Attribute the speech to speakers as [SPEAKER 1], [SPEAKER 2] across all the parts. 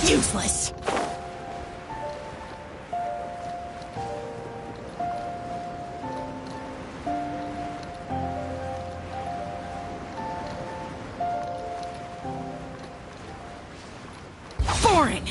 [SPEAKER 1] Useless. Boring.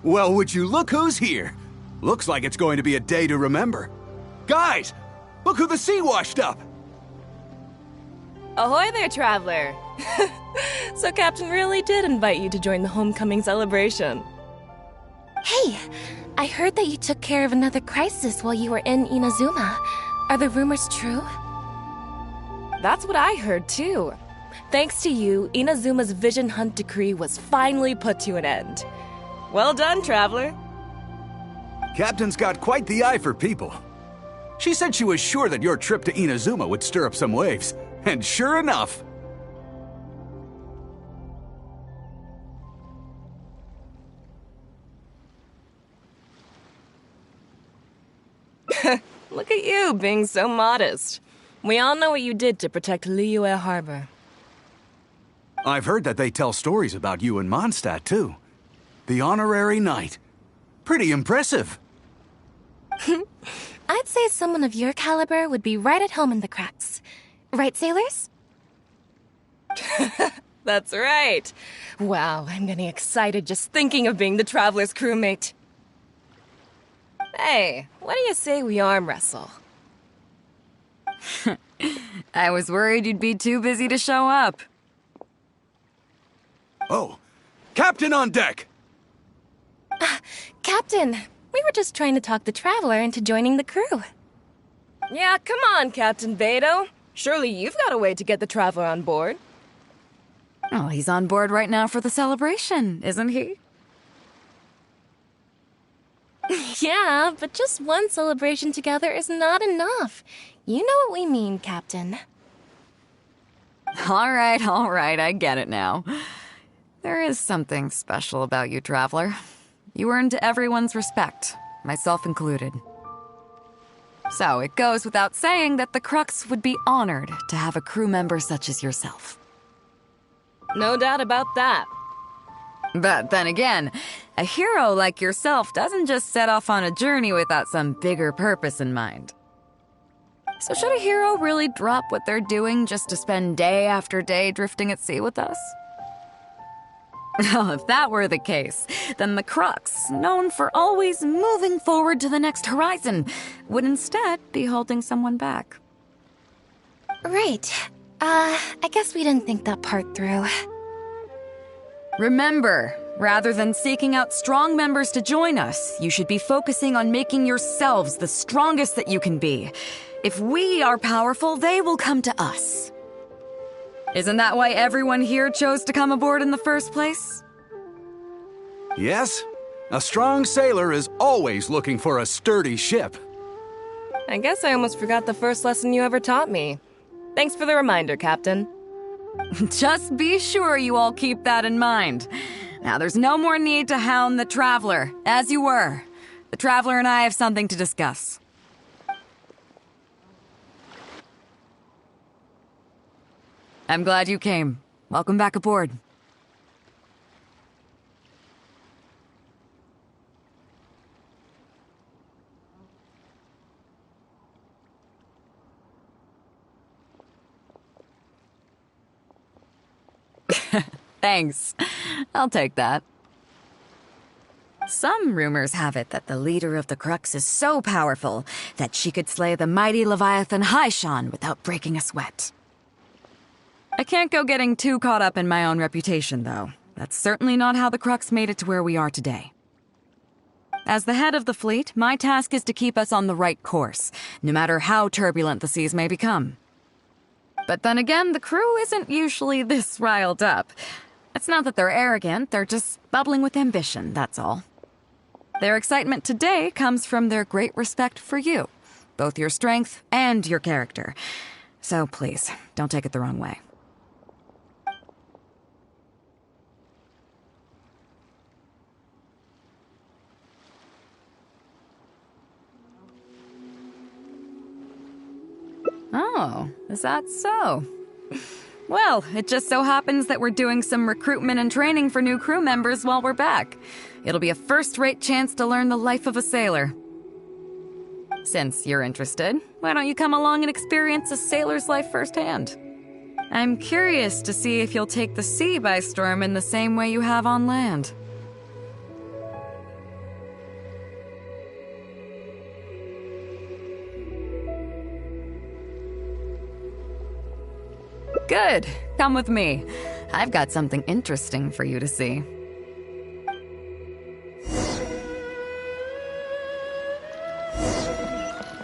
[SPEAKER 2] Well, would you look who's here? Looks like it's going to be a day to remember. Guys, look who the sea washed up!
[SPEAKER 3] Ahoy there, traveler! So Captain really did invite you to join the homecoming celebration.
[SPEAKER 4] Hey, I heard that you took care of another crisis while you were in Inazuma. Are the rumors true?
[SPEAKER 3] That's what I heard too. Thanks to you, Inazuma's Vision Hunt decree was finally put to an end. Well done, traveler.
[SPEAKER 2] Captain's got quite the eye for people. She said she was sure that your trip to Inazuma would stir up some waves. And sure enough...
[SPEAKER 3] Look at you, being so modest. We all know what you did to protect Liyue Harbor.
[SPEAKER 2] I've heard that they tell stories about you in Mondstadt, too. The honorary knight. Pretty impressive.
[SPEAKER 4] I'd say someone of your caliber would be right at home in the cracks. Right, sailors?
[SPEAKER 3] That's right. Wow, I'm getting excited just thinking of being the Traveler's crewmate. Hey, what do you say we arm wrestle?
[SPEAKER 5] I was worried you'd be too busy to show up.
[SPEAKER 2] Oh, Captain on deck!
[SPEAKER 4] Captain, we were just trying to talk the Traveler into joining the crew.
[SPEAKER 3] Yeah, come on, Captain Bэй Dou. Surely you've got a way to get the Traveler on board.
[SPEAKER 5] Oh, he's on board right now for the celebration, isn't he?
[SPEAKER 4] Yeah, but just one celebration together is not enough. You know what we mean, Captain.
[SPEAKER 5] All right, I get it now. There is something special about you, Traveler. You earned everyone's respect, myself included. So it goes without saying that the Crux would be honored to have a crew member such as yourself.
[SPEAKER 3] No doubt about that.
[SPEAKER 5] But then again, a hero like yourself doesn't just set off on a journey without some bigger purpose in mind. So should a hero really drop what they're doing just to spend day after day drifting at sea with us? Well, if that were the case, then the Crux, known for always moving forward to the next horizon, would instead be holding someone back.
[SPEAKER 4] Right. I guess we didn't think that part through.
[SPEAKER 5] Remember, rather than seeking out strong members to join us, you should be focusing on making yourselves the strongest that you can be. If we are powerful, they will come to us. Isn't that why everyone here chose to come aboard in the first place?
[SPEAKER 2] Yes, a strong sailor is always looking for a sturdy ship.
[SPEAKER 3] I guess I almost forgot the first lesson you ever taught me. Thanks for the reminder, Captain.
[SPEAKER 5] Just be sure you all keep that in mind. Now, there's no more need to hound the Traveler, as you were. The Traveler and I have something to discuss. I'm glad you came. Welcome back aboard. Thanks. I'll take that. Some rumors have it that the leader of the Crux is so powerful that she could slay the mighty Leviathan Haishan without breaking a sweat. I can't go getting too caught up in my own reputation, though. That's certainly not how the Crux made it to where we are today. As the head of the fleet, my task is to keep us on the right course, no matter how turbulent the seas may become. But then again, the crew isn't usually this riled up. It's not that they're arrogant, they're just bubbling with ambition, that's all. Their excitement today comes from their great respect for you, both your strength and your character. So please, don't take it the wrong way. Oh, is that so? Well, it just so happens that we're doing some recruitment and training for new crew members while we're back. It'll be a first-rate chance to learn the life of a sailor. Since you're interested, why don't you come along and experience a sailor's life firsthand? I'm curious to see if you'll take the sea by storm in the same way you have on land. Good. Come with me. I've got something interesting for you to see.
[SPEAKER 1] The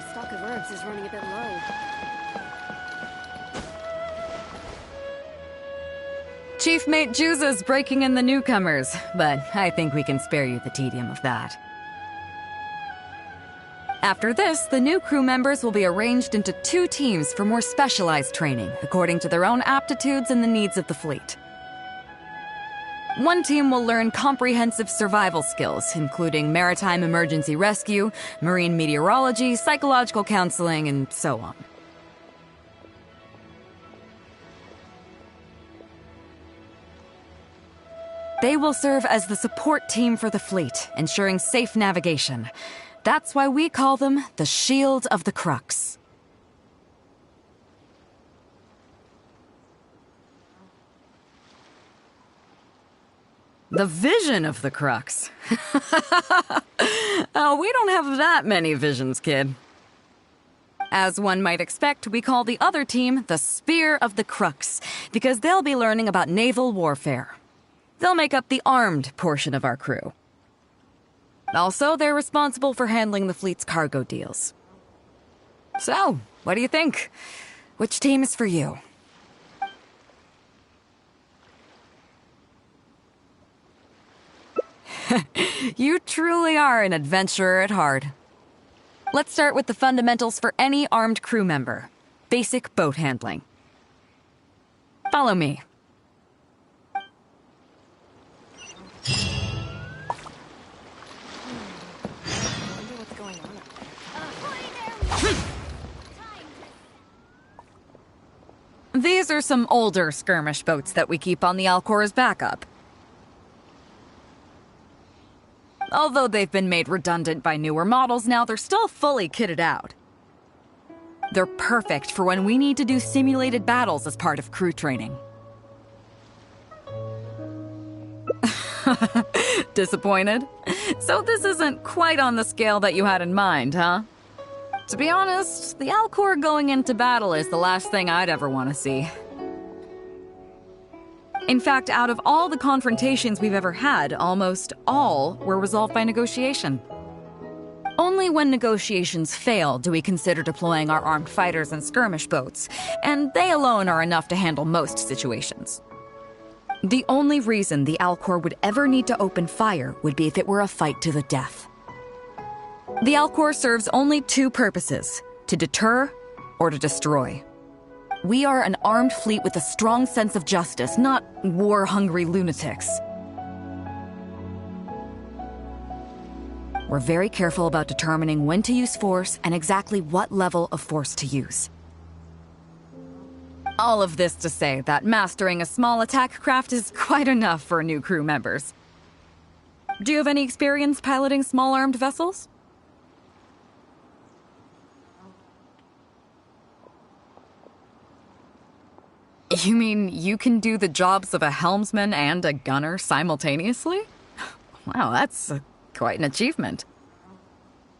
[SPEAKER 1] stock of herbs is running a bit low.
[SPEAKER 5] Chief Mate Juza's breaking in the newcomers, but I think we can spare you the tedium of that. After this, the new crew members will be arranged into 2 teams for more specialized training, according to their own aptitudes and the needs of the fleet. One team will learn comprehensive survival skills, including maritime emergency rescue, marine meteorology, psychological counseling, and so on. They will serve as the support team for the fleet, ensuring safe navigation. That's why we call them the Shield of the Crux. The Vision of the Crux. Oh, we don't have that many visions, kid. As one might expect, we call the other team the Spear of the Crux, because they'll be learning about naval warfare. They'll make up the armed portion of our crew. Also, they're responsible for handling the fleet's cargo deals. So, what do you think? Which team is for you? You truly are an adventurer at heart. Let's start with the fundamentals for any armed crew member. Basic boat handling. Follow me. These are some older skirmish boats that we keep on the Alcor's backup. Although they've been made redundant by newer models now, they're still fully kitted out. They're perfect for when we need to do simulated battles as part of crew training. Disappointed? So this isn't quite on the scale that you had in mind, huh? To be honest, the Alcor going into battle is the last thing I'd ever want to see. In fact, out of all the confrontations we've ever had, almost all were resolved by negotiation. Only when negotiations fail do we consider deploying our armed fighters and skirmish boats, and they alone are enough to handle most situations. The only reason the Alcor would ever need to open fire would be if it were a fight to the death. The Alcor serves only 2 purposes: to deter or to destroy. We are an armed fleet with a strong sense of justice, not war-hungry lunatics. We're very careful about determining when to use force and exactly what level of force to use. All of this to say that mastering a small attack craft is quite enough for new crew members. Do you have any experience piloting small armed vessels? You mean you can do the jobs of a helmsman and a gunner simultaneously? Wow, that's quite an achievement.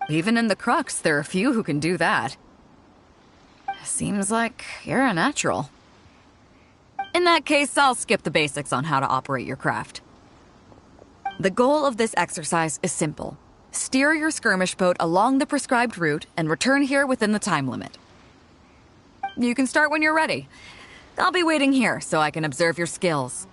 [SPEAKER 5] Even in the Crux, there are few who can do that. Seems like you're a natural. In that case, I'll skip the basics on how to operate your craft. The goal of this exercise is simple. Steer your skirmish boat along the prescribed route and return here within the time limit. You can start when you're ready. I'll be waiting here so I can observe your skills.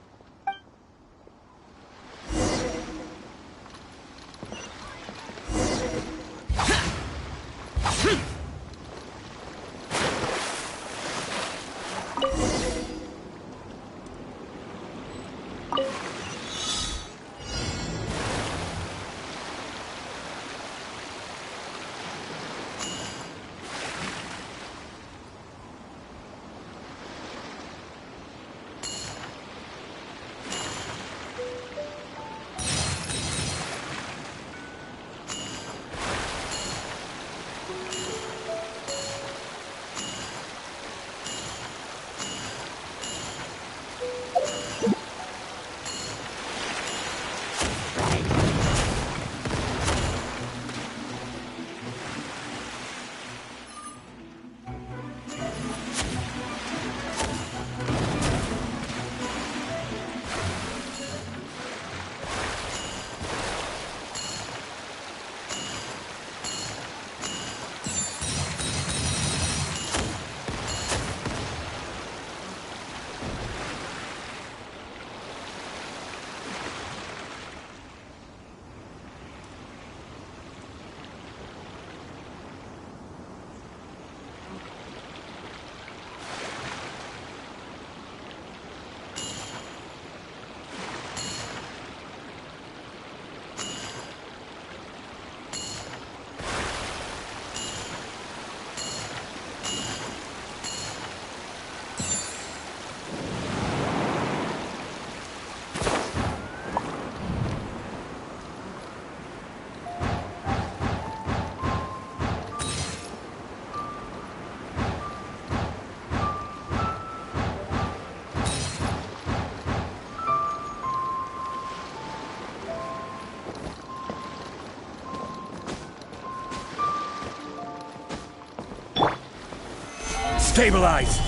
[SPEAKER 6] Stabilize!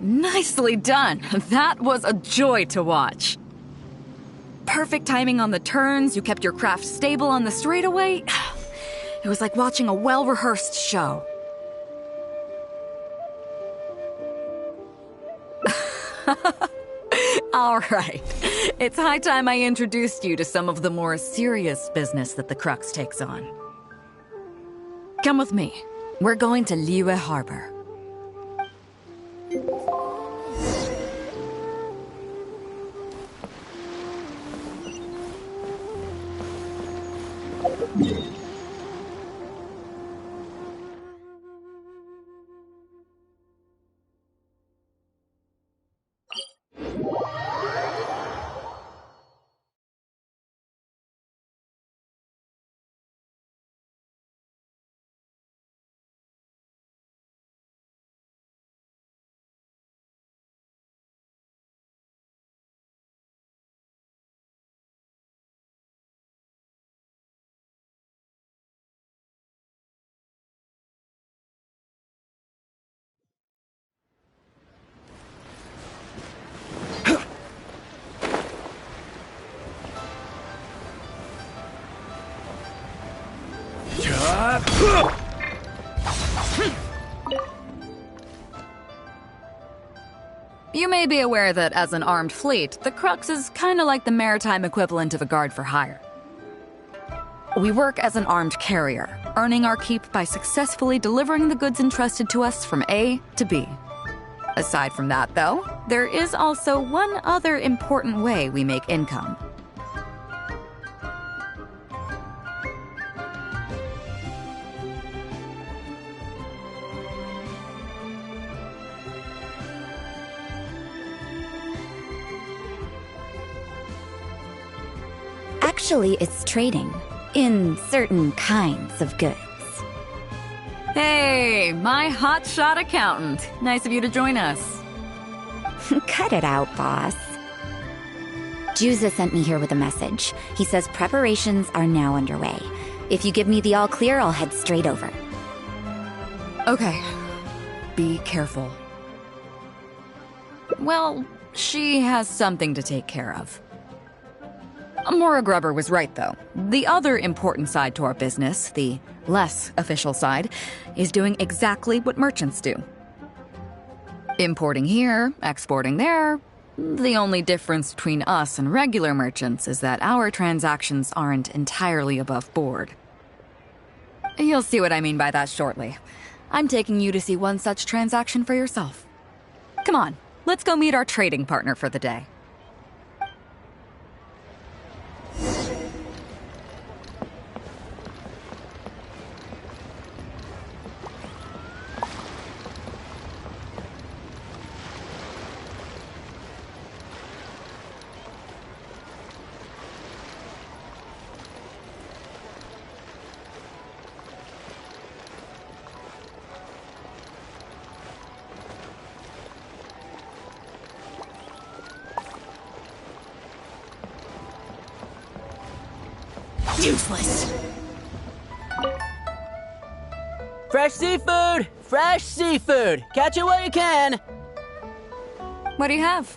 [SPEAKER 5] Nicely done. That was a joy to watch. Perfect timing on the turns, you kept your craft stable on the straightaway. It was like watching a well-rehearsed show. All right. It's high time I introduced you to some of the more serious business that the Crux takes on. Come with me. We're going to Liyue Harbor. You may be aware that as an armed fleet, the Crux is kinda like the maritime equivalent of a guard for hire. We work as an armed carrier, earning our keep by successfully delivering the goods entrusted to us from A to B. Aside from that, though, there is also one other important way we make income.
[SPEAKER 7] Actually, it's trading. In certain kinds of goods.
[SPEAKER 5] Hey, my hotshot accountant. Nice of you to join us.
[SPEAKER 7] Cut it out, boss. Juza sent me here with a message. He says preparations are now underway. If you give me the all clear, I'll head straight over.
[SPEAKER 5] Okay. Be careful. Well, she has something to take care of. Mora Grubber was right, though. The other important side to our business, the less official side, is doing exactly what merchants do. Importing here, exporting there. The only difference between us and regular merchants is that our transactions aren't entirely above board. You'll see what I mean by that shortly. I'm taking you to see one such transaction for yourself. Come on, let's go meet our trading partner for the day.
[SPEAKER 6] Useless. Fresh seafood! Fresh seafood! Catch it while you can!
[SPEAKER 5] What do you have?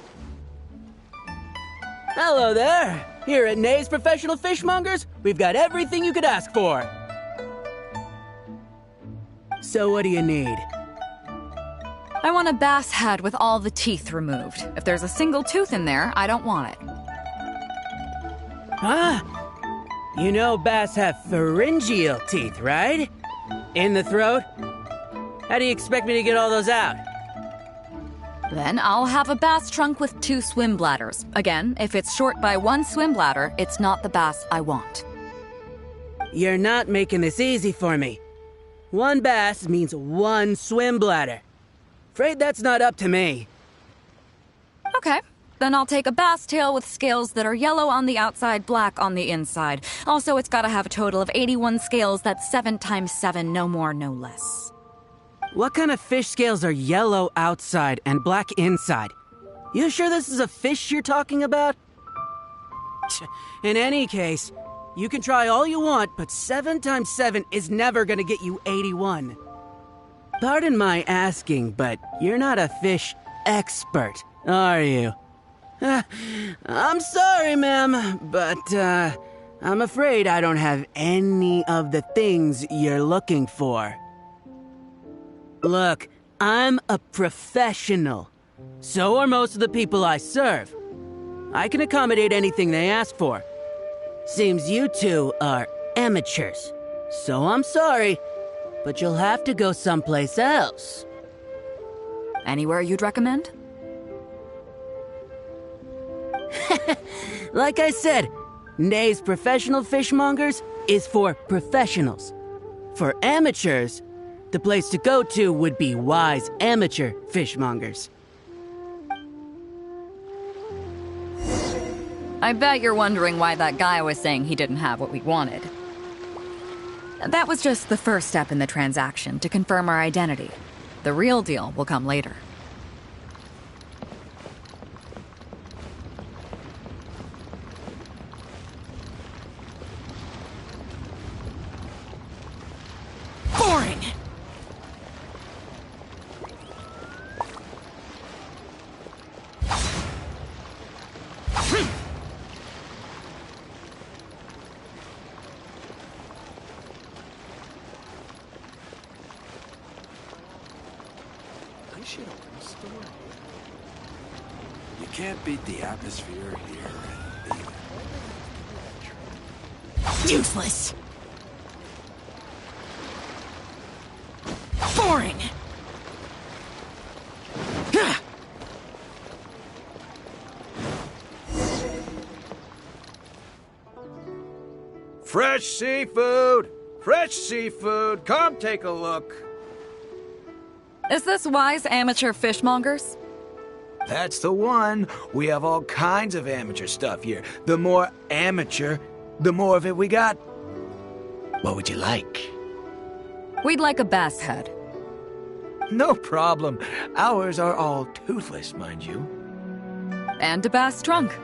[SPEAKER 6] Hello there! Here at Nay's Professional Fishmongers, we've got everything you could ask for. So what do you need?
[SPEAKER 5] I want a bass head with all the teeth removed. If there's a single tooth in there, I don't want it.
[SPEAKER 6] Ah! You know bass have pharyngeal teeth, right? In the throat? How do you expect me to get all those out?
[SPEAKER 5] Then I'll have a bass trunk with 2 swim bladders. Again, if it's short by 1 swim bladder, it's not the bass I want.
[SPEAKER 6] You're not making this easy for me. 1 bass means 1 swim bladder. Afraid that's not up to me.
[SPEAKER 5] Okay. Then I'll take a bass tail with scales that are yellow on the outside, black on the inside. Also, it's gotta have a total of 81 scales. That's 7 times 7, no more, no less.
[SPEAKER 6] What kind of fish scales are yellow outside and black inside? You sure this is a fish you're talking about? In any case, you can try all you want, but 7 times 7 is never gonna get you 81. Pardon my asking, but you're not a fish expert, are you? I'm sorry, ma'am, but, I'm afraid I don't have any of the things you're looking for. Look, I'm a professional. So are most of the people I serve. I can accommodate anything they ask for. Seems you two are amateurs. So I'm sorry, but you'll have to go someplace else.
[SPEAKER 5] Anywhere you'd recommend?
[SPEAKER 6] Like I said, Nay's Professional Fishmongers is for professionals. For amateurs, the place to go to would be Wise Amateur Fishmongers.
[SPEAKER 5] I bet you're wondering why that guy was saying he didn't have what we wanted. That was just the first step in the transaction to confirm our identity. The real deal will come later.
[SPEAKER 6] Boring!
[SPEAKER 2] I should open a store here. You can't beat the atmosphere here.
[SPEAKER 6] Useless! Boring!
[SPEAKER 2] Fresh seafood! Fresh seafood! Come take a look.
[SPEAKER 5] Is this Wise Amateur Fishmongers?
[SPEAKER 2] That's the one. We have all kinds of amateur stuff here. The more amateur, the more of it we got. What would you like?
[SPEAKER 5] We'd like a bass head.
[SPEAKER 2] No problem. Ours are all toothless, mind you.
[SPEAKER 5] And a bass trunk.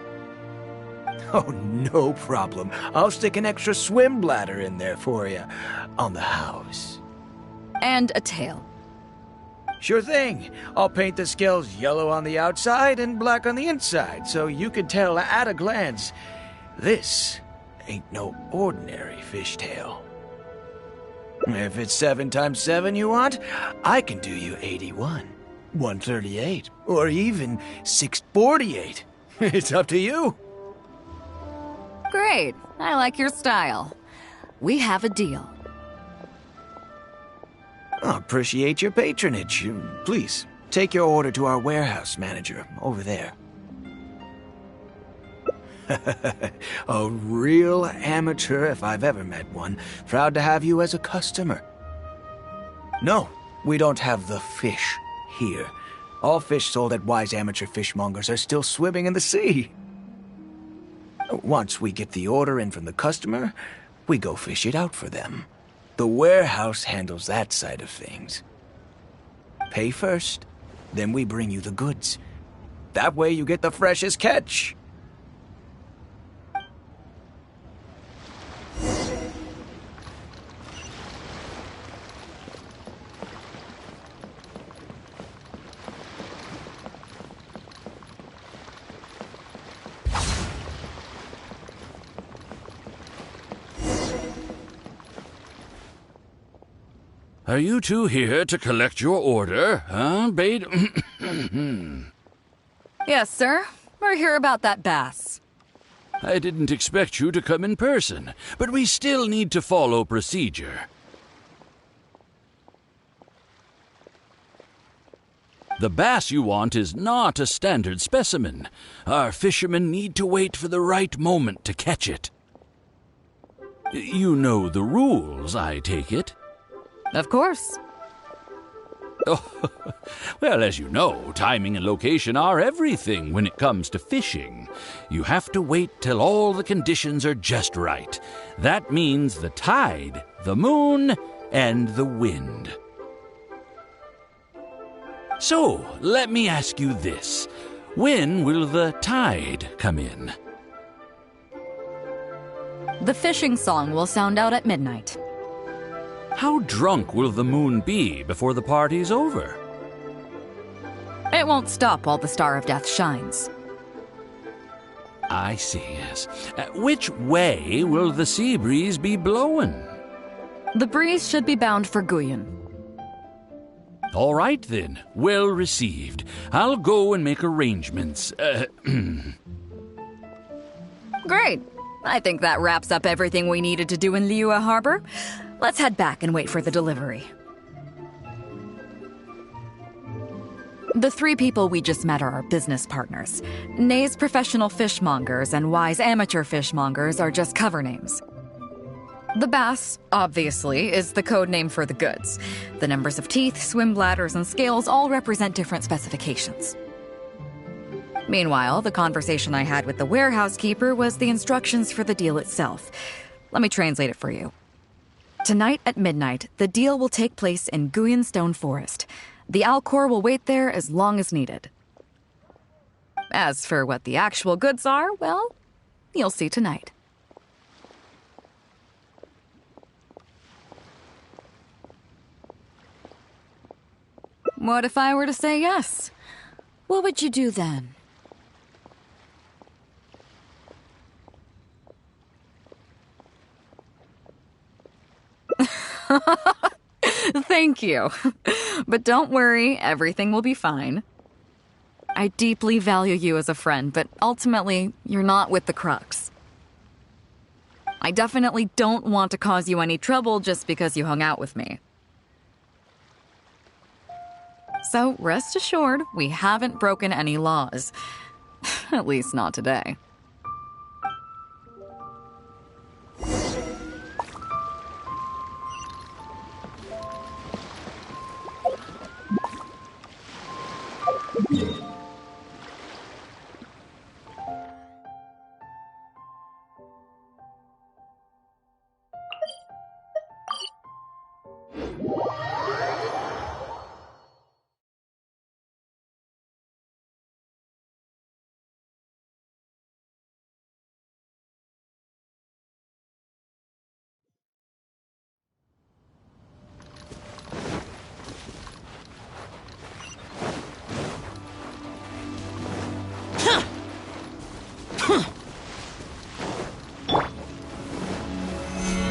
[SPEAKER 2] Oh, no problem. I'll stick an extra swim bladder in there for you. On the house.
[SPEAKER 5] And a tail.
[SPEAKER 2] Sure thing. I'll paint the scales yellow on the outside and black on the inside, so you can tell at a glance. This ain't no ordinary fishtail. If it's 7 times 7 you want, I can do you 81, 138, or even 648. It's up to you.
[SPEAKER 5] Great. I like your style. We have a deal.
[SPEAKER 2] I appreciate your patronage. Please, take your order to our warehouse manager over there. A real amateur if I've ever met one. Proud to have you as a customer. No, we don't have the fish here. All fish sold at wise amateur fishmongers are still swimming in the sea. Once we get the order in from the customer, we go fish it out for them. The warehouse handles that side of things. Pay first, then we bring you the goods. That way you get the freshest catch.
[SPEAKER 8] Are you two here to collect your order, huh, Bэй?
[SPEAKER 5] Yes, sir. We're here about that bass.
[SPEAKER 8] I didn't expect you to come in person, but we still need to follow procedure. The bass you want is not a standard specimen. Our fishermen need to wait for the right moment to catch it. You know the rules, I take it?
[SPEAKER 5] Of course.
[SPEAKER 8] Oh, well, as you know, timing and location are everything when it comes to fishing. You have to wait till all the conditions are just right. That means the tide, the moon, and the wind. So, let me ask you this. When will the tide come in?
[SPEAKER 5] The fishing song will sound out at midnight.
[SPEAKER 8] How drunk will the moon be before the party's over?
[SPEAKER 5] It won't stop while the Star of Death shines.
[SPEAKER 8] I see, yes. Which way will the sea breeze be blowing?
[SPEAKER 5] The breeze should be bound for Guyan.
[SPEAKER 8] All right, then. Well received. I'll go and make arrangements.
[SPEAKER 5] Great. I think that wraps up everything we needed to do in Liyue Harbor. Let's head back and wait for the delivery. The 3 people we just met are our business partners. Nay's professional fishmongers and Y's amateur fishmongers are just cover names. The bass, obviously, is the code name for the goods. The numbers of teeth, swim bladders, and scales all represent different specifications. Meanwhile, the conversation I had with the warehouse keeper was the instructions for the deal itself. Let me translate it for you. Tonight at midnight, the deal will take place in Guyan Stone Forest. The Alcor will wait there as long as needed. As for what the actual goods are, well, you'll see tonight. What if I were to say yes? What would you do then? Thank you. But don't worry, everything will be fine. I deeply value you as a friend, but ultimately, you're not with the Crux. I definitely don't want to cause you any trouble just because you hung out with me. So rest assured, we haven't broken any laws. At least not today.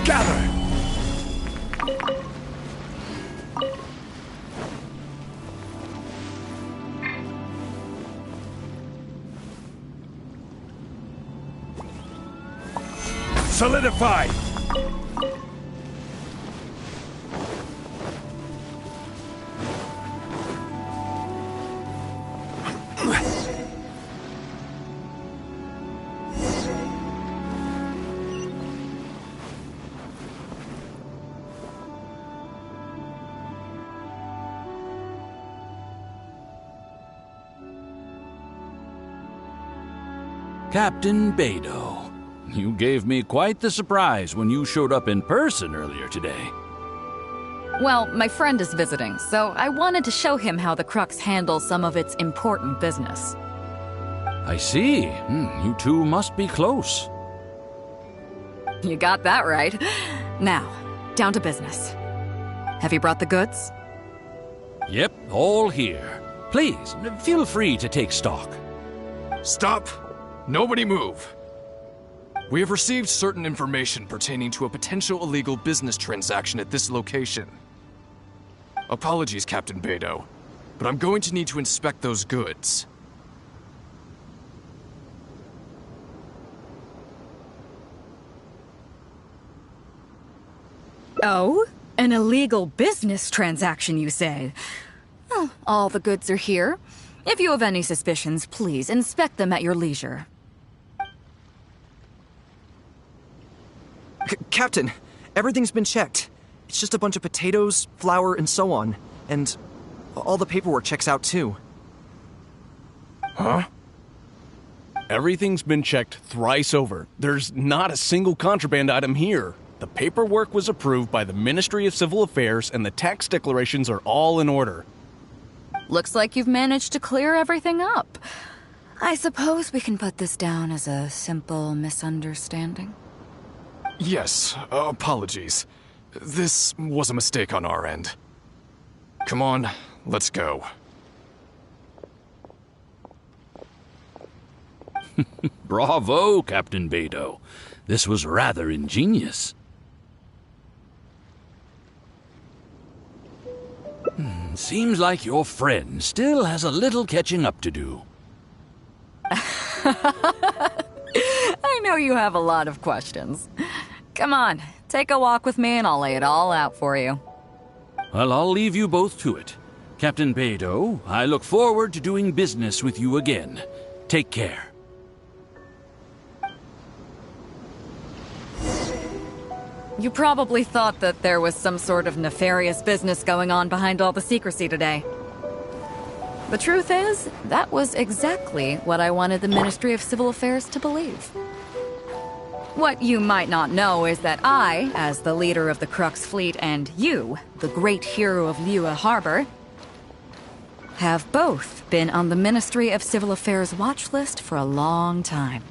[SPEAKER 9] Gather! Solidify!
[SPEAKER 8] Captain Bэй Dou, you gave me quite the surprise when you showed up in person earlier today.
[SPEAKER 5] Well, my friend is visiting, so I wanted to show him how the Crux handles some of its important business.
[SPEAKER 8] I see. You two must be close.
[SPEAKER 5] You got that right. Now, down to business. Have you brought the goods?
[SPEAKER 8] Yep, all here. Please, feel free to take stock.
[SPEAKER 9] Stop! Nobody move! We have received certain information pertaining to a potential illegal business transaction at this location. Apologies, Captain Bэй Dou, but I'm going to need to inspect those goods.
[SPEAKER 5] Oh? An illegal business transaction, you say? Well, all the goods are here. If you have any suspicions, please inspect them at your leisure.
[SPEAKER 10] Captain, everything's been checked. It's just a bunch of potatoes, flour, and so on. And all the paperwork checks out too.
[SPEAKER 9] Huh?
[SPEAKER 11] Everything's been checked thrice over. There's not a single contraband item here. The paperwork was approved by the Ministry of Civil Affairs and the tax declarations are all in order.
[SPEAKER 5] Looks like you've managed to clear everything up. I suppose we can put this down as a simple misunderstanding.
[SPEAKER 9] Yes, apologies. This was a mistake on our end. Come on, let's go.
[SPEAKER 8] Bravo, Captain Bэй Dou. This was rather ingenious. Seems like your friend still has a little catching up to do.
[SPEAKER 5] I know you have a lot of questions. Come on, take a walk with me and I'll lay it all out for you.
[SPEAKER 8] Well, I'll leave you both to it. Captain Bэй Dou, I look forward to doing business with you again. Take care.
[SPEAKER 5] You probably thought that there was some sort of nefarious business going on behind all the secrecy today. The truth is, that was exactly what I wanted the Ministry of Civil Affairs to believe. What you might not know is that I, as the leader of the Crux fleet, and you, the great hero of Liyue Harbor, have both been on the Ministry of Civil Affairs watch list for a long time.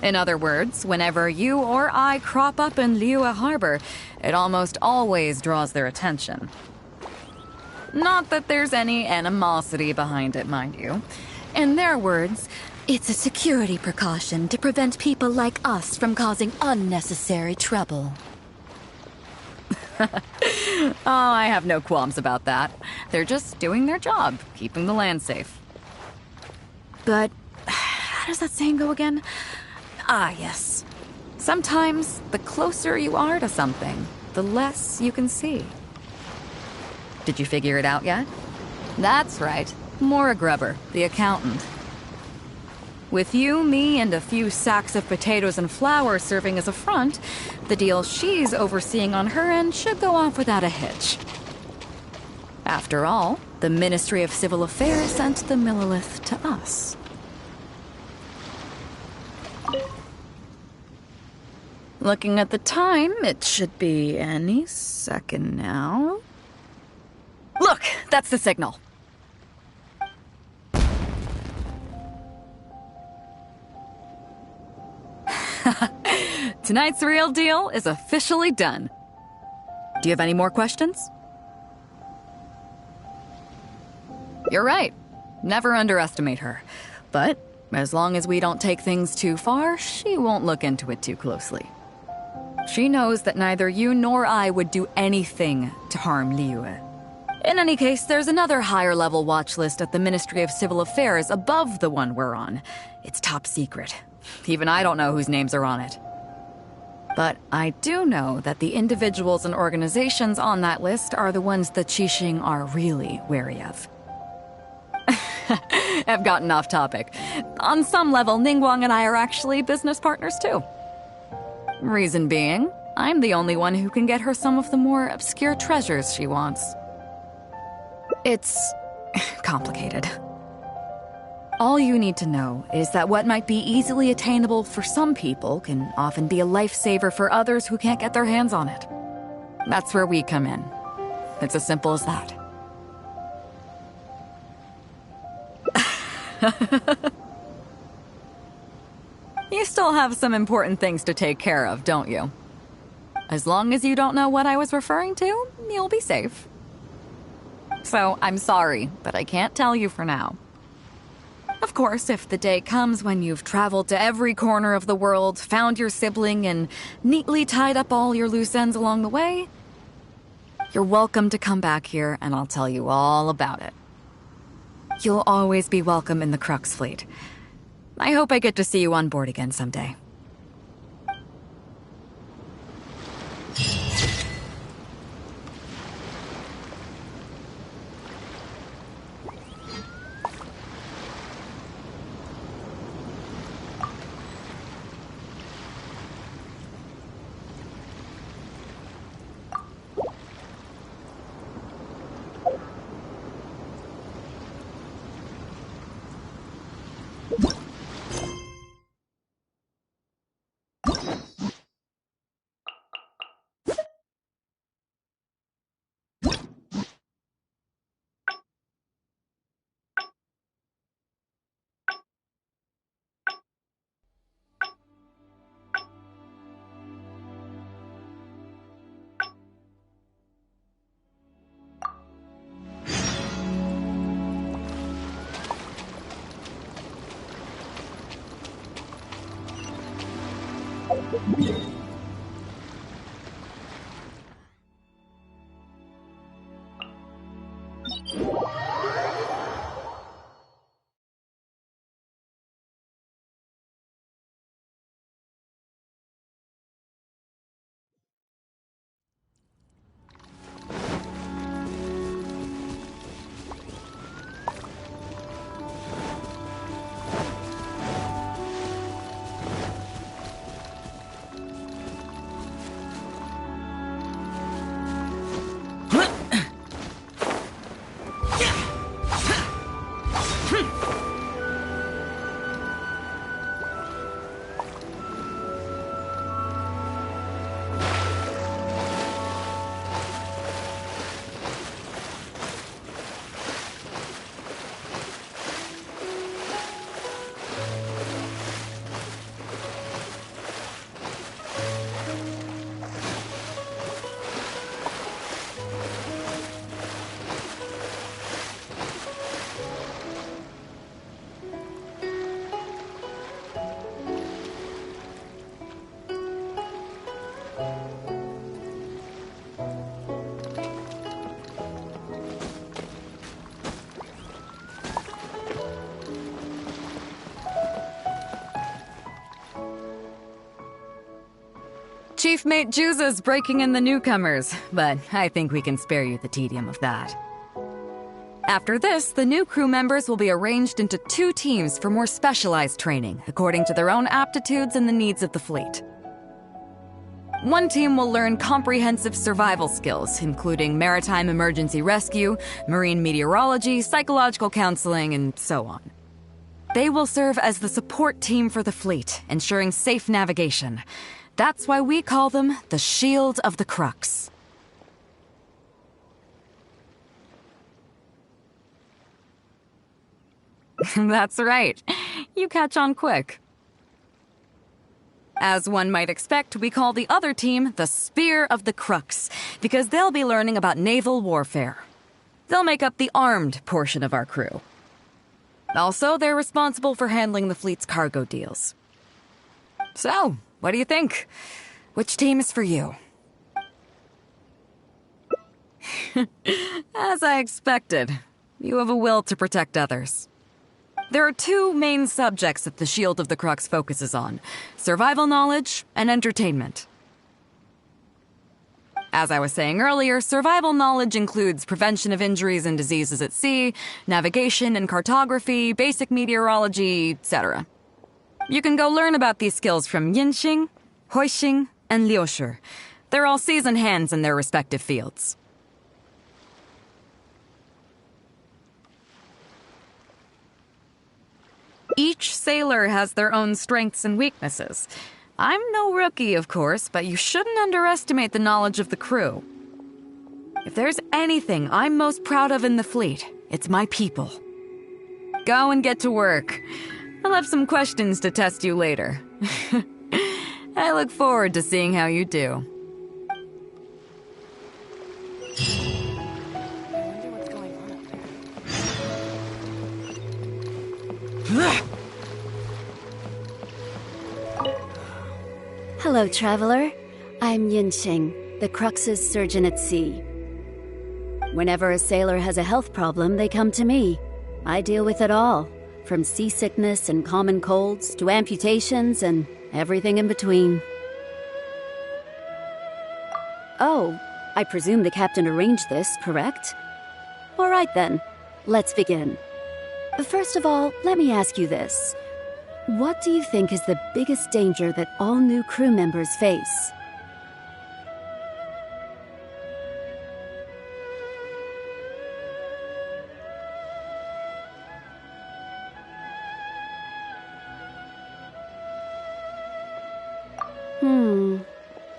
[SPEAKER 5] In other words, whenever you or I crop up in Liyue Harbor, it almost always draws their attention. Not that there's any animosity behind it, mind you. In their words, it's a security precaution to prevent people like us from causing unnecessary trouble. Oh, I have no qualms about that. They're just doing their job, keeping the land safe. But how does that saying go again? Ah, yes. Sometimes the closer you are to something, the less you can see. Did you figure it out yet? That's right. Maura Grubber, the accountant. With you, me, and a few sacks of potatoes and flour serving as a front, the deal she's overseeing on her end should go off without a hitch. After all, the Ministry of Civil Affairs sent the Millilith to us. Looking at the time, it should be any second now. Look, that's the signal. Tonight's real deal is officially done. Do you have any more questions? You're right. Never underestimate her. But as long as we don't take things too far, she won't look into it too closely. She knows that neither you nor I would do anything to harm Liyue. In any case, there's another higher-level watch list at the Ministry of Civil Affairs above the one we're on. It's top secret. Even I don't know whose names are on it. But I do know that the individuals and organizations on that list are the ones the Qixing are really wary of. I've gotten off topic. On some level, Ningguang and I are actually business partners too. Reason being, I'm the only one who can get her some of the more obscure treasures she wants. It's complicated. All you need to know is that what might be easily attainable for some people can often be a lifesaver for others who can't get their hands on it. That's where we come in. It's as simple as that. You still have some important things to take care of, don't you? As long as you don't know what I was referring to, you'll be safe. So, I'm sorry, but I can't tell you for now. Of course, if the day comes when you've traveled to every corner of the world, found your sibling, and neatly tied up all your loose ends along the way, you're welcome to come back here and I'll tell you all about it. You'll always be welcome in the Crux fleet. I hope I get to see you on board again someday. Chief Mate Juza's breaking in the newcomers, but I think we can spare you the tedium of that. After this, the new crew members will be arranged into 2 teams for more specialized training, according to their own aptitudes and the needs of the fleet. One team will learn comprehensive survival skills, including maritime emergency rescue, marine meteorology, psychological counseling, and so on. They will serve as the support team for the fleet, ensuring safe navigation. That's why we call them the Shield of the Crux. That's right. You catch on quick. As one might expect, we call the other team the Spear of the Crux, because they'll be learning about naval warfare. They'll make up the armed portion of our crew. Also, they're responsible for handling the fleet's cargo deals. So, what do you think? Which team is for you? As I expected, you have a will to protect others. There are two main subjects that the Shield of the Crux focuses on: survival knowledge and entertainment. As I was saying earlier, survival knowledge includes prevention of injuries and diseases at sea, navigation and cartography, basic meteorology, etc. You can go learn about these skills from Genshin, Huixing, and Liushi. They're all seasoned hands in their respective fields. Each sailor has their own strengths and weaknesses. I'm no rookie, of course, but you shouldn't underestimate the knowledge of the crew. If there's anything I'm most proud of in the fleet, it's my people. Go and get to work. I'll have some questions to test you later. I look forward to seeing how you do.
[SPEAKER 1] Hello, traveler. I'm Yinxing, the Crux's surgeon at sea. Whenever a sailor has a health problem, they come to me. I deal with it all, from seasickness and common colds to amputations and everything in between. Oh, I presume the captain arranged this, correct? All right then, let's begin. First of all, let me ask you this. What do you think is the biggest danger that all new crew members face?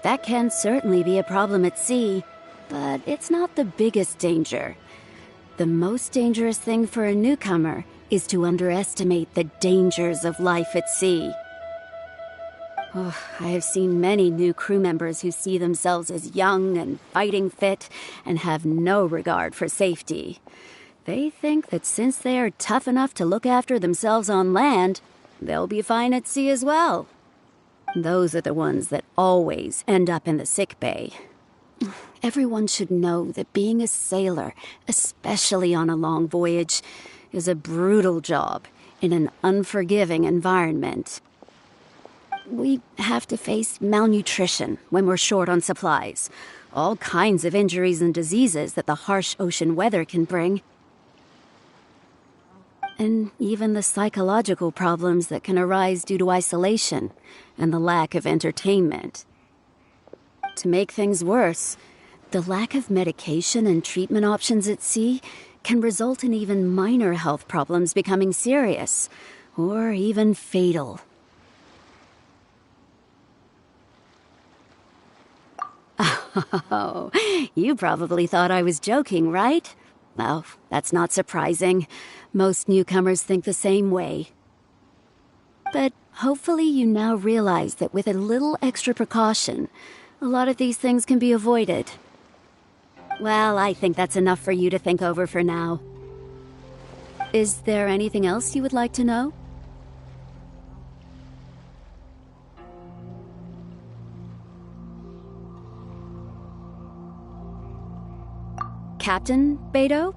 [SPEAKER 1] That can certainly be a problem at sea, but it's not the biggest danger. The most dangerous thing for a newcomer is to underestimate the dangers of life at sea. Oh, I have seen many new crew members who see themselves as young and fighting fit and have no regard for safety. They think that since they are tough enough to look after themselves on land, they'll be fine at sea as well. Those are the ones that always end up in the sick bay. Everyone should know that being a sailor, especially on a long voyage, is a brutal job in an unforgiving environment. We have to face malnutrition when we're short on supplies, all kinds of injuries and diseases that the harsh ocean weather can bring, and even the psychological problems that can arise due to isolation and the lack of entertainment. To make things worse, the lack of medication and treatment options at sea can result in even minor health problems becoming serious, or even fatal. Oh, you probably thought I was joking, right? Well, that's not surprising. Most newcomers think the same way. But hopefully you now realize that with a little extra precaution, a lot of these things can be avoided. Well, I think that's enough for you to think over for now. Is there anything else you would like to know? Captain Bэй Dou?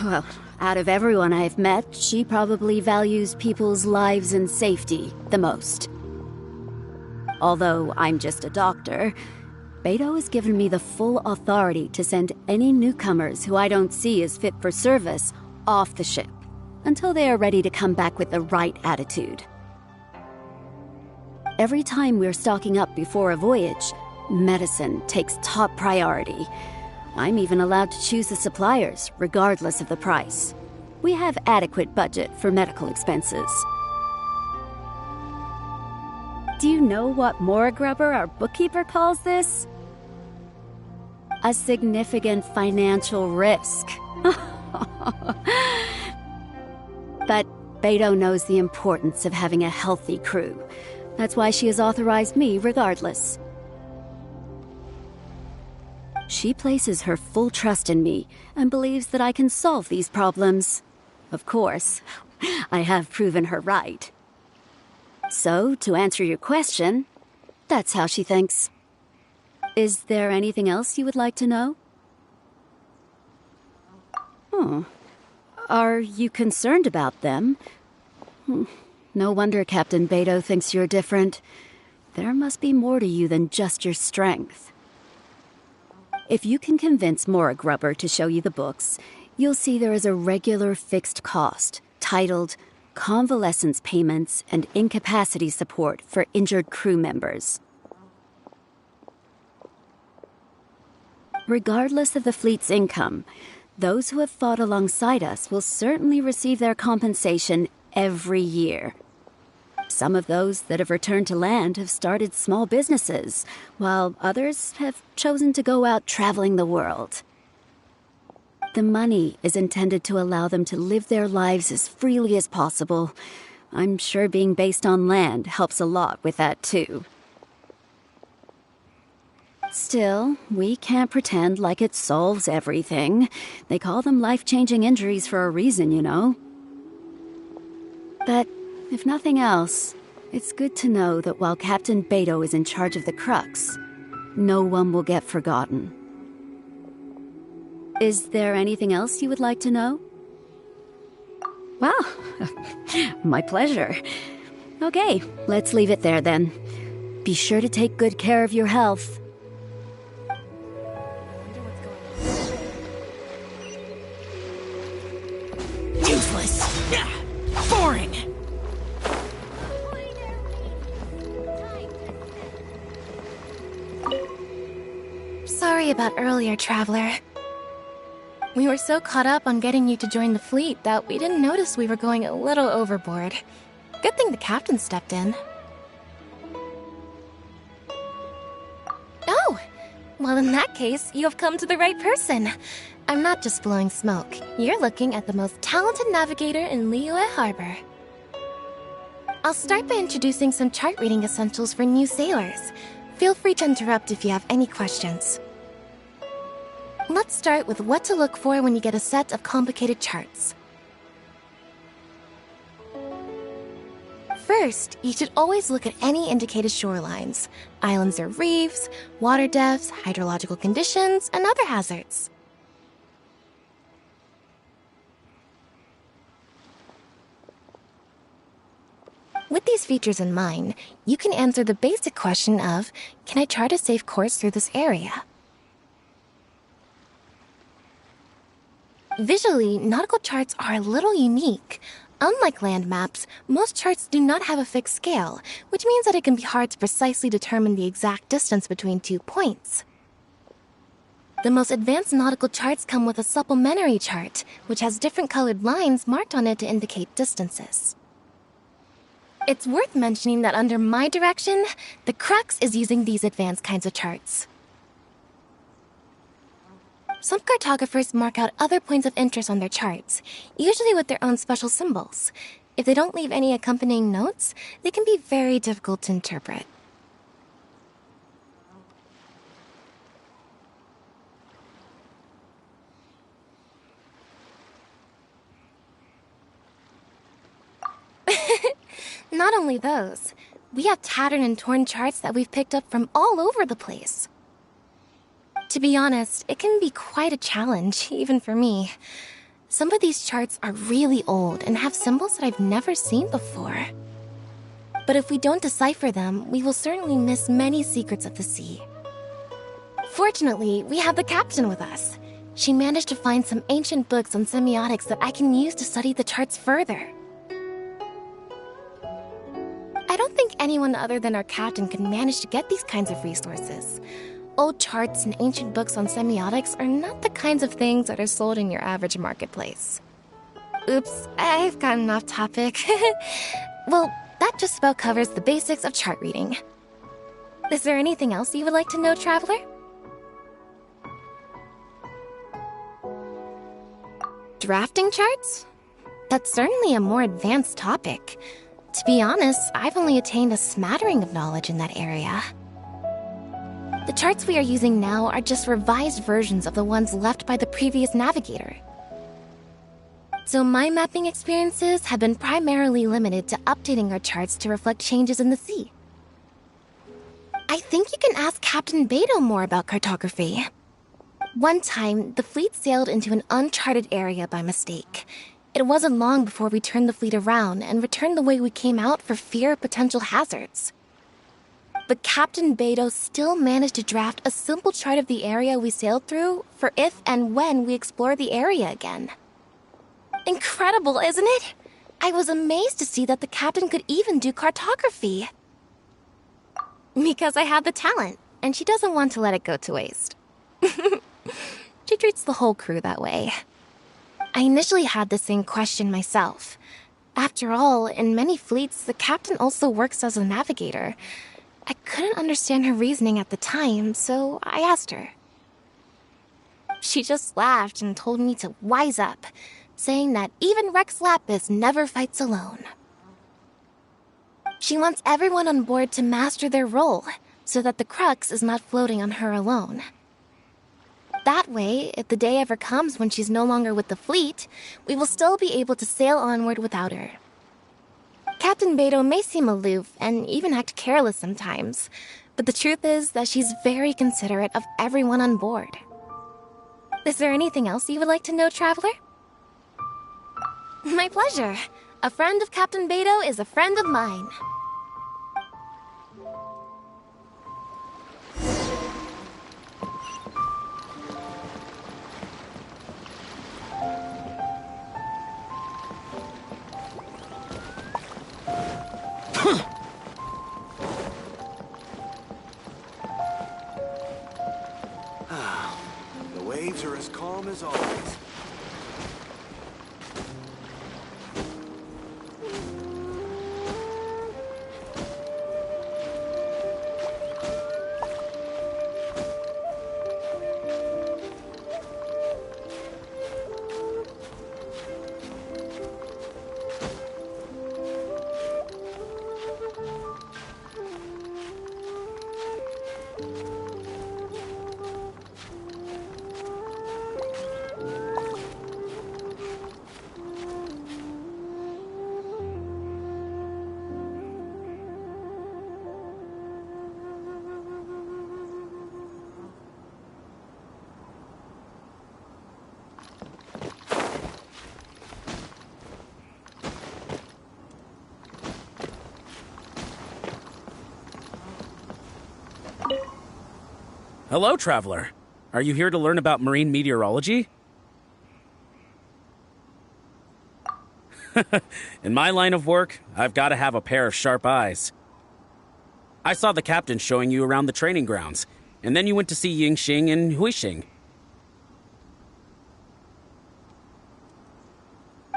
[SPEAKER 1] Well, out of everyone I've met, she probably values people's lives and safety the most. Although I'm just a doctor, Bэй Dou has given me the full authority to send any newcomers who I don't see as fit for service off the ship, until they are ready to come back with the right attitude. Every time we're stocking up before a voyage, medicine takes top priority. I'm even allowed to choose the suppliers, regardless of the price. We have adequate budget for medical expenses. Do you know what Moragrubber, our bookkeeper, calls this? A significant financial risk. But Bэй Dou knows the importance of having a healthy crew. That's why she has authorized me regardless. She places her full trust in me and believes that I can solve these problems. Of course, I have proven her right. So, to answer your question, That's how she thinks. Is there anything else you would like to know? Are you concerned about them? No wonder Captain Bэй Dou thinks you're different. There must be more to you than just your strength. If you can convince Mora Grubber to show you the books, you'll see there is a regular fixed cost, titled Convalescence Payments and Incapacity Support for Injured Crew Members. Regardless of the fleet's income, those who have fought alongside us will certainly receive their compensation every year. Some of those that have returned to land have started small businesses, while others have chosen to go out traveling the world. The money is intended to allow them to live their lives as freely as possible. I'm sure being based on land helps a lot with that too. Still, we can't pretend like it solves everything. They call them life-changing injuries for a reason, you know. But if nothing else, it's good to know that while Captain Bэй Dou is in charge of the Crux, no one will get forgotten. Is there anything else you would like to know? Well, my pleasure. Okay, let's leave it there then. Be sure to take good care of your health.
[SPEAKER 12] Useless! Boring!
[SPEAKER 4] Sorry about earlier, Traveler. We were so caught up on getting you to join the fleet that we didn't notice we were going a little overboard. Good thing the captain stepped in. Oh! Well, in that case, you have come to the right person. I'm not just blowing smoke. You're looking at the most talented navigator in Liyue Harbor. I'll start by introducing some chart reading essentials for new sailors. Feel free to interrupt if you have any questions. Let's start with what to look for when you get a set of complicated charts. First, you should always look at any indicated shorelines, islands or reefs, water depths, hydrological conditions, and other hazards. With these features in mind, you can answer the basic question of, can I chart a safe course through this area? Visually, nautical charts are a little unique. Unlike land maps, most charts do not have a fixed scale, which means that it can be hard to precisely determine the exact distance between 2 points. The most advanced nautical charts come with a supplementary chart, which has different colored lines marked on it to indicate distances. It's worth mentioning that under my direction, the Crux is using these advanced kinds of charts. Some cartographers mark out other points of interest on their charts, usually with their own special symbols. If they don't leave any accompanying notes, they can be very difficult to interpret. Not only those, we have tattered and torn charts that we've picked up from all over the place. To be honest, it can be quite a challenge, even for me. Some of these charts are really old and have symbols that I've never seen before. But if we don't decipher them, we will certainly miss many secrets of the sea. Fortunately, we have the captain with us. She managed to find some ancient books on semiotics that I can use to study the charts further. I don't think anyone other than our captain could manage to get these kinds of resources. Old charts and ancient books on semiotics are not the kinds of things that are sold in your average marketplace. Oops, I've gotten off topic. Well, that just about covers the basics of chart reading. Is there anything else you would like to know, Traveler? Drafting charts? That's certainly a more advanced topic. To be honest, I've only attained a smattering of knowledge in that area. The charts we are using now are just revised versions of the ones left by the previous navigator. So my mapping experiences have been primarily limited to updating our charts to reflect changes in the sea. I think you can ask Captain Bэй Dou more about cartography. One time, the fleet sailed into an uncharted area by mistake. It wasn't long before we turned the fleet around and returned the way we came out for fear of potential hazards. But Captain Bэй Dou still managed to draft a simple chart of the area we sailed through for if and when we explore the area again. Incredible, isn't it? I was amazed to see that the captain could even do cartography. Because I have the talent, and she doesn't want to let it go to waste. She treats the whole crew that way. I initially had the same question myself. After all, in many fleets, the captain also works as a navigator. I couldn't understand her reasoning at the time, so I asked her. She just laughed and told me to wise up, saying that even Rex Lapis never fights alone. She wants everyone on board to master their role, so that the crux is not floating on her alone. That way, if the day ever comes when she's no longer with the fleet, we will still be able to sail onward without her. Captain Bэй Dou may seem aloof and even act careless sometimes, but the truth is that she's very considerate of everyone on board. Is there anything else you would like to know, Traveler? My pleasure. A friend of Captain Bэй Dou is a friend of mine.
[SPEAKER 13] The waves are as calm as always.
[SPEAKER 6] Hello, Traveler. Are you here to learn about marine meteorology? In my line of work, I've got to have a pair of sharp eyes. I saw the captain showing you around the training grounds, and then you went to see Yingxing and Huixing.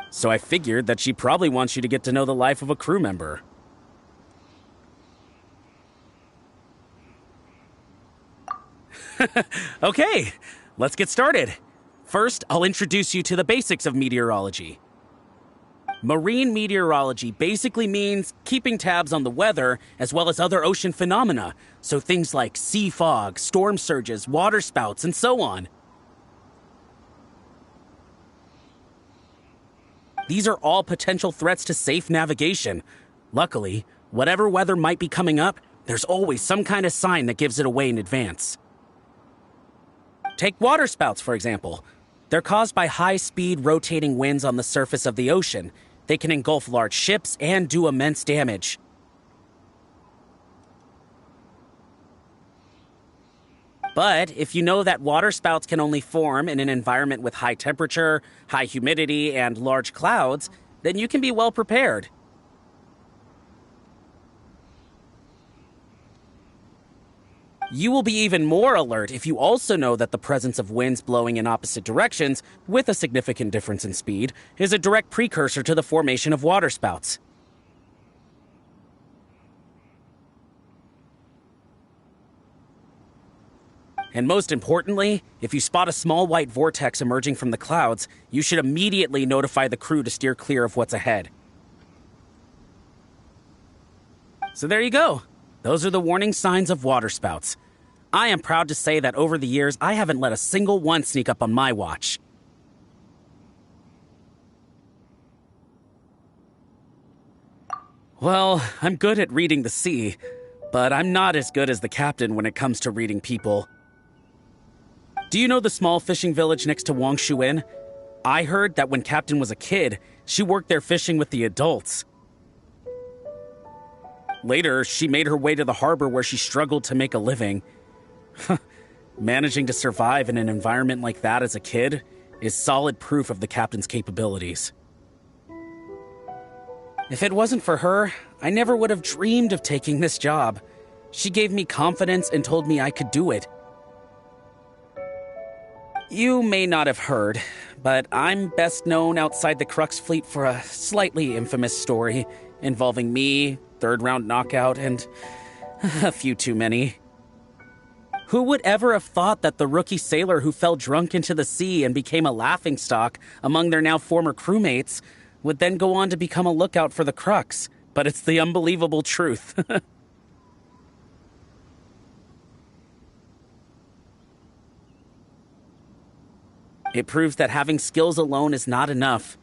[SPEAKER 6] So I figured that she probably wants you to get to know the life of a crew member. Okay, let's get started. First, I'll introduce you to the basics of meteorology. Marine meteorology basically means keeping tabs on the weather as well as other ocean phenomena, so things like sea fog, storm surges, water spouts, and so on. These are all potential threats to safe navigation. Luckily, whatever weather might be coming up, there's always some kind of sign that gives it away in advance. Take water spouts, for example. They're caused by high-speed rotating winds on the surface of the ocean. They can engulf large ships and do immense damage. But if you know that water spouts can only form in an environment with high temperature, high humidity, and large clouds, then you can be well prepared. You will be even more alert if you also know that the presence of winds blowing in opposite directions, with a significant difference in speed, is a direct precursor to the formation of waterspouts. And most importantly, if you spot a small white vortex emerging from the clouds, you should immediately notify the crew to steer clear of what's ahead. So there you go. Those are the warning signs of waterspouts. I am proud to say that over the years, I haven't let a single one sneak up on my watch. Well, I'm good at reading the sea, but I'm not as good as the captain when it comes to reading people. Do you know the small fishing village next to Wangshuin? I heard that when Captain was a kid, she worked there fishing with the adults. Later, she made her way to the harbor where she struggled to make a living. Managing to survive in an environment like that as a kid is solid proof of the captain's capabilities. If it wasn't for her, I never would have dreamed of taking this job. She gave me confidence and told me I could do it. You may not have heard, but I'm best known outside the Crux fleet for a slightly infamous story involving me, third-round knockout, and a few too many. Who would ever have thought that the rookie sailor who fell drunk into the sea and became a laughingstock among their now former crewmates would then go on to become a lookout for the Crux? But it's the unbelievable truth. It proves that having skills alone is not enough.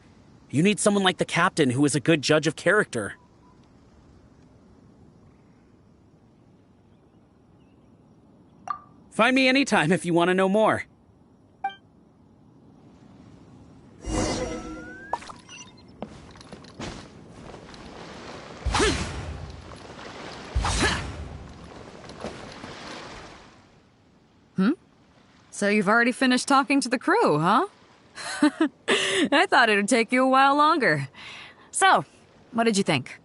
[SPEAKER 6] You need someone like the captain who is a good judge of character. Find me anytime if you want to know more.
[SPEAKER 5] So you've already finished talking to the crew, huh? I thought it would take you a while longer. So, what did you think?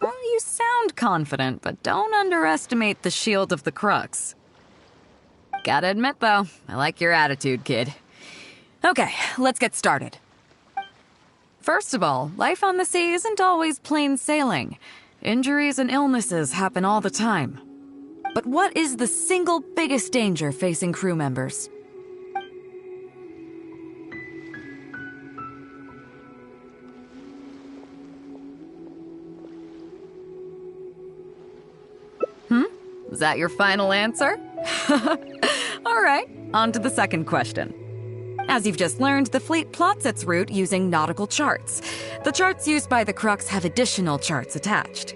[SPEAKER 5] Well, you sound confident, but don't underestimate the shield of the Crux. Gotta admit, though, I like your attitude, kid. Okay, let's get started. First of all, life on the sea isn't always plain sailing. Injuries and illnesses happen all the time. But what is the single biggest danger facing crew members? Is that your final answer? All right, on to the second question. As you've just learned, the fleet plots its route using nautical charts. The charts used by the Crux have additional charts attached.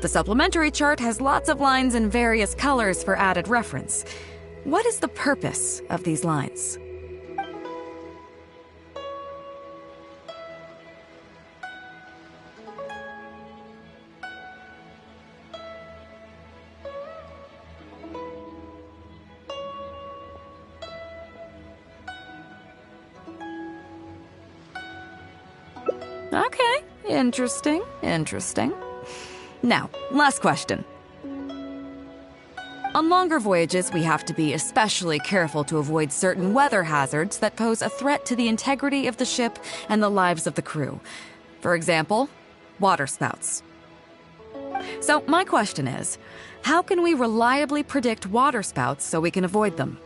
[SPEAKER 5] The supplementary chart has lots of lines in various colors for added reference. What is the purpose of these lines? Okay, interesting. Now, last question. On longer voyages, we have to be especially careful to avoid certain weather hazards that pose a threat to the integrity of the ship and the lives of the crew. For example, waterspouts. So my question is, how can we reliably predict waterspouts so we can avoid them?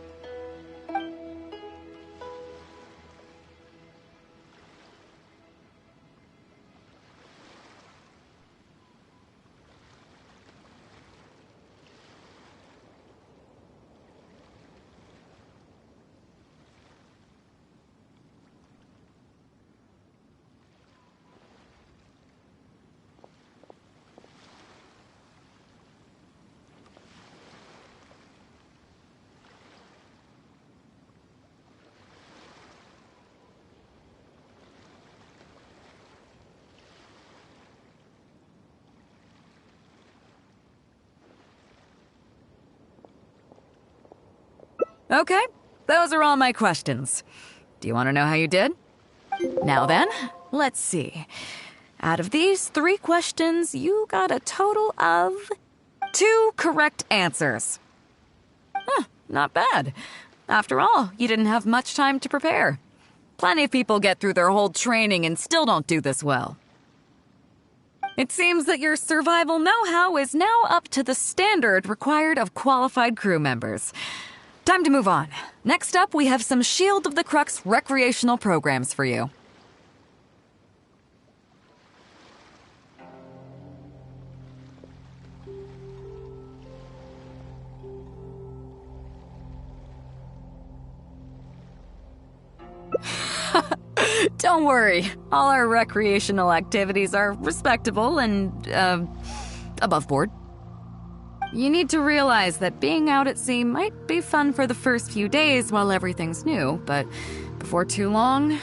[SPEAKER 5] Okay, those are all my questions. Do you want to know how you did? Now then, let's see. Out of these 3 questions, you got a total of 2 correct answers. Not bad. After all, you didn't have much time to prepare. Plenty of people get through their whole training and still don't do this well. It seems that your survival know-how is now up to the standard required of qualified crew members. Time to move on. Next up, we have some Shield of the Crux recreational programs for you. Don't worry, all our recreational activities are respectable and, above board. You need to realize that being out at sea might be fun for the first few days while everything's new, but before too long,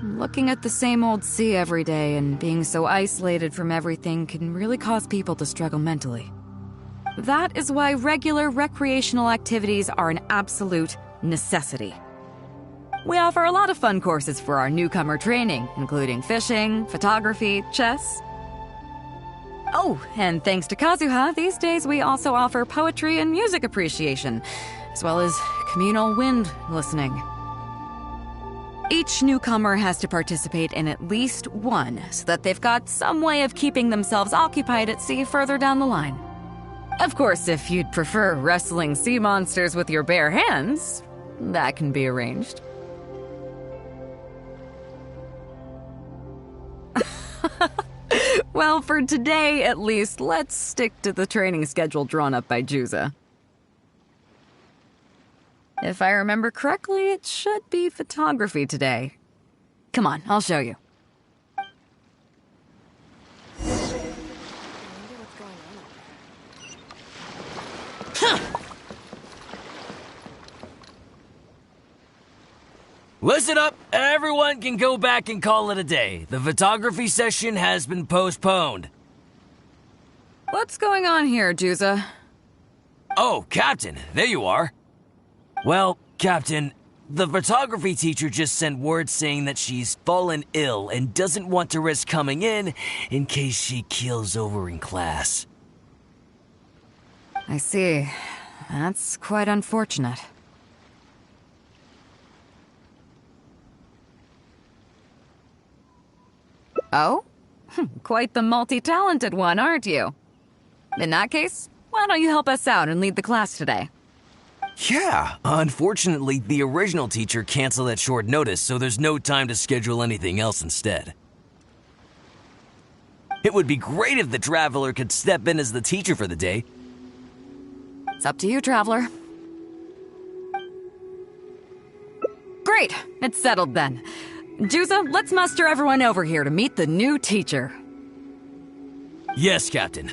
[SPEAKER 5] looking at the same old sea every day and being so isolated from everything can really cause people to struggle mentally. That is why regular recreational activities are an absolute necessity. We offer a lot of fun courses for our newcomer training, including fishing, photography, chess. Oh, and thanks to Kazuha, these days we also offer poetry and music appreciation, as well as communal wind listening. Each newcomer has to participate in at least one, so that they've got some way of keeping themselves occupied at sea further down the line. Of course, if you'd prefer wrestling sea monsters with your bare hands, that can be arranged. Well, for today at least, let's stick to the training schedule drawn up by Juza. If I remember correctly, it should be photography today. Come on, I'll show you.
[SPEAKER 14] Listen up, everyone can go back and call it a day. The photography session has been postponed.
[SPEAKER 5] What's going on here, Juza?
[SPEAKER 14] Oh, Captain, there you are. Well, Captain, the photography teacher just sent word saying that she's fallen ill and doesn't want to risk coming in case she keels over in class.
[SPEAKER 5] I see. That's quite unfortunate. Oh? Quite the multi-talented one, aren't you? In that case, why don't you help us out and lead the class today?
[SPEAKER 14] Yeah, unfortunately, the original teacher canceled at short notice, so there's no time to schedule anything else instead. It would be great if the Traveler could step in as the teacher for the day.
[SPEAKER 5] It's up to you, Traveler. Great, it's settled then. Juza, let's muster everyone over here to meet the new teacher.
[SPEAKER 14] Yes, Captain.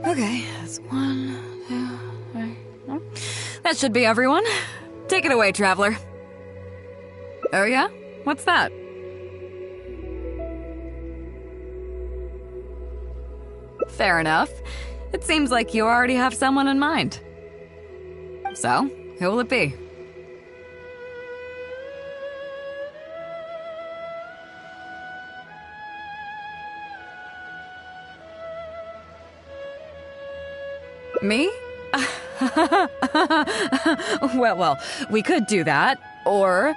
[SPEAKER 5] Okay, that's 1, 2, 3, 4. That should be everyone. Take it away, Traveler. Oh yeah? What's that? Fair enough. It seems like you already have someone in mind. So, who will it be? Me? well, we could do that, or...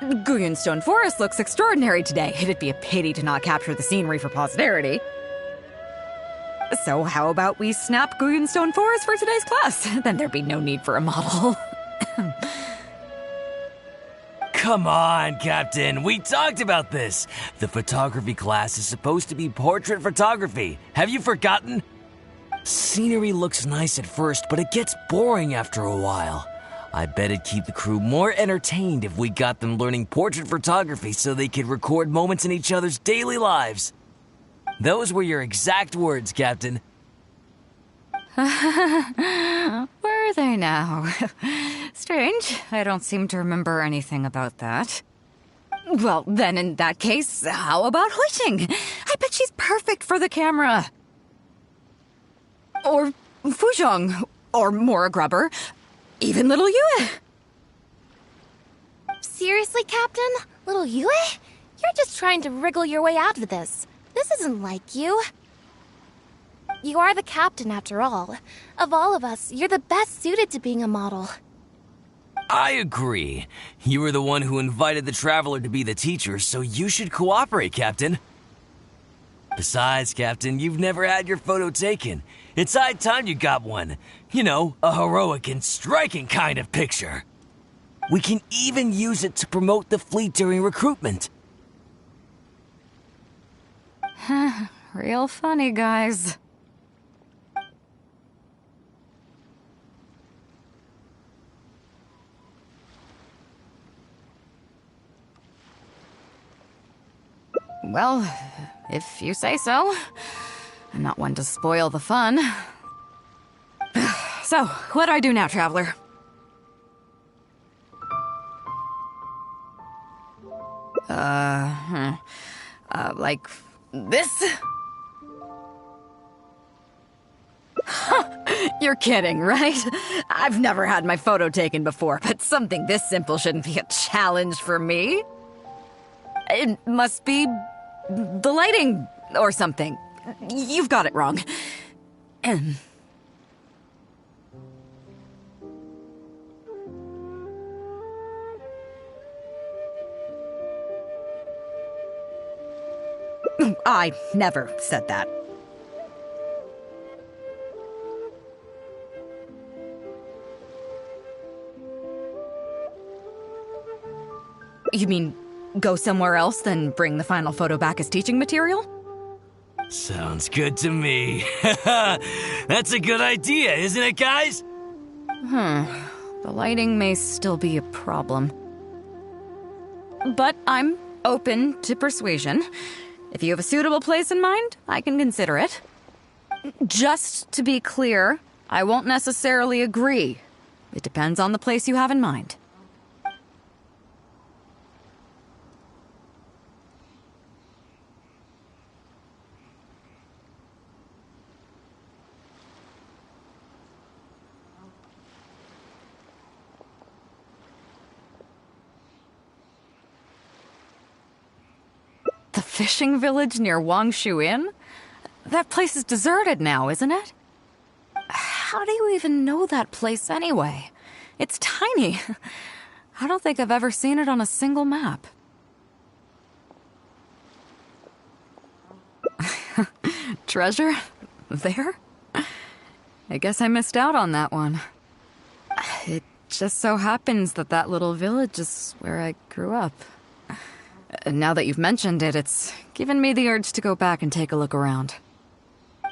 [SPEAKER 5] Guyunstone Forest looks extraordinary today. It'd be a pity to not capture the scenery for posterity. So how about we snap Guyunstone Forest for today's class? Then there'd be no need for a model.
[SPEAKER 14] Come on, Captain. We talked about this. The photography class is supposed to be portrait photography. Have you forgotten? Scenery looks nice at first, but it gets boring after a while. I bet it'd keep the crew more entertained if we got them learning portrait photography so they could record moments in each other's daily lives. Those were your exact words, Captain.
[SPEAKER 5] Were they now? Strange. I don't seem to remember anything about that. Well, then in that case, how about Huixing? I bet she's perfect for the camera. Or Fuzhong. Or Mora Grubber. Even little Yue.
[SPEAKER 4] Seriously, Captain? Little Yue? You're just trying to wriggle your way out of this. This isn't like you. You are the captain, after all. Of all of us, you're the best suited to being a model.
[SPEAKER 14] I agree. You were the one who invited the Traveler to be the teacher, so you should cooperate, Captain. Besides, Captain, you've never had your photo taken. It's high time you got one. You know, a heroic and striking kind of picture. We can even use it to promote the fleet during recruitment.
[SPEAKER 5] Real funny, guys. Well, if you say so. I'm not one to spoil the fun. So, what do I do now, Traveler? Like this? You're kidding, right? I've never had my photo taken before, but something this simple shouldn't be a challenge for me. It must be the lighting or something. You've got it wrong. I never said that. You mean go somewhere else, then bring the final photo back as teaching material?
[SPEAKER 14] Sounds good to me. That's a good idea, isn't it, guys?
[SPEAKER 5] The lighting may still be a problem. But I'm open to persuasion. If you have a suitable place in mind, I can consider it. Just to be clear, I won't necessarily agree. It depends on the place you have in mind. The fishing village near Wangshu Inn? That place is deserted now, isn't it? How do you even know that place anyway? It's tiny. I don't think I've ever seen it on a single map. Treasure? There? I guess I missed out on that one. It just so happens that that little village is where I grew up. Now that you've mentioned it, it's given me the urge to go back and take a look around.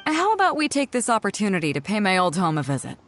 [SPEAKER 5] How about we take this opportunity to pay my old home a visit?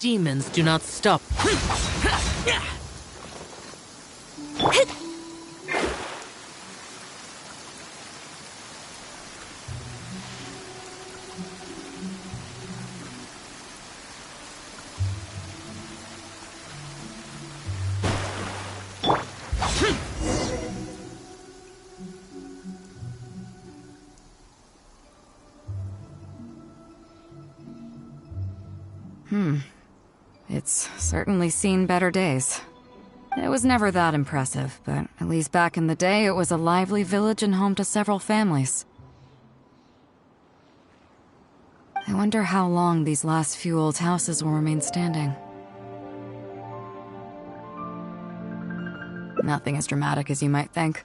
[SPEAKER 12] Demons do not stop.
[SPEAKER 5] It's certainly seen better days. It was never that impressive, but at least back in the day, it was a lively village and home to several families. I wonder how long these last few old houses will remain standing. Nothing as dramatic as you might think.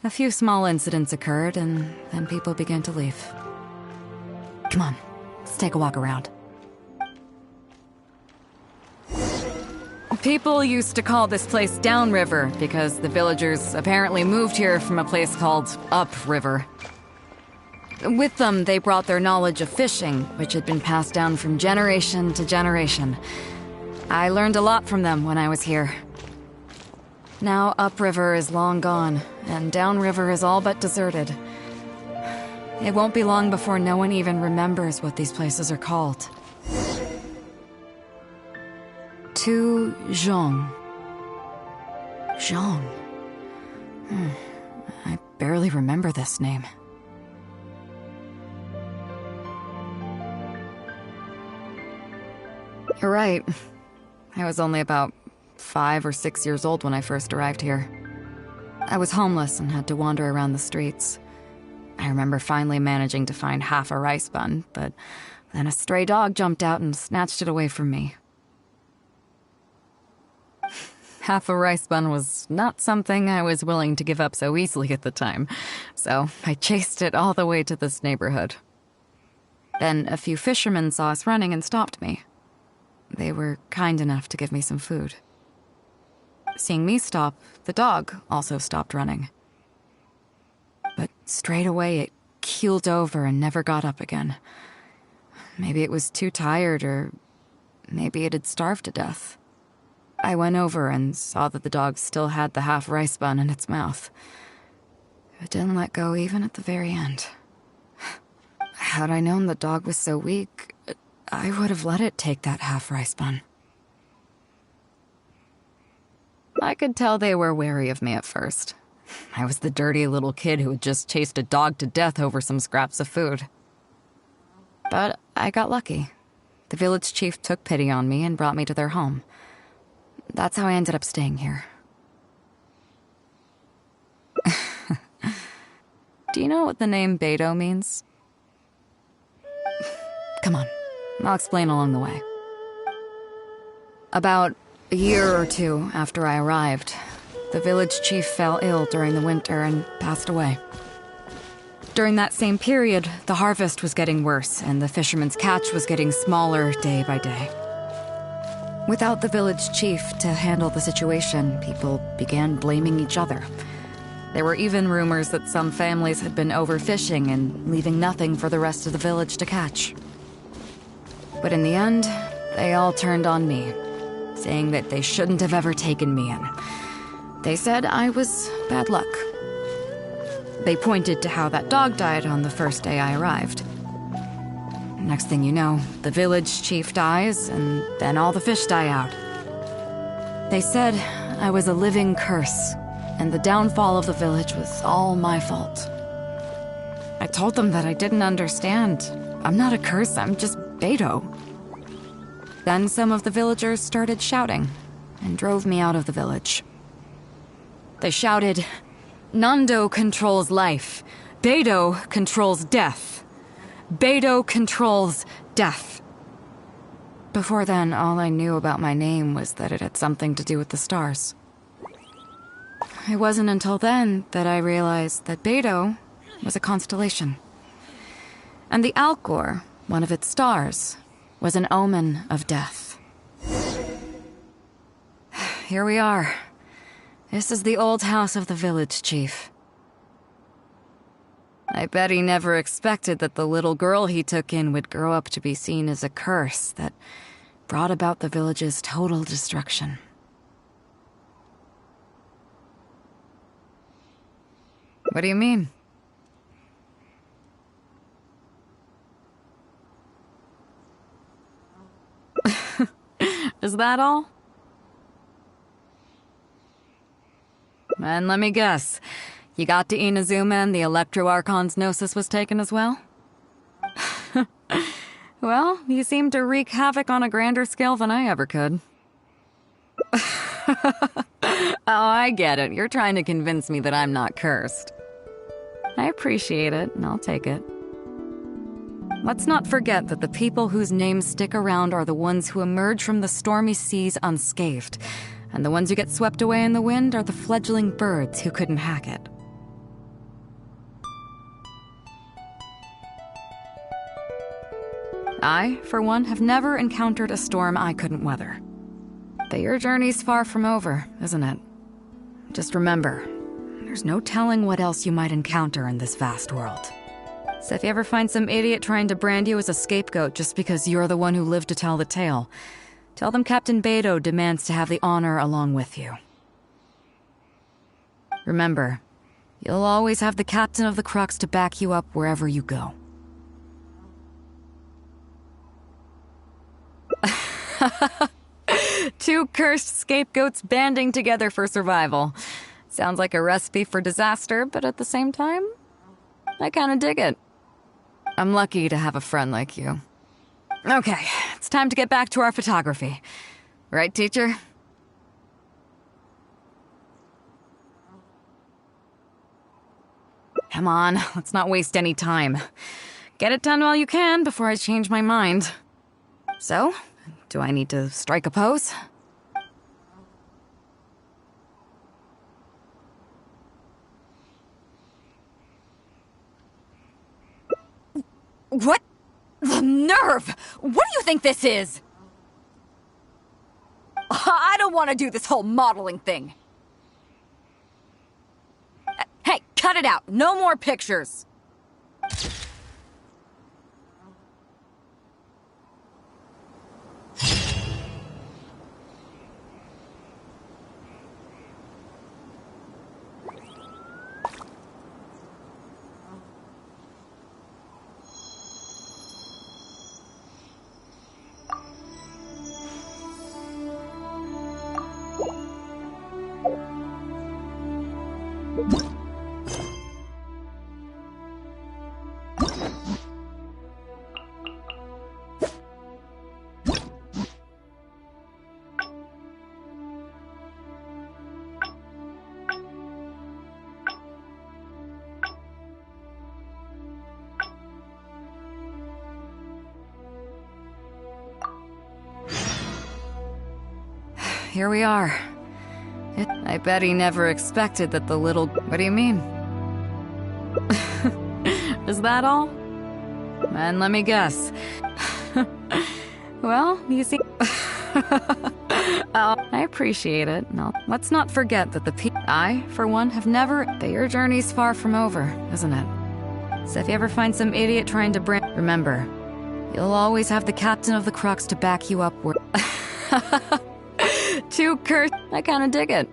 [SPEAKER 5] A few small incidents occurred, and then people began to leave. Come on, let's take a walk around. People used to call this place Downriver because the villagers apparently moved here from a place called Upriver. With them, they brought their knowledge of fishing, which had been passed down from generation to generation. I learned a lot from them when I was here. Now Upriver is long gone, and Downriver is all but deserted. It won't be long before no one even remembers what these places are called. To Zhong. Zhong. I barely remember this name. You're right. I was only about 5 or 6 years old when I first arrived here. I was homeless and had to wander around the streets. I remember finally managing to find half a rice bun, but then a stray dog jumped out and snatched it away from me. Half a rice bun was not something I was willing to give up so easily at the time, so I chased it all the way to this neighborhood. Then a few fishermen saw us running and stopped me. They were kind enough to give me some food. Seeing me stop, the dog also stopped running. But straight away it keeled over and never got up again. Maybe it was too tired, or maybe it had starved to death. I went over and saw that the dog still had the half rice bun in its mouth. It didn't let go even at the very end. Had I known the dog was so weak, I would have let it take that half rice bun. I could tell they were wary of me at first. I was the dirty little kid who had just chased a dog to death over some scraps of food. But I got lucky. The village chief took pity on me and brought me to their home. That's how I ended up staying here. Do you know what the name Bэй Dou means? Come on, I'll explain along the way. About a year or two after I arrived, the village chief fell ill during the winter and passed away. During that same period, the harvest was getting worse and the fishermen's catch was getting smaller day by day. Without the village chief to handle the situation, people began blaming each other. There were even rumors that some families had been overfishing and leaving nothing for the rest of the village to catch. But in the end, they all turned on me, saying that they shouldn't have ever taken me in. They said I was bad luck. They pointed to how that dog died on the first day I arrived. Next thing you know, the village chief dies, and then all the fish die out. They said I was a living curse, and the downfall of the village was all my fault. I told them that I didn't understand. I'm not a curse, I'm just Bэй Dou. Then some of the villagers started shouting, and drove me out of the village. They shouted, "Nando controls life. Bэй Dou controls death. Bэй Dou controls death." Before then, all I knew about my name was that it had something to do with the stars. It wasn't until then that I realized that Bэй Dou was a constellation. And the Alcor, one of its stars, was an omen of death. Here we are. This is the old house of the village chief. I bet he never expected that the little girl he took in would grow up to be seen as a curse that brought about the village's total destruction. What do you mean? Is that all? And let me guess. You got to Inazuma and the Electro Archon's Gnosis was taken as well? Well, you seem to wreak havoc on a grander scale than I ever could. Oh, I get it. You're trying to convince me that I'm not cursed. I appreciate it, and I'll take it. Let's not forget that the people whose names stick around are the ones who emerge from the stormy seas unscathed, and the ones who get swept away in the wind are the fledgling birds who couldn't hack it. I, for one, have never encountered a storm I couldn't weather. But your journey's far from over, isn't it? Just remember, there's no telling what else you might encounter in this vast world. So if you ever find some idiot trying to brand you as a scapegoat just because you're the one who lived to tell the tale, tell them Captain Bэй Dou demands to have the honor along with you. Remember, you'll always have the captain of the Crux to back you up wherever you go. Two cursed scapegoats banding together for survival. Sounds like a recipe for disaster, but at the same time, I kinda dig it. I'm lucky to have a friend like you. Okay, it's time to get back to our photography. Right, teacher? Come on, let's not waste any time. Get it done while you can before I change my mind. So, do I need to strike a pose?
[SPEAKER 7] What? The nerve! What do you think this is? I don't want to do this whole modeling thing. Hey, cut it out! No more pictures!
[SPEAKER 5] Here we are. I bet he never expected that the little... What do you mean? Is that all? And let me guess. Well, you see... I appreciate it. No, let's not forget that I, for one, have never... That your journey's far from over, isn't it? So if you ever find some idiot trying to remember, you'll always have the captain of the Crux to back you up where... Too cursed. I kinda dig it.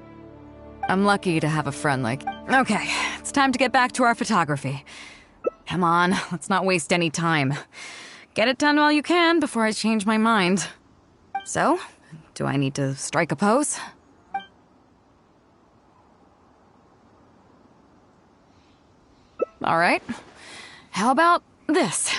[SPEAKER 5] I'm lucky to have a friend like... Okay, it's time to get back to our photography. Come on, let's not waste any time. Get it done while you can before I change my mind. So, do I need to strike a pose? All right. How about this?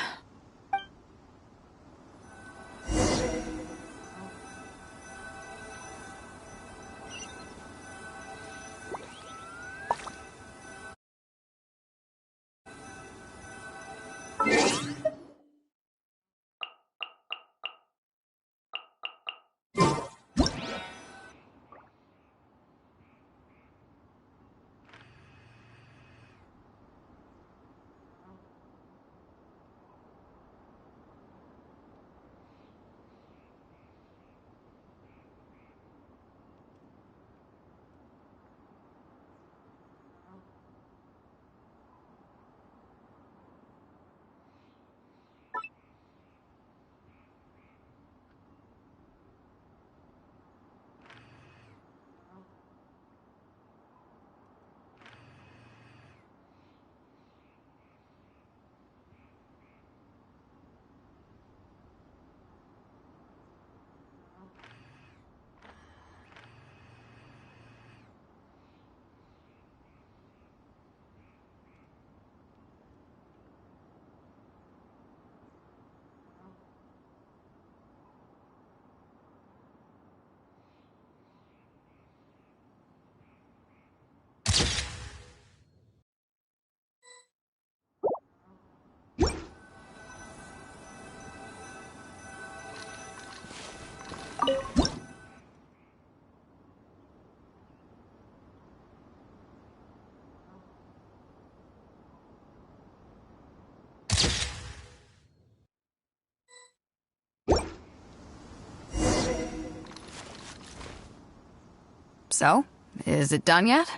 [SPEAKER 5] So, is it done yet?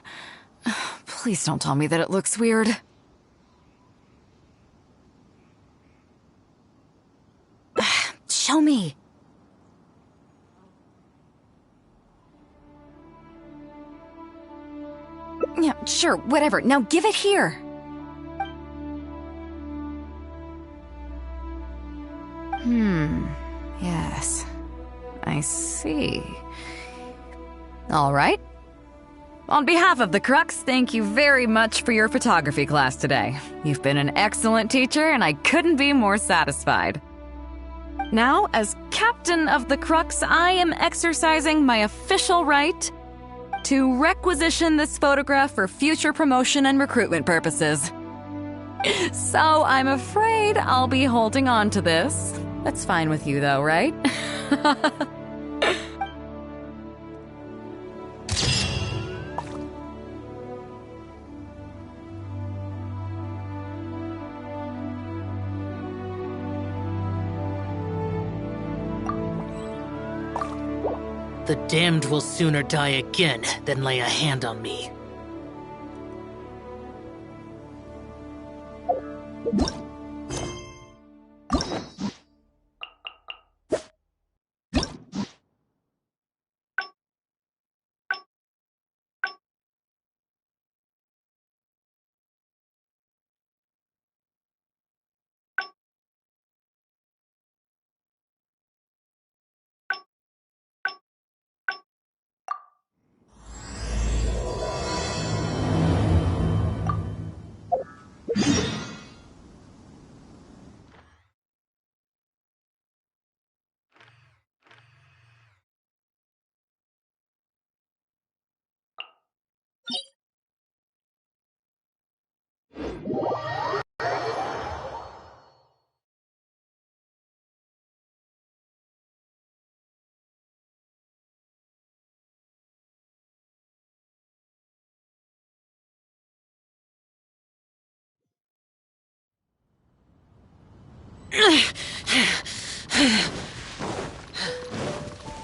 [SPEAKER 5] Please don't tell me that it looks weird. Show me. Yeah, sure, whatever. Now give it here. Yes. I see. All right. On behalf of the Crux, thank you very much for your photography class today. You've been an excellent teacher, and I couldn't be more satisfied. Now, as captain of the Crux, I am exercising my official right to requisition this photograph for future promotion and recruitment purposes. So I'm afraid I'll be holding on to this. That's fine with you though, right?
[SPEAKER 12] The damned will sooner die again than lay a hand on me.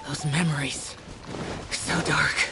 [SPEAKER 12] Those memories. So dark.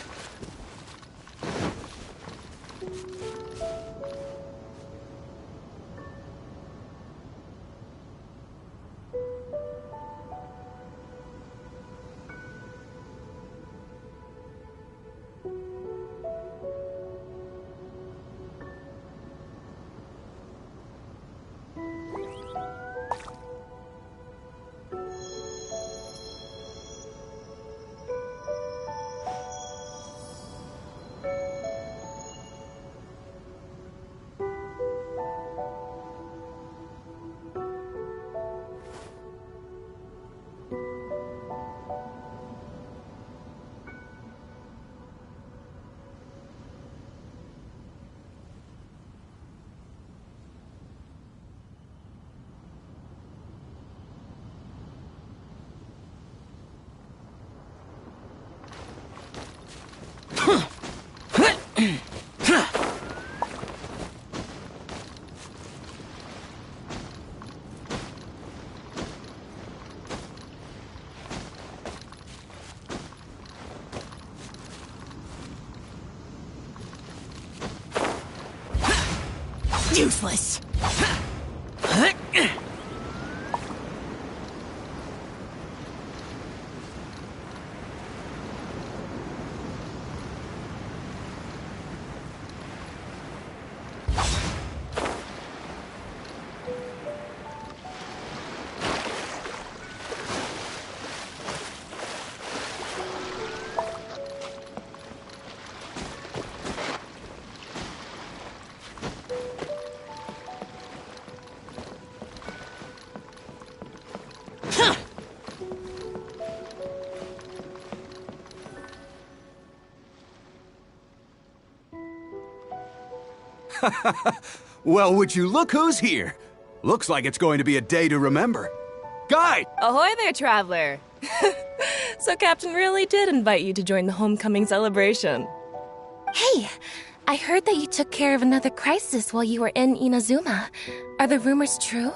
[SPEAKER 12] Useless.
[SPEAKER 2] Well, would you look who's here? Looks like it's going to be a day to remember. Guide!
[SPEAKER 3] Ahoy there, traveler! So Captain really did invite you to join the homecoming celebration.
[SPEAKER 4] Hey, I heard that you took care of another crisis while you were in Inazuma. Are the rumors true?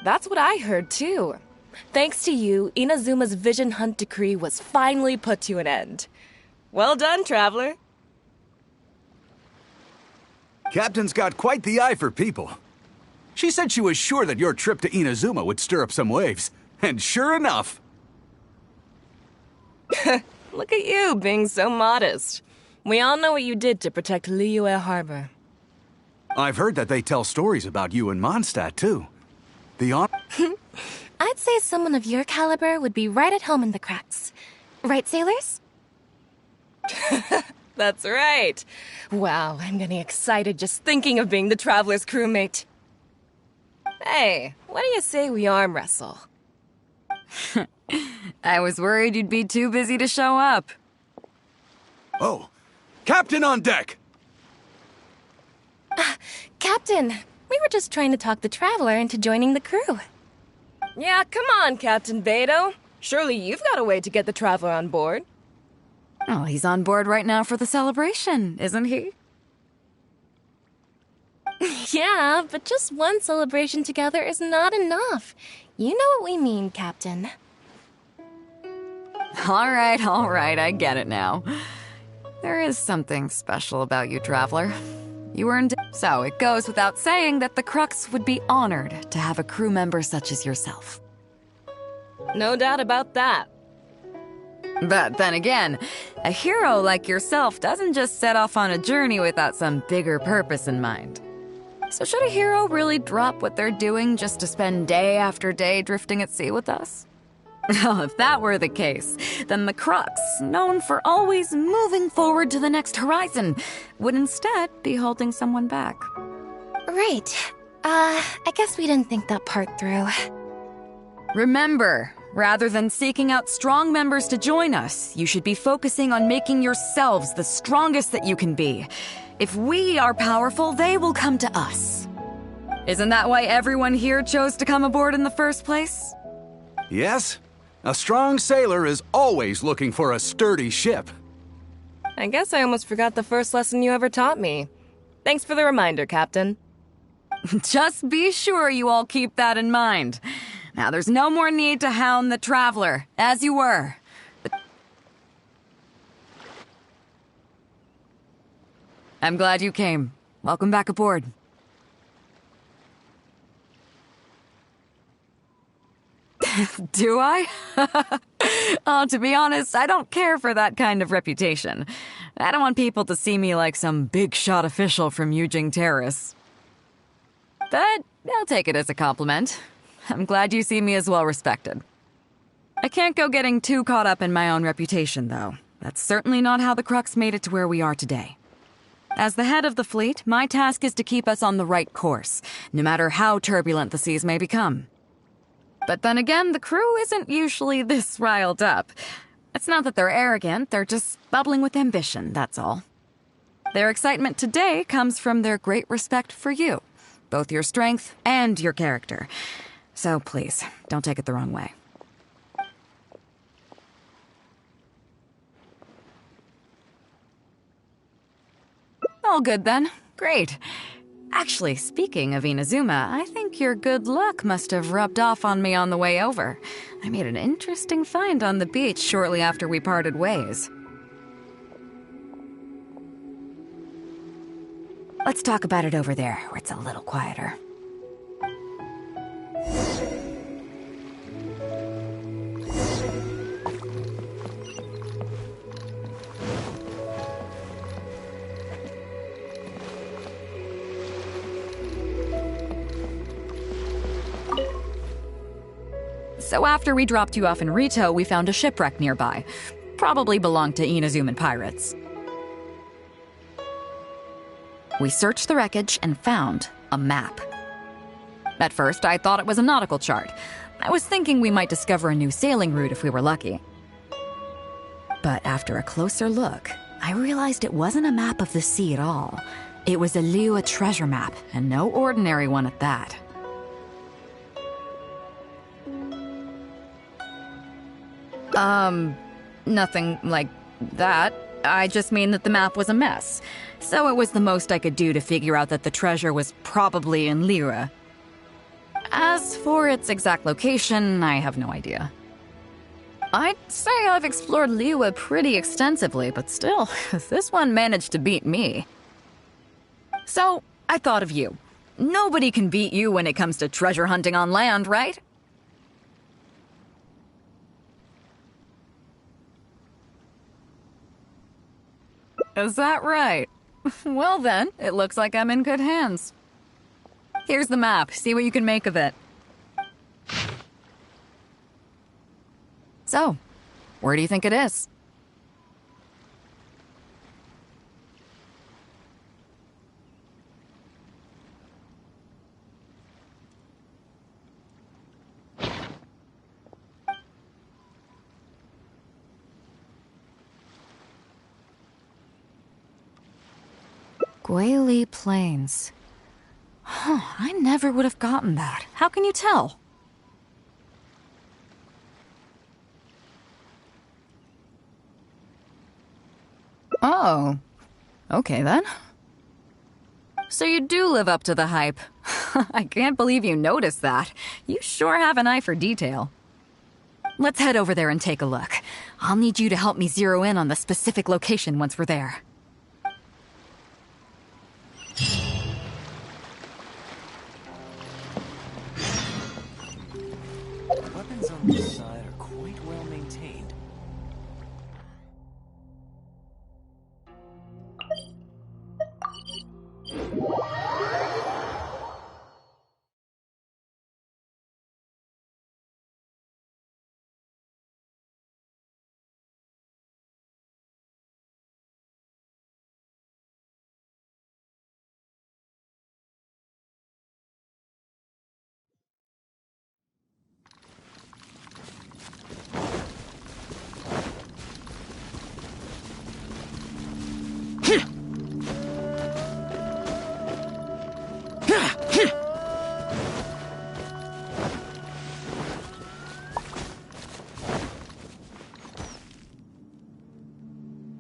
[SPEAKER 3] That's what I heard too. Thanks to you, Inazuma's Vision Hunt decree was finally put to an end. Well done, traveler.
[SPEAKER 2] Captain's got quite the eye for people. She said she was sure that your trip to Inazuma would stir up some waves. And sure enough.
[SPEAKER 3] Look at you, being so modest. We all know what you did to protect Liyue Harbor.
[SPEAKER 2] I've heard that they tell stories about you in Mondstadt, too.
[SPEAKER 4] I'd say someone of your caliber would be right at home in the cracks. Right, sailors?
[SPEAKER 3] That's right. Wow, I'm getting excited just thinking of being the Traveler's crewmate. Hey, what do you say we arm wrestle?
[SPEAKER 5] I was worried you'd be too busy to show up.
[SPEAKER 2] Oh, Captain on deck!
[SPEAKER 4] Captain, We were just trying to talk the Traveler into joining the crew.
[SPEAKER 3] Yeah, come on, Captain Bэй Dou. Surely you've got a way to get the Traveler on board.
[SPEAKER 5] Oh, he's on board right now for the celebration, isn't he?
[SPEAKER 4] Yeah, but just one celebration together is not enough. You know what we mean, Captain.
[SPEAKER 5] All right, I get it now. There is something special about you, Traveler. You earned it. So it goes without saying that the Crux would be honored to have a crew member such as yourself.
[SPEAKER 3] No doubt about that.
[SPEAKER 5] But then again, a hero like yourself doesn't just set off on a journey without some bigger purpose in mind. So should a hero really drop what they're doing just to spend day after day drifting at sea with us? Well, if that were the case, then the Crux, known for always moving forward to the next horizon, would instead be holding someone back.
[SPEAKER 4] Right. I guess we didn't think that part through.
[SPEAKER 5] Remember, rather than seeking out strong members to join us, you should be focusing on making yourselves the strongest that you can be. If we are powerful, they will come to us. Isn't that why everyone here chose to come aboard in the first place?
[SPEAKER 13] Yes. A strong sailor is always looking for a sturdy ship.
[SPEAKER 3] I guess I almost forgot the first lesson you ever taught me. Thanks for the reminder, Captain.
[SPEAKER 5] Just be sure you all keep that in mind. Now, there's no more need to hound the Traveler, as you were. I'm glad you came. Welcome back aboard. Do I? Oh, to be honest, I don't care for that kind of reputation. I don't want people to see me like some big-shot official from Yujing Terrace. But I'll take it as a compliment. I'm glad you see me as well-respected. I can't go getting too caught up in my own reputation, though. That's certainly not how the Crux made it to where we are today. As the head of the fleet, my task is to keep us on the right course, no matter how turbulent the seas may become. But then again, the crew isn't usually this riled up. It's not that they're arrogant, they're just bubbling with ambition, that's all. Their excitement today comes from their great respect for you, both your strength and your character. So please, don't take it the wrong way. All good then. Great. Actually, speaking of Inazuma, I think your good luck must have rubbed off on me on the way over. I made an interesting find on the beach shortly after we parted ways. Let's talk about it over there, where it's a little quieter. So after we dropped you off in Rito, we found a shipwreck nearby. Probably belonged to Inazuman pirates. We searched the wreckage and found a map. At first, I thought it was a nautical chart. I was thinking we might discover a new sailing route if we were lucky. But after a closer look, I realized it wasn't a map of the sea at all. It was a Liyue treasure map, and no ordinary one at that. Nothing like that. I just mean that the map was a mess. So it was the most I could do to figure out that the treasure was probably in Liyue. As for its exact location, I have no idea. I'd say I've explored Liyue pretty extensively, but still, this one managed to beat me. So, I thought of you. Nobody can beat you when it comes to treasure hunting on land, right? Is that right? Well then, it looks like I'm in good hands. Here's the map. See what you can make of it. So, where do you think it is? Guili Plains. I never would have gotten that. How can you tell? Oh. Okay, then. So you do live up to the hype. I can't believe you noticed that. You sure have an eye for detail. Let's head over there and take a look. I'll need you to help me zero in on the specific location once we're there.
[SPEAKER 14] Weapons on this side are quite well maintained.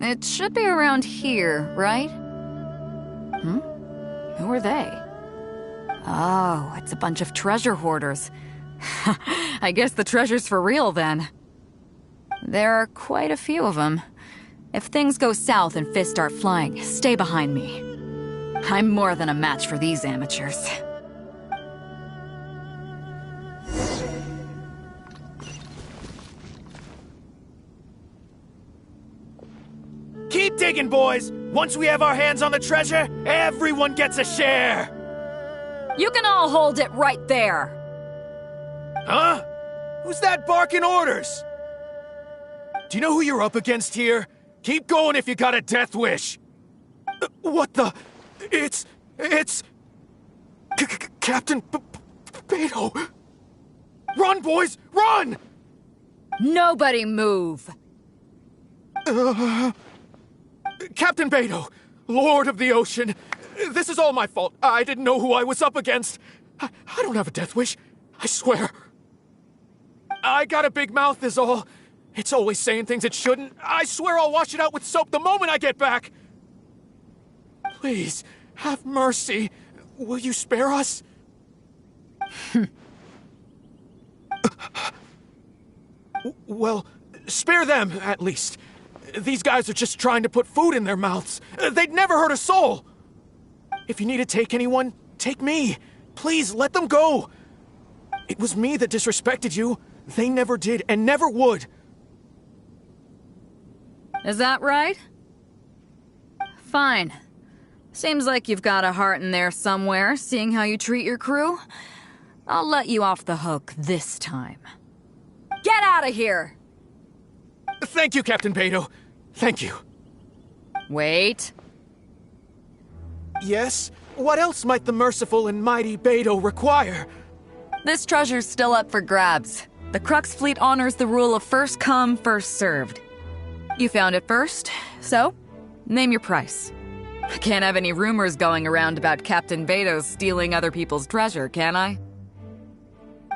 [SPEAKER 5] It should be around here, right? Who are they? Oh, it's a bunch of treasure hoarders. I guess the treasure's for real, then. There are quite a few of them. If things go south and fists start flying, stay behind me. I'm more than a match for these amateurs.
[SPEAKER 15] Keep digging, boys! Once we have our hands on the treasure, everyone gets a share!
[SPEAKER 5] You can all hold it right there!
[SPEAKER 15] Huh? Who's that barking orders? Do you know who you're up against here? Keep going if you got a death wish! What the... It's... Captain Bэй Dou! Run, boys! Run!
[SPEAKER 5] Nobody move!
[SPEAKER 15] Captain Bэй Dou, Lord of the Ocean, this is all my fault. I didn't know who I was up against. I don't have a death wish, I swear. I got a big mouth is all. It's always saying things it shouldn't. I swear I'll wash it out with soap the moment I get back. Please, have mercy. Will you spare us? Well, spare them, at least. These guys are just trying to put food in their mouths. They'd never hurt a soul. If you need to take anyone, take me. Please, let them go. It was me that disrespected you. They never did and never would.
[SPEAKER 5] Is that right? Fine. Seems like you've got a heart in there somewhere, seeing how you treat your crew. I'll let you off the hook this time. Get out of here!
[SPEAKER 15] Thank you, Captain Bэй Dou. Thank you.
[SPEAKER 5] Wait.
[SPEAKER 15] Yes? What else might the merciful and mighty Bэй Dou require?
[SPEAKER 5] This treasure's still up for grabs. The Crux fleet honors the rule of first come, first served. You found it first, so name your price. I can't have any rumors going around about Captain Bэй Dou stealing other people's treasure, can I?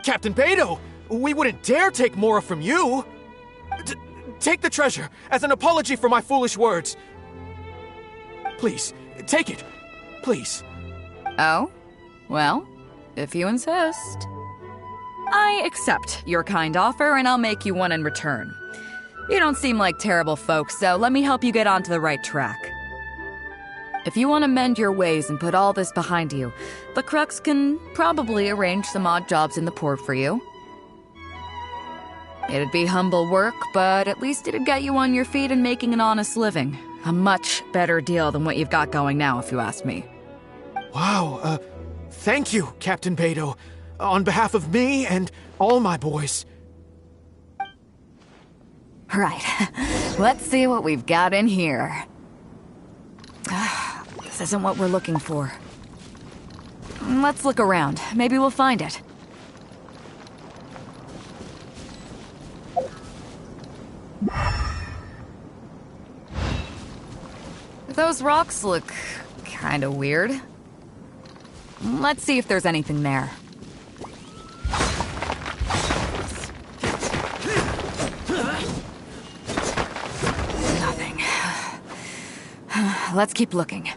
[SPEAKER 15] Captain Bэй Dou, we wouldn't dare take more from you. Take the treasure as an apology for my foolish words. Please, take it. Please.
[SPEAKER 5] Oh? Well, if you insist. I accept your kind offer, and I'll make you one in return. You don't seem like terrible folks, so let me help you get onto the right track. If you want to mend your ways and put all this behind you, the Crux can probably arrange some odd jobs in the port for you. It'd be humble work, but at least it'd get you on your feet and making an honest living. A much better deal than what you've got going now, if you ask me.
[SPEAKER 15] Wow, thank you, Captain Bэй Dou, on behalf of me and all my boys.
[SPEAKER 5] Right, let's see what we've got in here. This isn't what we're looking for. Let's look around. Maybe we'll find it. Those rocks look kinda weird. Let's see if there's anything there. Nothing. Let's keep looking.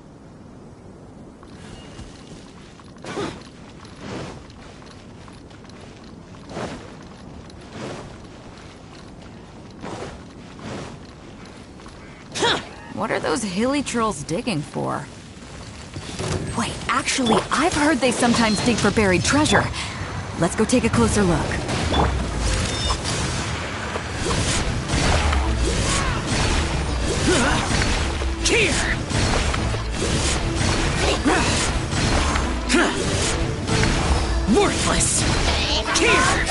[SPEAKER 5] What are those hilly trolls digging for? Wait, actually, I've heard they sometimes dig for buried treasure. Let's go take a closer look. Here! Worthless! Here!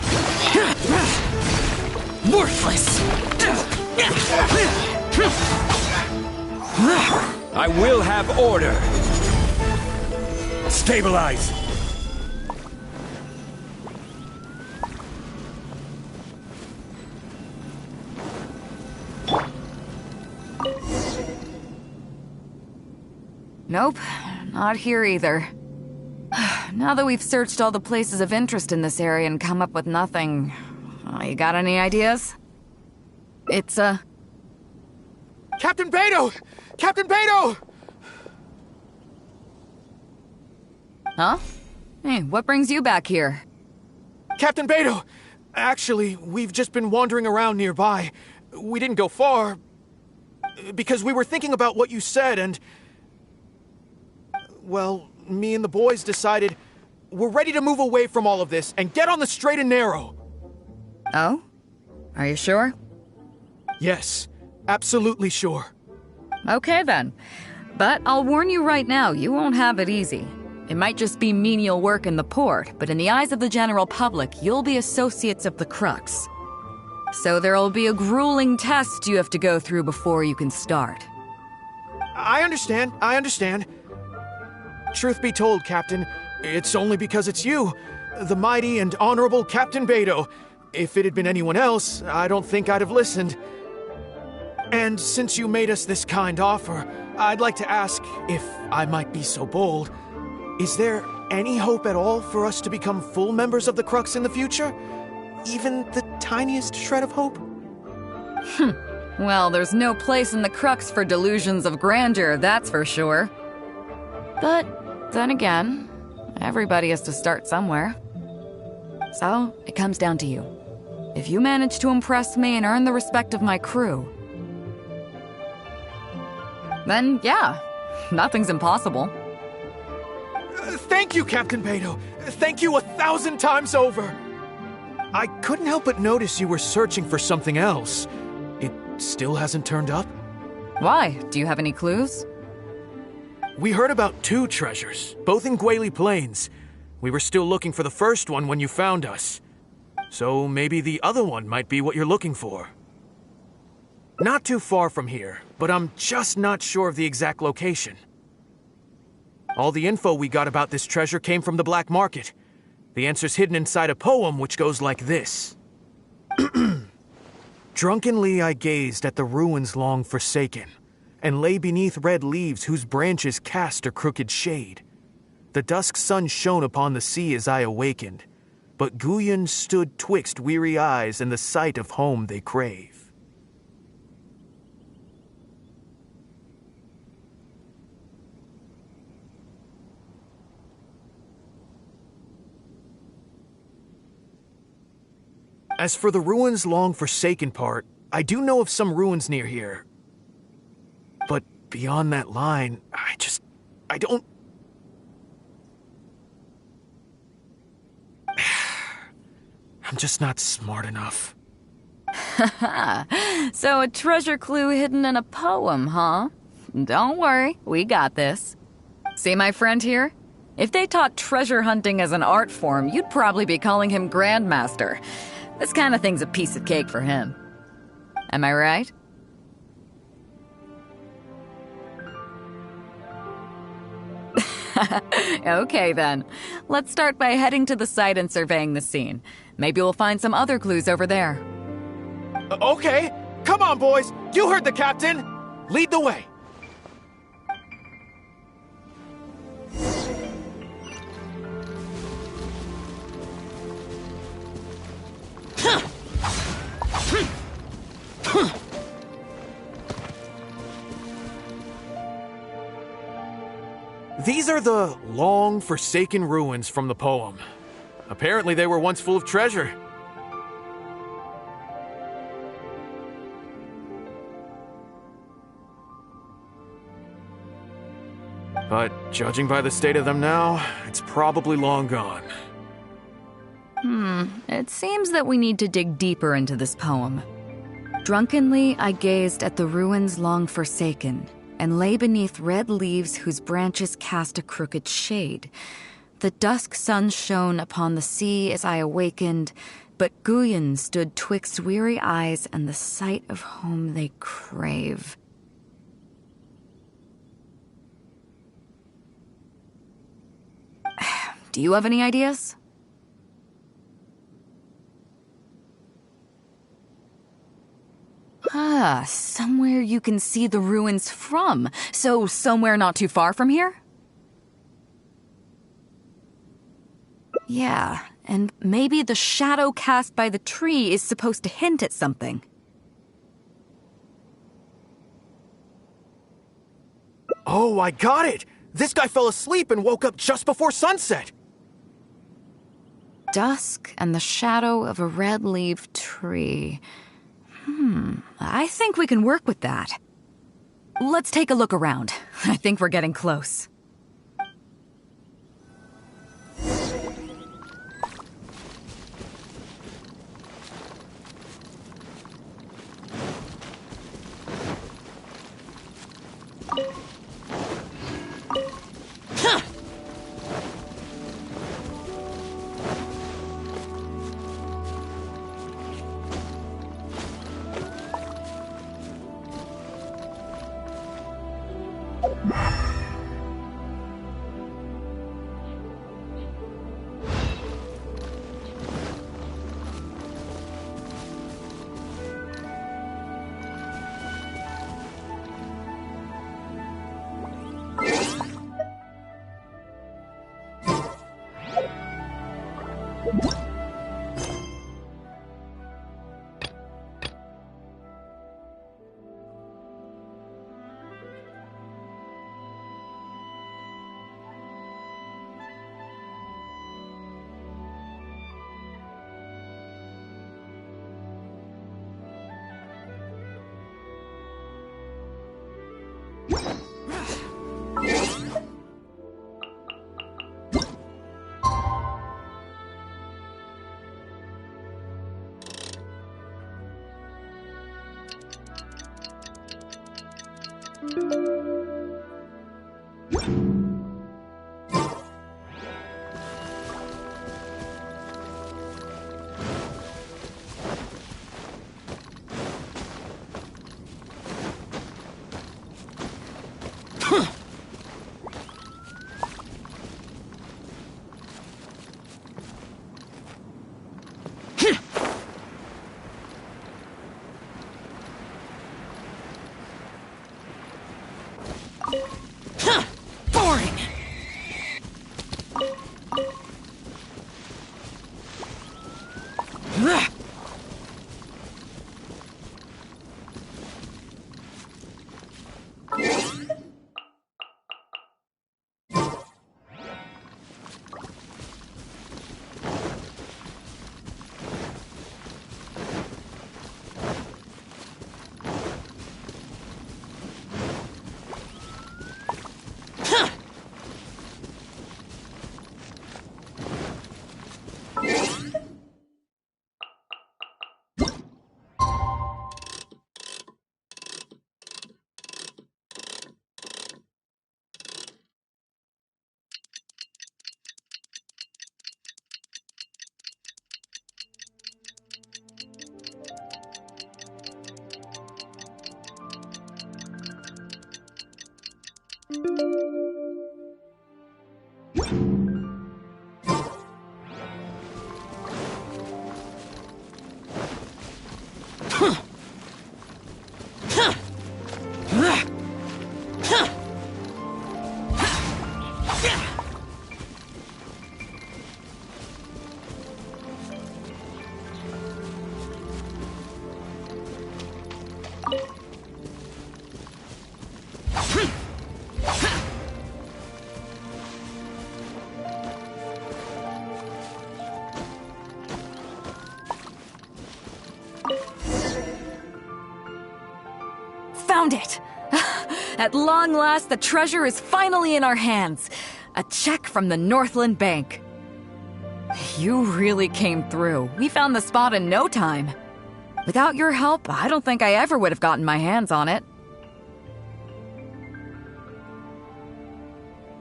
[SPEAKER 5] Worthless!
[SPEAKER 16] I will have order. Stabilize.
[SPEAKER 5] Nope, not here either. Now that we've searched all the places of interest in this area and come up with nothing, you got any ideas? It's,
[SPEAKER 15] Captain Bэй Dou! Captain Bэй Dou!
[SPEAKER 5] Huh? Hey, what brings you back here?
[SPEAKER 15] Captain Bэй Dou! Actually, we've just been wandering around nearby. We didn't go far, because we were thinking about what you said and... Well, me and the boys decided we're ready to move away from all of this and get on the straight and narrow.
[SPEAKER 5] Oh? Are you sure?
[SPEAKER 15] Yes, absolutely sure.
[SPEAKER 5] Okay then. But I'll warn you right now, you won't have it easy. It might just be menial work in the port, but in the eyes of the general public, you'll be associates of the Crux. So there'll be a grueling test you have to go through before you can start.
[SPEAKER 15] I understand. Truth be told, Captain, it's only because it's you, the mighty and honorable Captain Bэй Dou. If it had been anyone else, I don't think I'd have listened. And since you made us this kind offer, I'd like to ask, if I might be so bold, is there any hope at all for us to become full members of the Crux in the future? Even the tiniest shred of hope?
[SPEAKER 5] Well, there's no place in the Crux for delusions of grandeur, that's for sure. But then again, everybody has to start somewhere. So, it comes down to you. If you manage to impress me and earn the respect of my crew, then yeah, nothing's impossible.
[SPEAKER 15] Thank you, Captain Bэй Dou. Thank you 1,000 times over. I couldn't help but notice you were searching for something else. It still hasn't turned up?
[SPEAKER 5] Why? Do you have any clues?
[SPEAKER 15] We heard about 2 treasures, both in Guili Plains. We were still looking for the first one when you found us. So maybe the other one might be what you're looking for. Not too far from here, but I'm just not sure of the exact location. All the info we got about this treasure came from the black market. The answer's hidden inside a poem which goes like this. Drunkenly I gazed at the ruins long forsaken, and lay beneath red leaves whose branches cast a crooked shade. The dusk sun shone upon the sea as I awakened, but Guyon stood twixt weary eyes and the sight of home they crave. As for the ruins long forsaken part, I do know of some ruins near here. But beyond that line, I don't... I'm just not smart enough.
[SPEAKER 5] So a treasure clue hidden in a poem, huh? Don't worry, we got this. See my friend here? If they taught treasure hunting as an art form, you'd probably be calling him Grandmaster. This kind of thing's a piece of cake for him. Am I right? Okay then. Let's start by heading to the site and surveying the scene. Maybe we'll find some other clues over there.
[SPEAKER 15] Okay. Come on, boys. You heard the captain. Lead the way. These are the long forsaken ruins from the poem. Apparently they were once full of treasure. But judging by the state of them now, it's probably long gone.
[SPEAKER 5] It seems that we need to dig deeper into this poem. Drunkenly, I gazed at the ruins long forsaken, and lay beneath red leaves whose branches cast a crooked shade. The dusk sun shone upon the sea as I awakened, but Guyon stood twixt weary eyes and the sight of home they crave. Do you have any ideas? Somewhere you can see the ruins from. So somewhere not too far from here? Yeah, and maybe the shadow cast by the tree is supposed to hint at something.
[SPEAKER 15] Oh, I got it! This guy fell asleep and woke up just before sunset!
[SPEAKER 5] Dusk and the shadow of a red-leaved tree. I think we can work with that. Let's take a look around. I think we're getting close. Found it! At long last, the treasure is finally in our hands. A check from the Northland Bank. You really came through. We found the spot in no time. Without your help, I don't think I ever would have gotten my hands on it.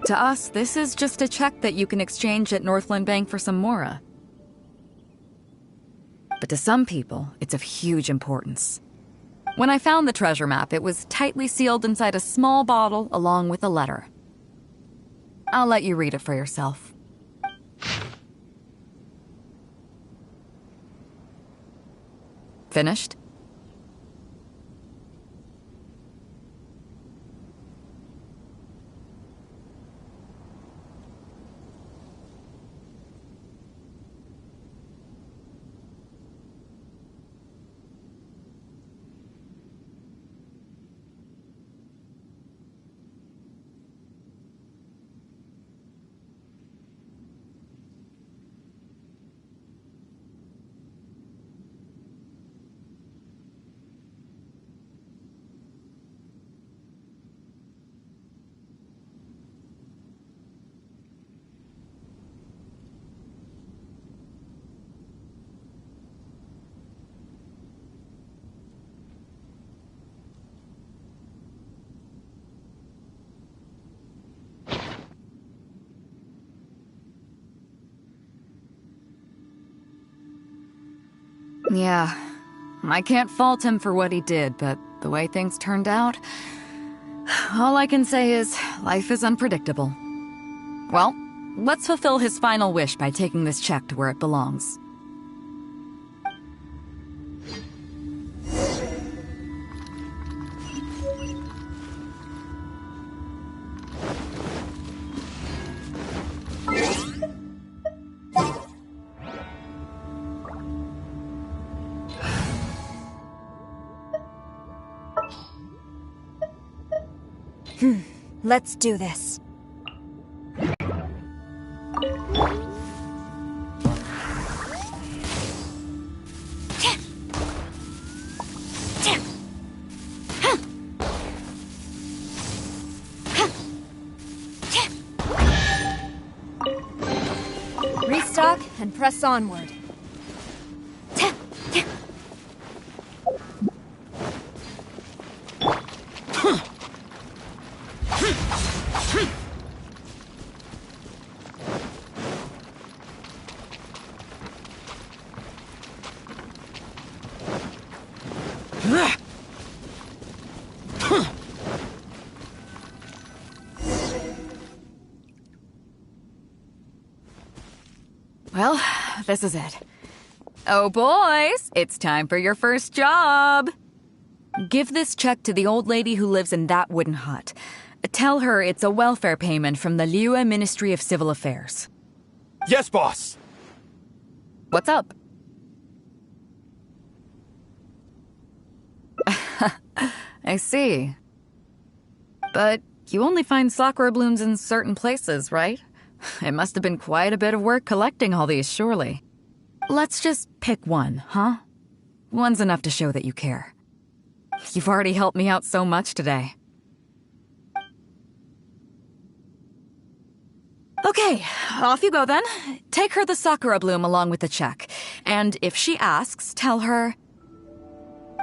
[SPEAKER 5] To us, this is just a check that you can exchange at Northland Bank for some mora. But to some people, it's of huge importance. When I found the treasure map, it was tightly sealed inside a small bottle along with a letter. I'll let you read it for yourself. Finished? Yeah, I can't fault him for what he did, but the way things turned out, all I can say is life is unpredictable. Well, let's fulfill his final wish by taking this check to where it belongs.
[SPEAKER 17] Let's do this. Restock and press onward.
[SPEAKER 5] Well, this is it. Oh, boys, it's time for your first job. Give this check to the old lady who lives in that wooden hut. Tell her it's a welfare payment from the Liyue Ministry of Civil Affairs.
[SPEAKER 15] Yes, boss!
[SPEAKER 5] What's up? I see. But you only find sakura blooms in certain places, right? It must have been quite a bit of work collecting all these, surely. Let's just pick one, huh? One's enough to show that you care. You've already helped me out so much today. Okay, off you go then. Take her the sakura bloom along with the check. And if she asks, tell her,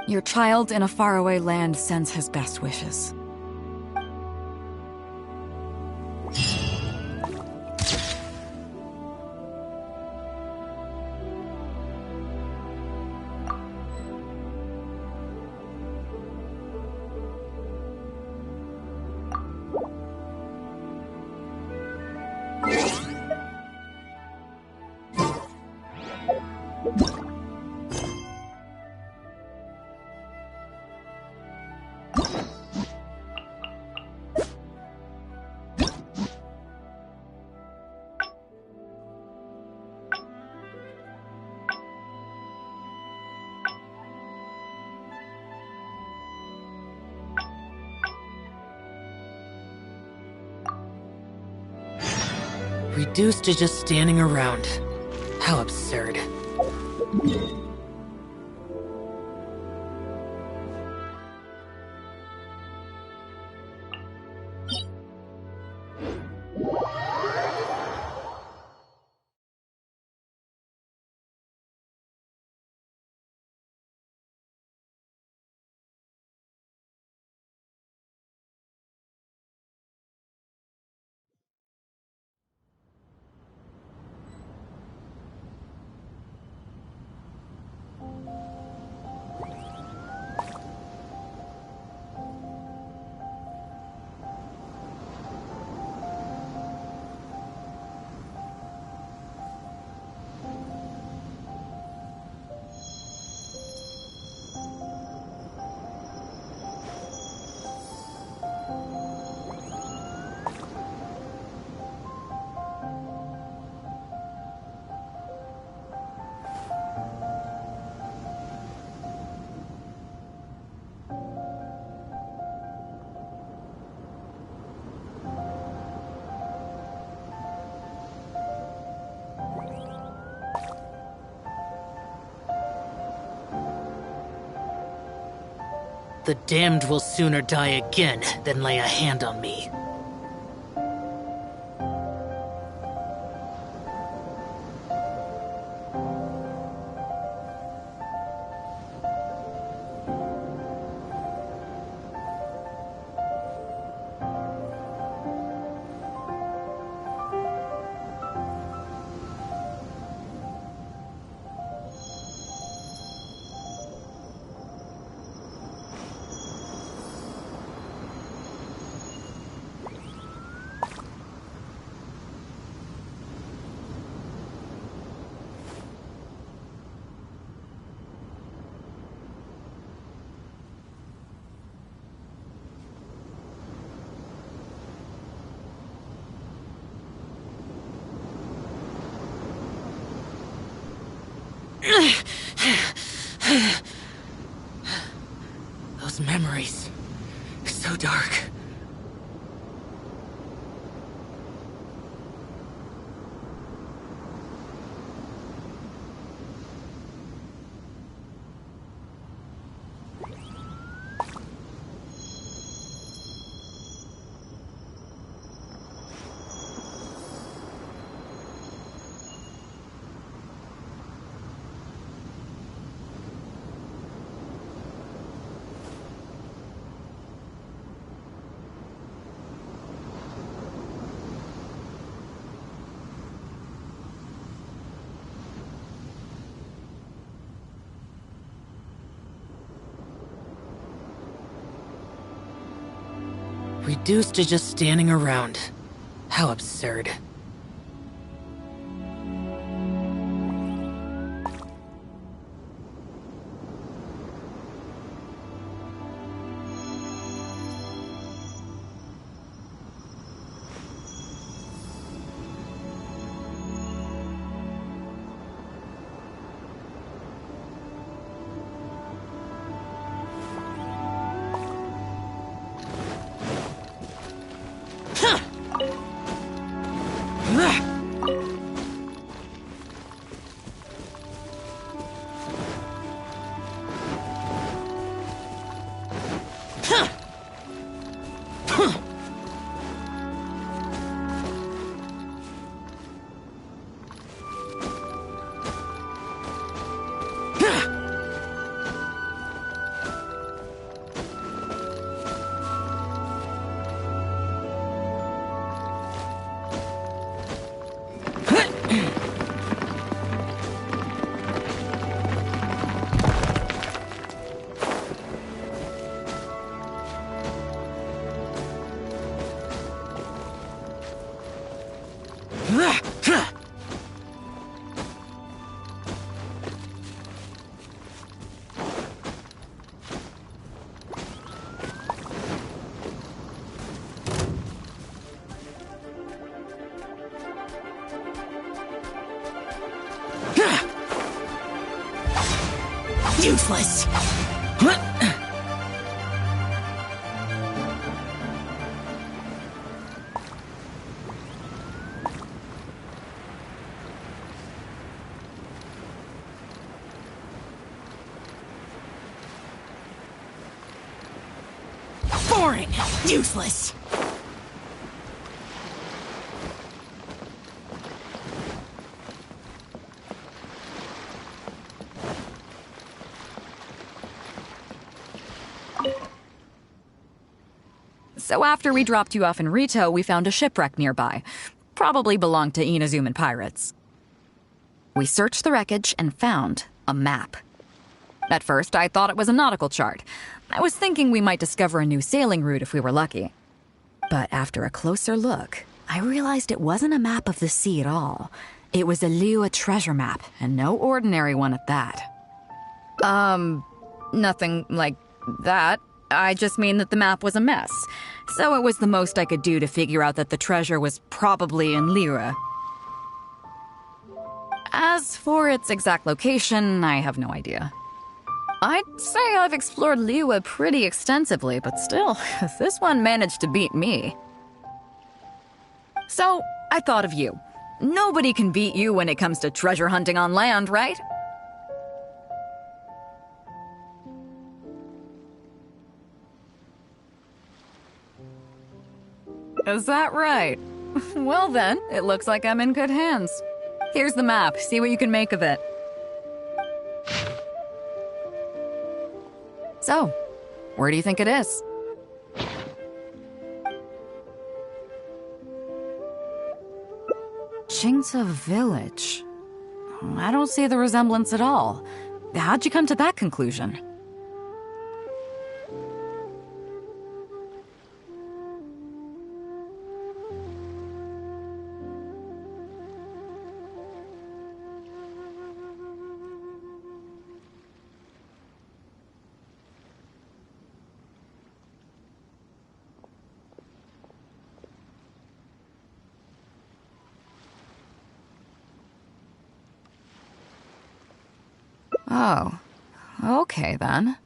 [SPEAKER 5] your child in a faraway land sends his best wishes.
[SPEAKER 12] Reduced to just standing around. How absurd. The damned will sooner die again than lay a hand on me. Those memories, so dark. Reduced to just standing around. How absurd. Useless. Boring. Useless.
[SPEAKER 5] So after we dropped you off in Rito, we found a shipwreck nearby. Probably belonged to Inazuman pirates. We searched the wreckage and found a map. At first, I thought it was a nautical chart. I was thinking we might discover a new sailing route if we were lucky. But after a closer look, I realized it wasn't a map of the sea at all. It was a Liyue treasure map, and no ordinary one at that. Nothing like that. I just mean that the map was a mess. So it was the most I could do to figure out that the treasure was probably in Liyue. As for its exact location, I have no idea. I'd say I've explored Liyue pretty extensively, but still, this one managed to beat me. So, I thought of you. Nobody can beat you when it comes to treasure hunting on land, right? Is that right? Well then, it looks like I'm in good hands. Here's the map. See what you can make of it. So, where do you think it is? Qingce Village. I don't see the resemblance at all. How'd you come to that conclusion? Oh, okay then.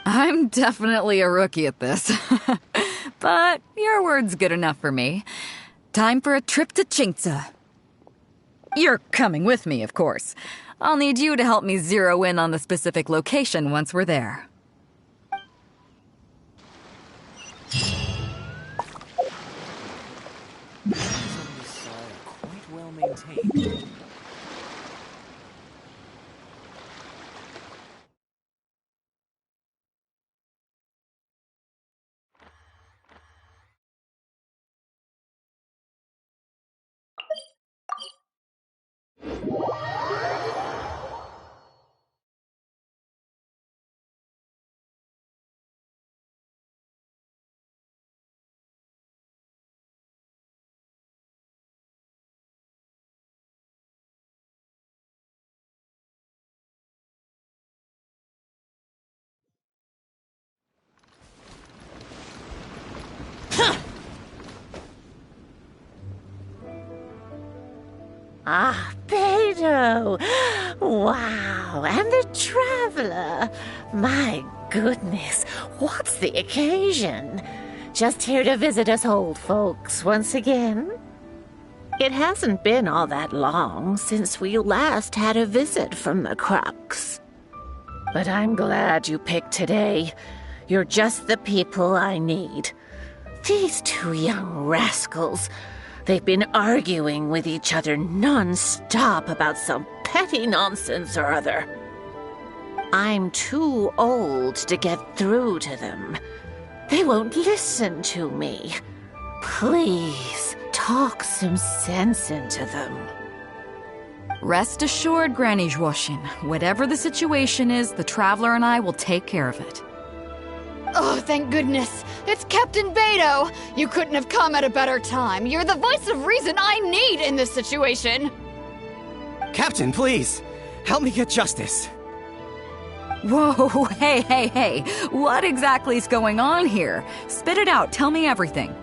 [SPEAKER 5] I'm definitely a rookie at this. But your word's good enough for me. Time for a trip to Qingce. You're coming with me, of course. I'll need you to help me zero in on the specific location once we're there.
[SPEAKER 10] Quite well maintained.
[SPEAKER 18] Ah, Bэй Dou! Wow, and the traveler! My goodness, what's the occasion? Just here to visit us old folks once again? It hasn't been all that long since we last had a visit from the Crux. But I'm glad you picked today. You're just the people I need. These two young rascals... They've been arguing with each other non-stop about some petty nonsense or other. I'm too old to get through to them. They won't listen to me. Please, talk some sense into them.
[SPEAKER 5] Rest assured, Granny Zhuoxin, whatever the situation is, the Traveler and I will take care of it.
[SPEAKER 17] Oh, thank goodness. It's Captain Bэй Dou. You couldn't have come at a better time. You're the voice of reason I need in this situation.
[SPEAKER 10] Captain, please, help me get justice.
[SPEAKER 5] Whoa, hey. What exactly is going on here? Spit it out, tell me everything.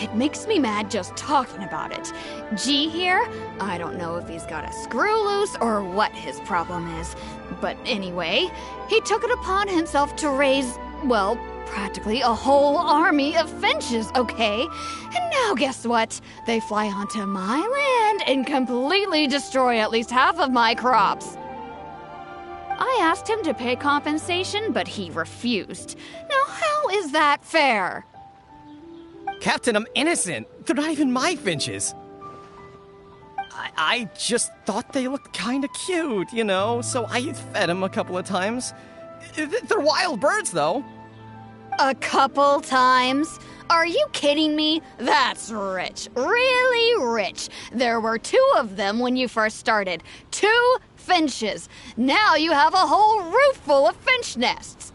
[SPEAKER 17] It makes me mad just talking about it. G here, I don't know if he's got a screw loose or what his problem is. But anyway, he took it upon himself to raise, well, practically a whole army of finches, okay? And now guess what? They fly onto my land and completely destroy at least half of my crops. I asked him to pay compensation, but he refused. Now how is that fair?
[SPEAKER 10] Captain, I'm innocent. They're not even my finches. I just thought they looked kind of cute, you know, so I fed them a couple of times. They're wild birds, though.
[SPEAKER 17] A couple times? Are you kidding me? That's rich. Really rich. There were 2 of them when you first started. 2 finches. Now you have a whole roof full of finch nests.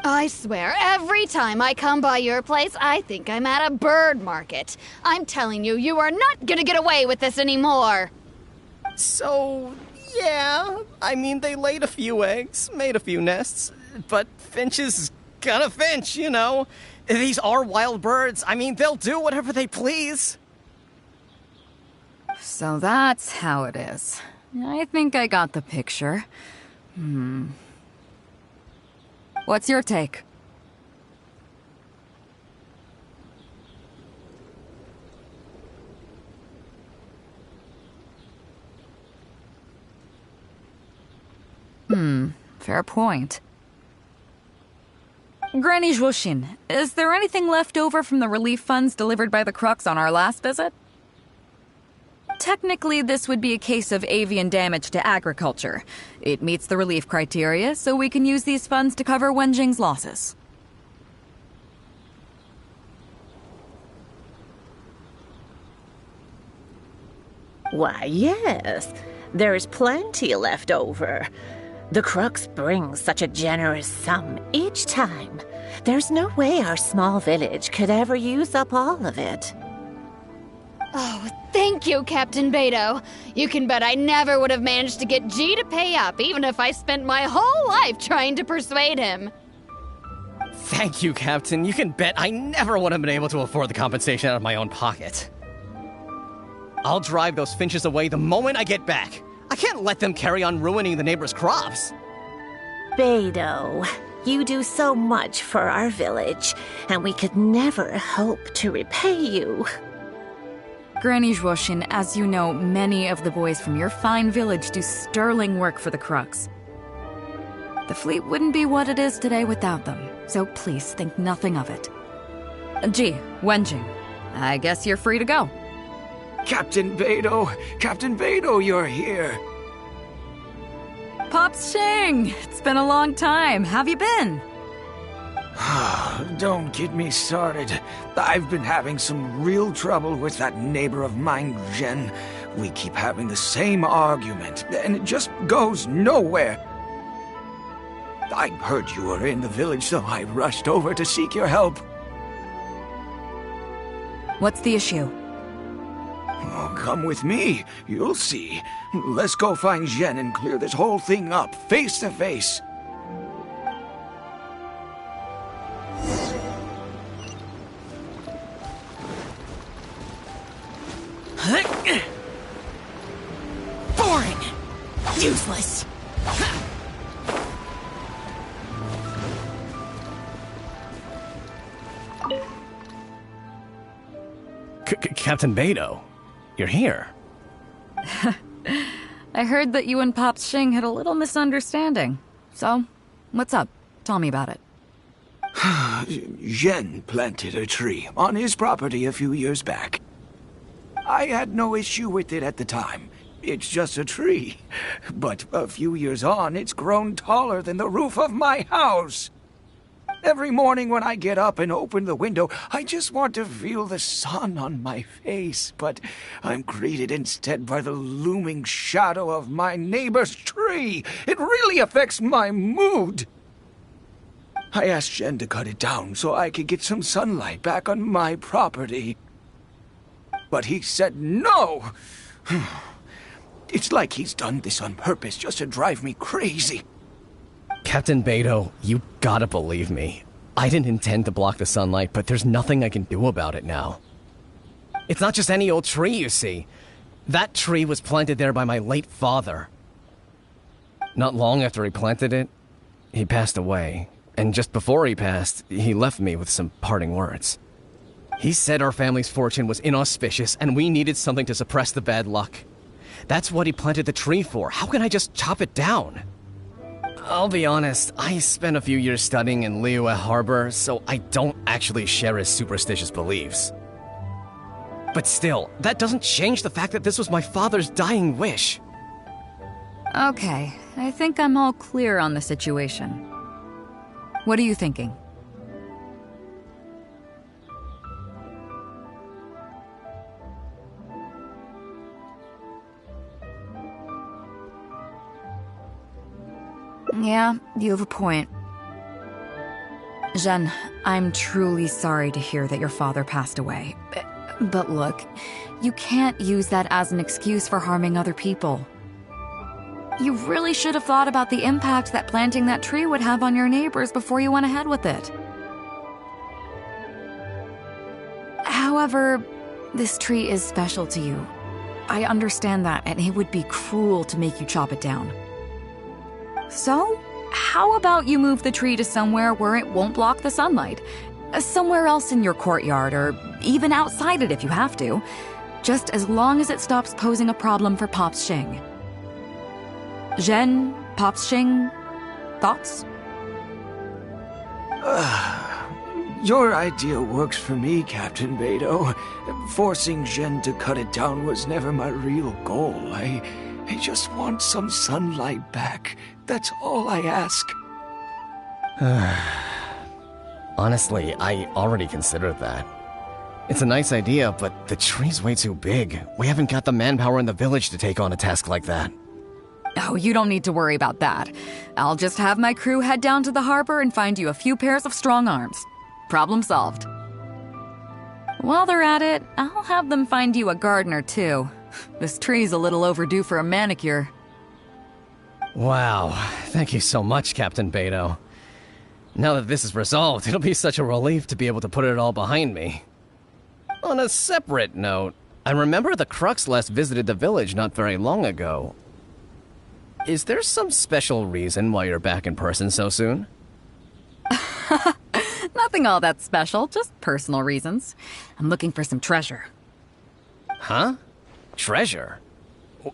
[SPEAKER 17] I swear, every time I come by your place, I think I'm at a bird market. I'm telling you, you are not gonna get away with this anymore.
[SPEAKER 10] So, yeah, I mean, they laid a few eggs, made a few nests, but finches gonna finch, you know. These are wild birds. I mean, they'll do whatever they please.
[SPEAKER 5] So that's how it is. I think I got the picture. What's your take?
[SPEAKER 19] Fair point.
[SPEAKER 5] Granny Zhuoxin, is there anything left over from the relief funds delivered by the Crux on our last visit? Technically, this would be a case of avian damage to agriculture. It meets the relief criteria, so we can use these funds to cover Wenjing's losses.
[SPEAKER 18] Why, yes. There's plenty left over. The Crux brings such a generous sum each time. There's no way our small village could ever use up all of it.
[SPEAKER 17] Oh, thank you, Captain Bэй Dou. You can bet I never would have managed to get G to pay up, even if I spent my whole life trying to persuade him.
[SPEAKER 10] Thank you, Captain. You can bet I never would have been able to afford the compensation out of my own pocket. I'll drive those finches away the moment I get back. I can't let them carry on ruining the neighbors' crops.
[SPEAKER 18] Bэй Dou, you do so much for our village, and we could never hope to repay you.
[SPEAKER 5] Granny Zhuoxin, as you know, many of the boys from your fine village do sterling work for the Crux. The fleet wouldn't be what it is today without them, so please think nothing of it. Gee, Wenjing, I guess you're free to go.
[SPEAKER 2] Captain Bэй Dou! Captain Bэй Dou, you're here!
[SPEAKER 5] Pops Shing! It's been a long time. Have you been?
[SPEAKER 2] Don't get me started. I've been having some real trouble with that neighbor of mine, Zhen. We keep having the same argument, and it just goes nowhere. I heard you were in the village, so I rushed over to seek your help.
[SPEAKER 5] What's the issue?
[SPEAKER 2] Oh, come with me. You'll see. Let's go find Zhen and clear this whole thing up, face to face.
[SPEAKER 10] Boring! Useless! Captain Bэй Dou, you're here.
[SPEAKER 5] I heard that you and Pops Shing had a little misunderstanding. So, what's up? Tell me about it.
[SPEAKER 2] Zhen planted a tree on his property a few years back. I had no issue with it at the time. It's just a tree. But a few years on, it's grown taller than the roof of my house. Every morning when I get up and open the window, I just want to feel the sun on my face. But I'm greeted instead by the looming shadow of my neighbor's tree. It really affects my mood. I asked Zhen to cut it down so I could get some sunlight back on my property. But he said no. It's like he's done this on purpose just to drive me crazy.
[SPEAKER 10] Captain Bэй Dou, you gotta believe me. I didn't intend to block the sunlight, but there's nothing I can do about it now. It's not just any old tree, you see. That tree was planted there by my late father. Not long after he planted it, he passed away. And just before he passed, he left me with some parting words. He said our family's fortune was inauspicious and we needed something to suppress the bad luck. That's what he planted the tree for. How can I just chop it down? I'll be honest, I spent a few years studying in Liyue Harbor, so I don't actually share his superstitious beliefs. But still, that doesn't change the fact that this was my father's dying wish.
[SPEAKER 5] Okay, I think I'm all clear on the situation. What are you thinking? Yeah, you have a point. Zhen, I'm truly sorry to hear that your father passed away. But look, you can't use that as an excuse for harming other people. You really should have thought about the impact that planting that tree would have on your neighbors before you went ahead with it. However, this tree is special to you. I understand that, and it would be cruel to make you chop it down. So, how about you move the tree to somewhere where it won't block the sunlight? Somewhere else in your courtyard, or even outside it if you have to. Just as long as it stops posing a problem for Pops Shing. Zhen, Pops Shing, thoughts?
[SPEAKER 2] Your idea works for me, Captain Bэй Dou. Forcing Zhen to cut it down was never my real goal. I just want some sunlight back. That's all I ask.
[SPEAKER 10] Honestly, I already considered that. It's a nice idea, but the tree's way too big. We haven't got the manpower in the village to take on a task like that.
[SPEAKER 5] Oh, you don't need to worry about that. I'll just have my crew head down to the harbor and find you a few pairs of strong arms. Problem solved. While they're at it, I'll have them find you a gardener, too. This tree's a little overdue for a manicure.
[SPEAKER 10] Wow, thank you so much, Captain Bэй Dou. Now that this is resolved, it'll be such a relief to be able to put it all behind me. On a separate note, I remember the Crux last visited the village not very long ago. Is there some special reason why you're back in person so soon?
[SPEAKER 5] Nothing all that special, just personal reasons. I'm looking for some treasure.
[SPEAKER 10] Huh? Treasure?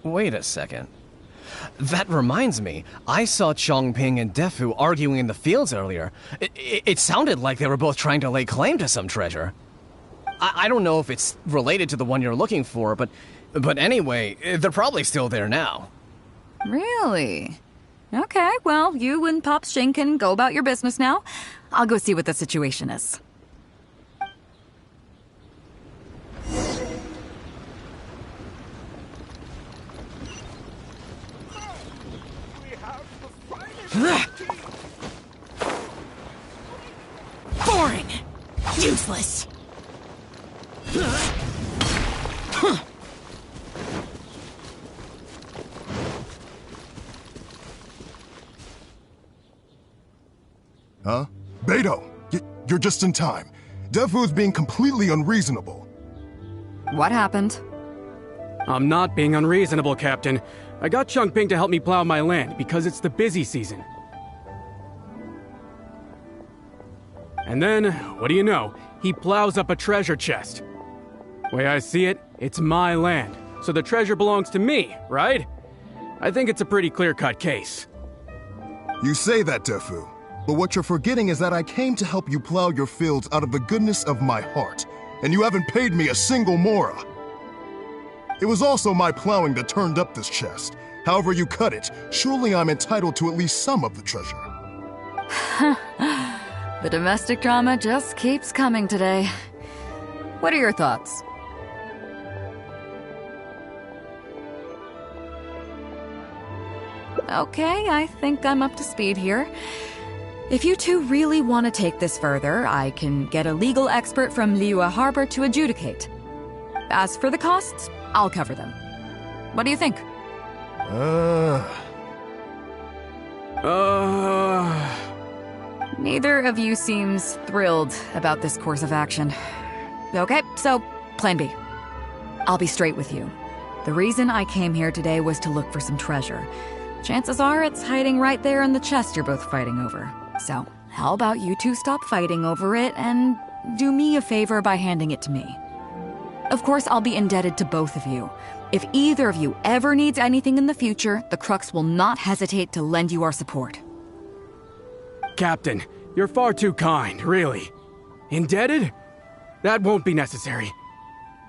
[SPEAKER 10] Wait a second. That reminds me, I saw Chongping and Defu arguing in the fields earlier. It sounded like they were both trying to lay claim to some treasure. I don't know if it's related to the one you're looking for, but anyway, they're probably still there now.
[SPEAKER 5] Really? Okay, well, you and Pops Shin can go about your business now. I'll go see what the situation is.
[SPEAKER 19] Boring! Useless!
[SPEAKER 20] Huh? Bэй Dou, you're just in time. Defu's being completely unreasonable.
[SPEAKER 5] What happened?
[SPEAKER 6] I'm not being unreasonable, Captain. I got Chongping to help me plow my land because it's the busy season. And then, what do you know? He plows up a treasure chest. Way I see it, it's my land, so the treasure belongs to me, right? I think it's a pretty clear-cut case.
[SPEAKER 20] You say that, Defu, but what you're forgetting is that I came to help you plow your fields out of the goodness of my heart, and you haven't paid me a single mora. It was also my plowing that turned up this chest. However you cut it, surely I'm entitled to at least some of the treasure.
[SPEAKER 5] The domestic drama just keeps coming today. What are your thoughts? Okay, I think I'm up to speed here. If you two really want to take this further, I can get a legal expert from Liyue Harbor to adjudicate. As for the costs, I'll cover them. What do you think? Neither of you seems thrilled about this course of action. Okay, so plan B. I'll be straight with you. The reason I came here today was to look for some treasure. Chances are it's hiding right there in the chest you're both fighting over. So, how about you two stop fighting over it and do me a favor by handing it to me? Of course, I'll be indebted to both of you. If either of you ever needs anything in the future, the Crux will not hesitate to lend you our support.
[SPEAKER 6] Captain, you're far too kind, really. Indebted? That won't be necessary.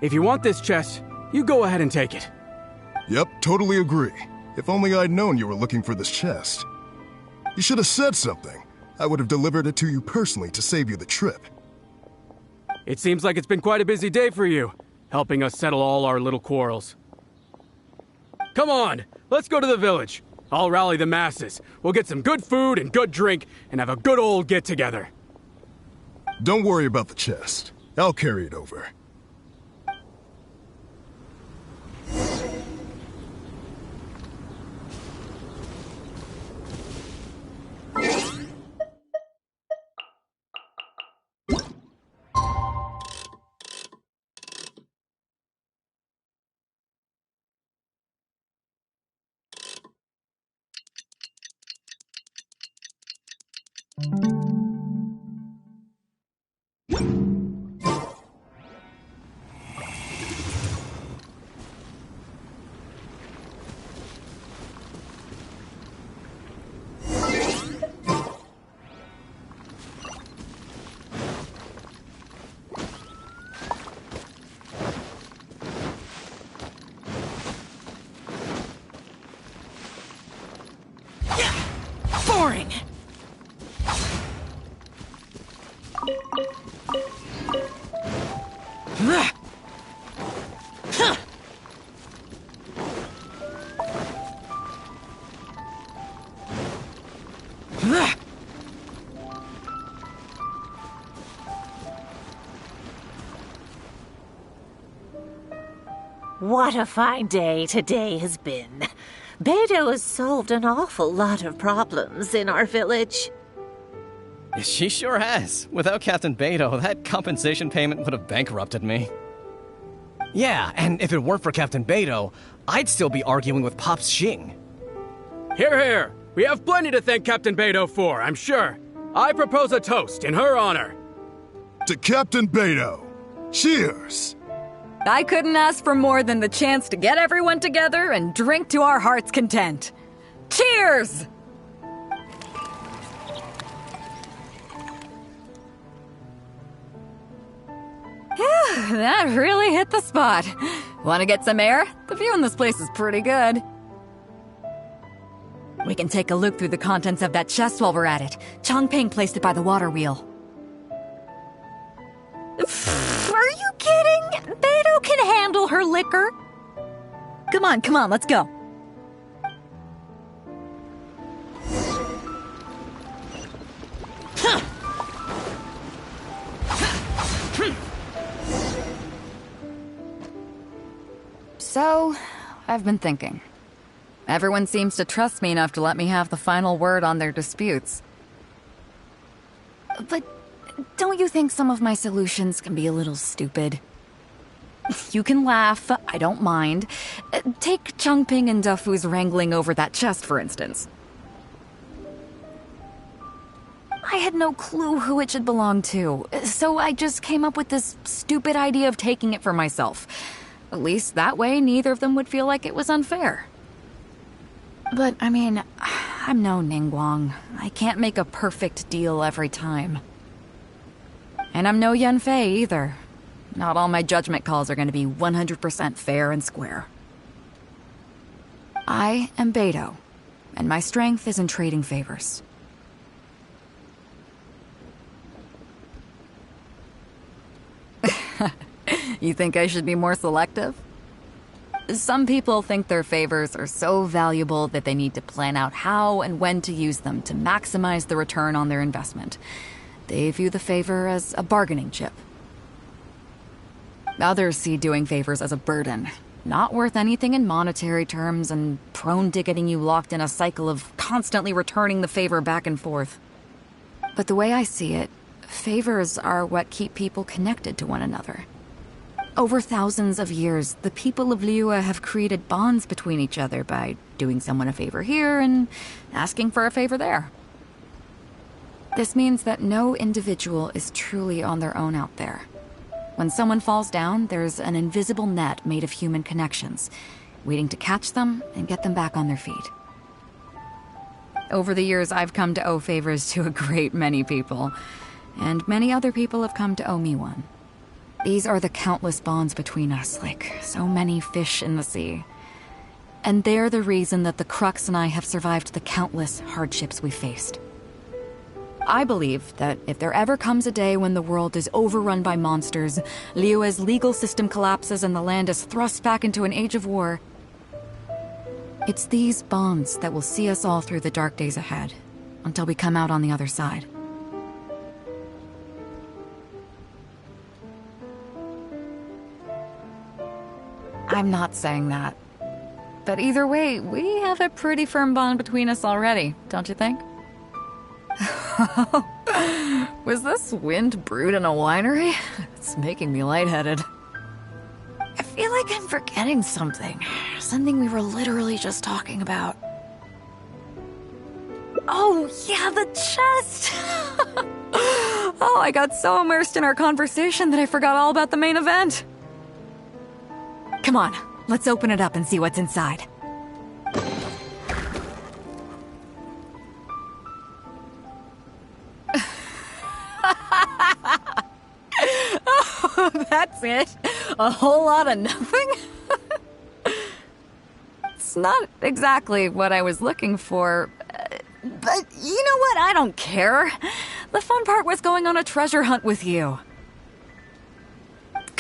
[SPEAKER 6] If you want this chest, you go ahead and take it.
[SPEAKER 20] Yep, totally agree. If only I'd known you were looking for this chest. You should have said something. I would have delivered it to you personally to save you the trip.
[SPEAKER 6] It seems like it's been quite a busy day for you, helping us settle all our little quarrels. Come on, let's go to the village. I'll rally the masses. We'll get some good food and good drink and have a good old get-together.
[SPEAKER 20] Don't worry about the chest. I'll carry it over.
[SPEAKER 18] What a fine day today has been. Bэй Dou has solved an awful lot of problems in our village.
[SPEAKER 10] She sure has. Without Captain Bэй Dou, that compensation payment would have bankrupted me. Yeah, and if it weren't for Captain Bэй Dou, I'd still be arguing with Pops Xing.
[SPEAKER 6] Hear, hear! We have plenty to thank Captain Bэй Dou for, I'm sure. I propose a toast in her honor.
[SPEAKER 20] To Captain Bэй Dou. Cheers!
[SPEAKER 5] I couldn't ask for more than the chance to get everyone together and drink to our heart's content. Cheers! Phew, that really hit the spot. Want to get some air? The view in this place is pretty good. We can take a look through the contents of that chest while we're at it. Chongping placed it by the water wheel. Are you kidding? Bэй Dou can handle her liquor. Come on, let's go. So, I've been thinking. Everyone seems to trust me enough to let me have the final word on their disputes. But don't you think some of my solutions can be a little stupid? You can laugh, I don't mind. Take Chongping and Defu's wrangling over that chest, for instance. I had no clue who it should belong to, so I just came up with this stupid idea of taking it for myself. At least that way, neither of them would feel like it was unfair. But, I mean, I'm no Ningguang. I can't make a perfect deal every time. And I'm no Yanfei either. Not all my judgment calls are going to be 100% fair and square. I am Bэй Dou, and my strength is in trading favors. You think I should be more selective? Some people think their favors are so valuable that they need to plan out how and when to use them to maximize the return on their investment. They view the favor as a bargaining chip. Others see doing favors as a burden, not worth anything in monetary terms and prone to getting you locked in a cycle of constantly returning the favor back and forth. But the way I see it, favors are what keep people connected to one another. Over thousands of years, the people of Liyue have created bonds between each other by doing someone a favor here and asking for a favor there. This means that no individual is truly on their own out there. When someone falls down, there's an invisible net made of human connections, waiting to catch them and get them back on their feet. Over the years, I've come to owe favors to a great many people, and many other people have come to owe me one. These are the countless bonds between us, like so many fish in the sea. And they're the reason that the Crux and I have survived the countless hardships we faced. I believe that if there ever comes a day when the world is overrun by monsters, Liyue's legal system collapses and the land is thrust back into an age of war, it's these bonds that will see us all through the dark days ahead, until we come out on the other side. I'm not saying that. But either way, we have a pretty firm bond between us already, don't you think? Was this wind brewed in a winery? It's making me lightheaded. I feel like I'm forgetting something. Something we were literally just talking about. Oh, yeah, the chest! Oh, I got so immersed in our conversation that I forgot all about the main event. Come on, let's open it up and see what's inside. Oh, that's it? A whole lot of nothing? It's not exactly what I was looking for, but you know what? I don't care. The fun part was going on a treasure hunt with you.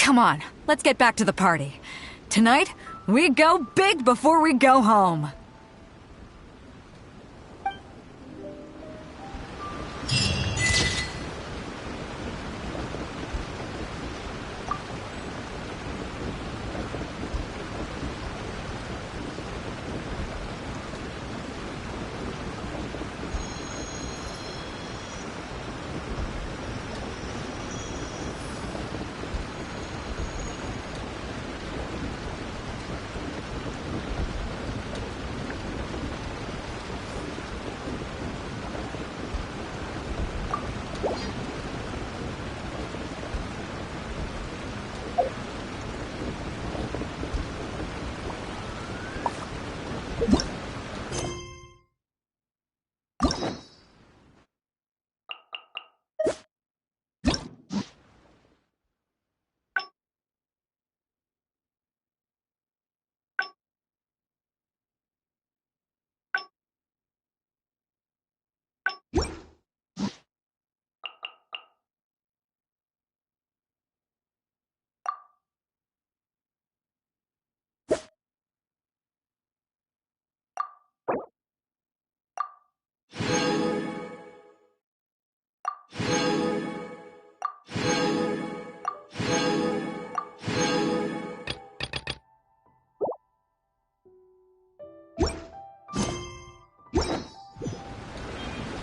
[SPEAKER 5] Come on, let's get back to the party. Tonight, we go big before we go home.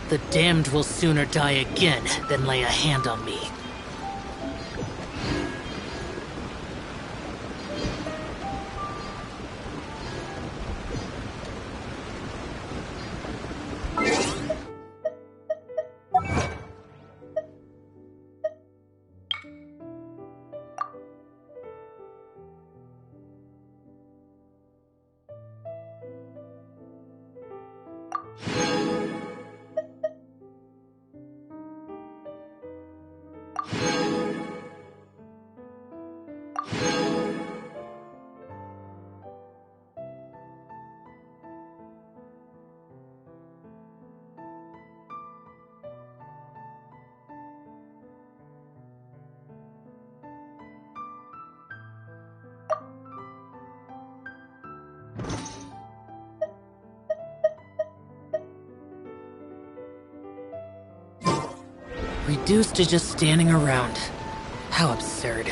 [SPEAKER 12] The damned will sooner die again than lay a hand on me. Reduced to just standing around. How absurd.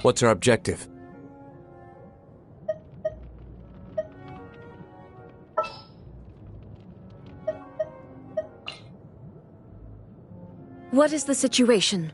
[SPEAKER 21] What's our objective?
[SPEAKER 3] What is the situation?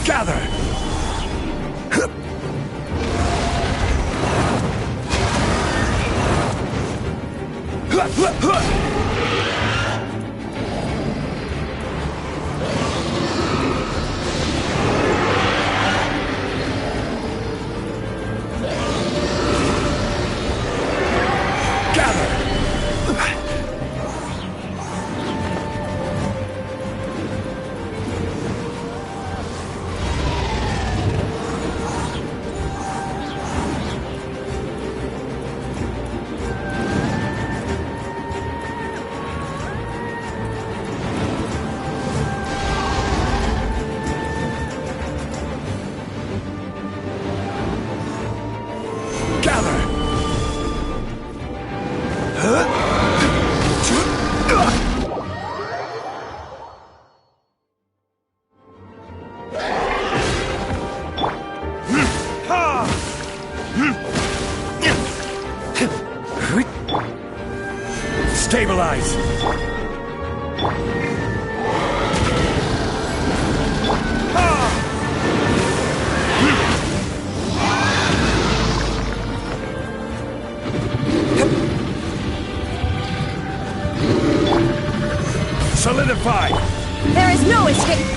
[SPEAKER 16] Gather! Stabilize! Solidify!
[SPEAKER 3] There is no escape!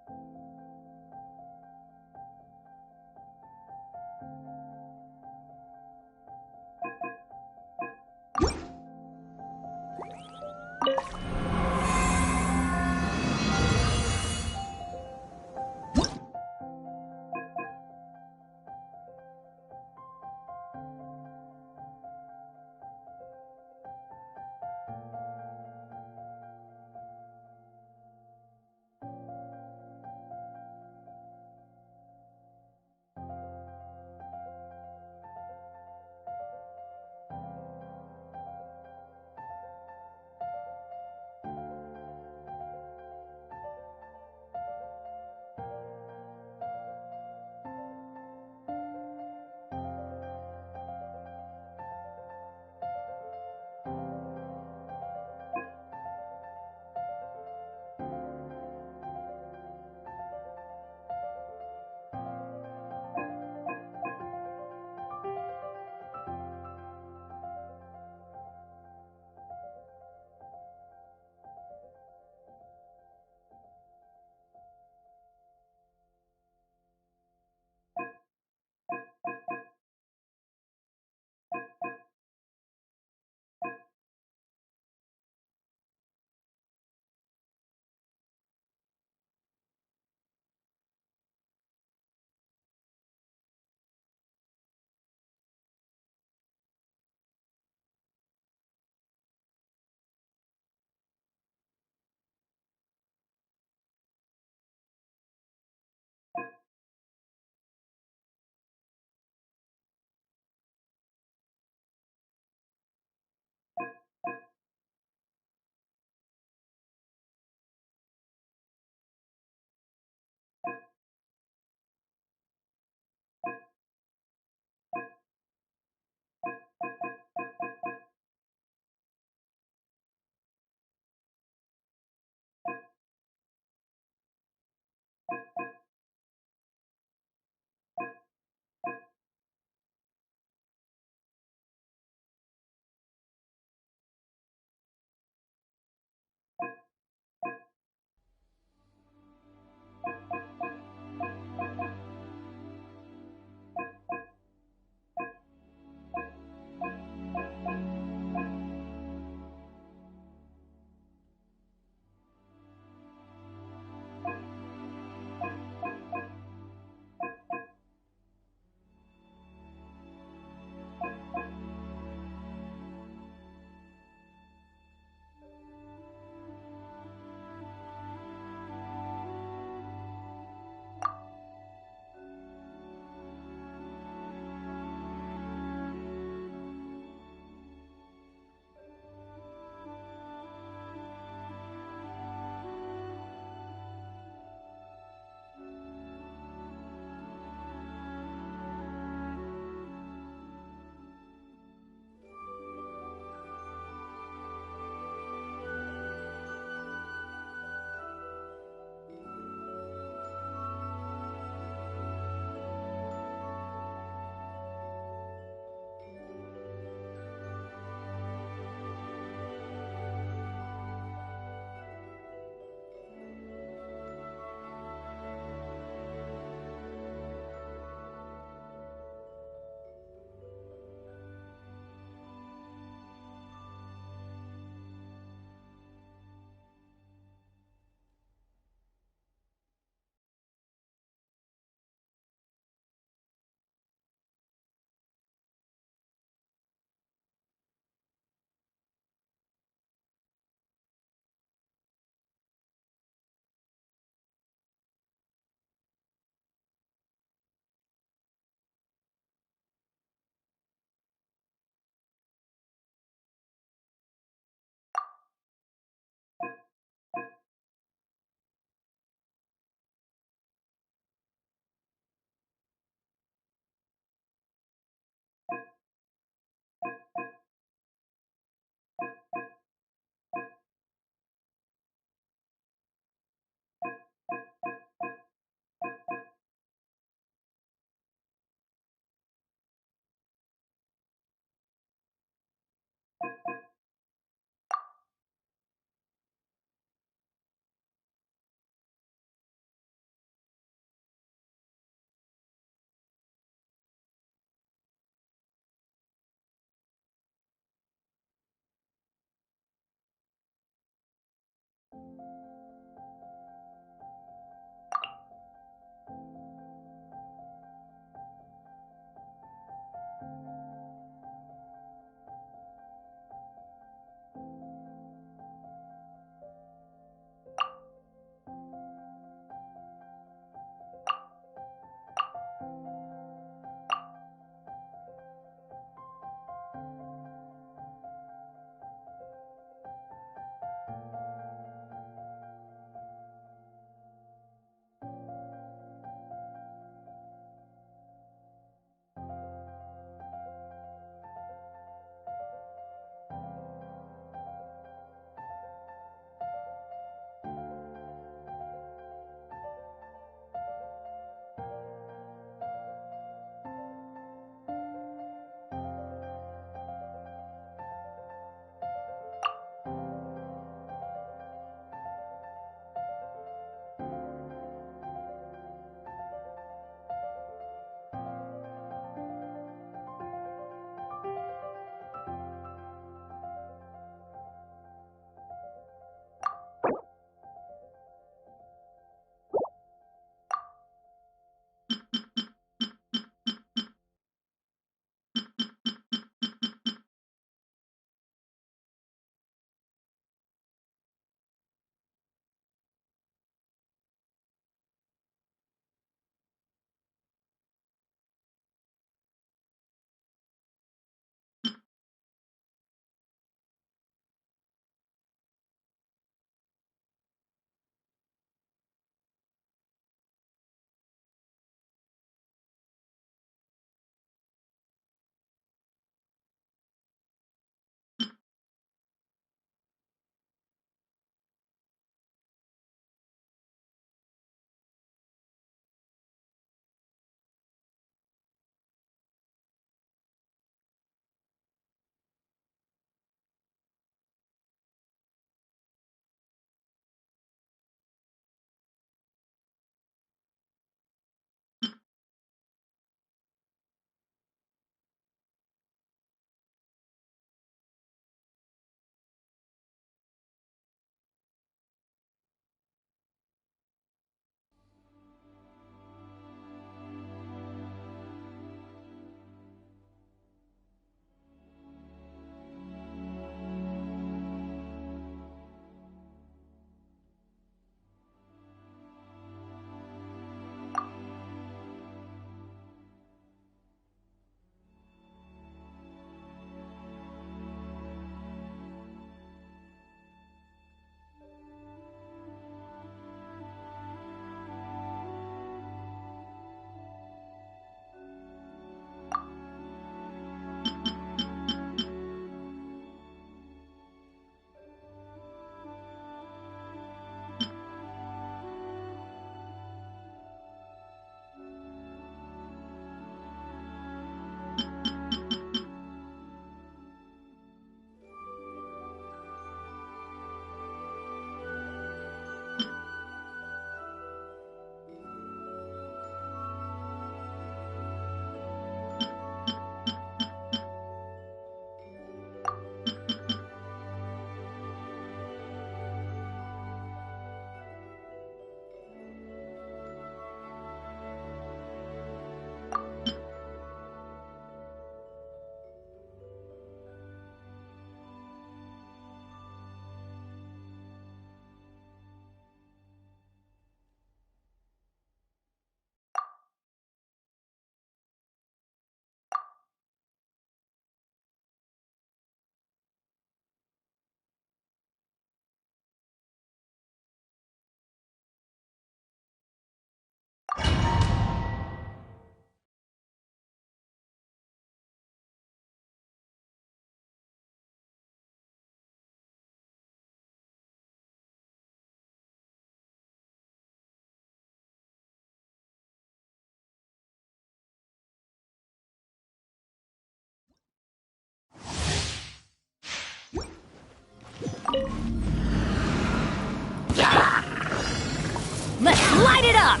[SPEAKER 1] Let's light it up!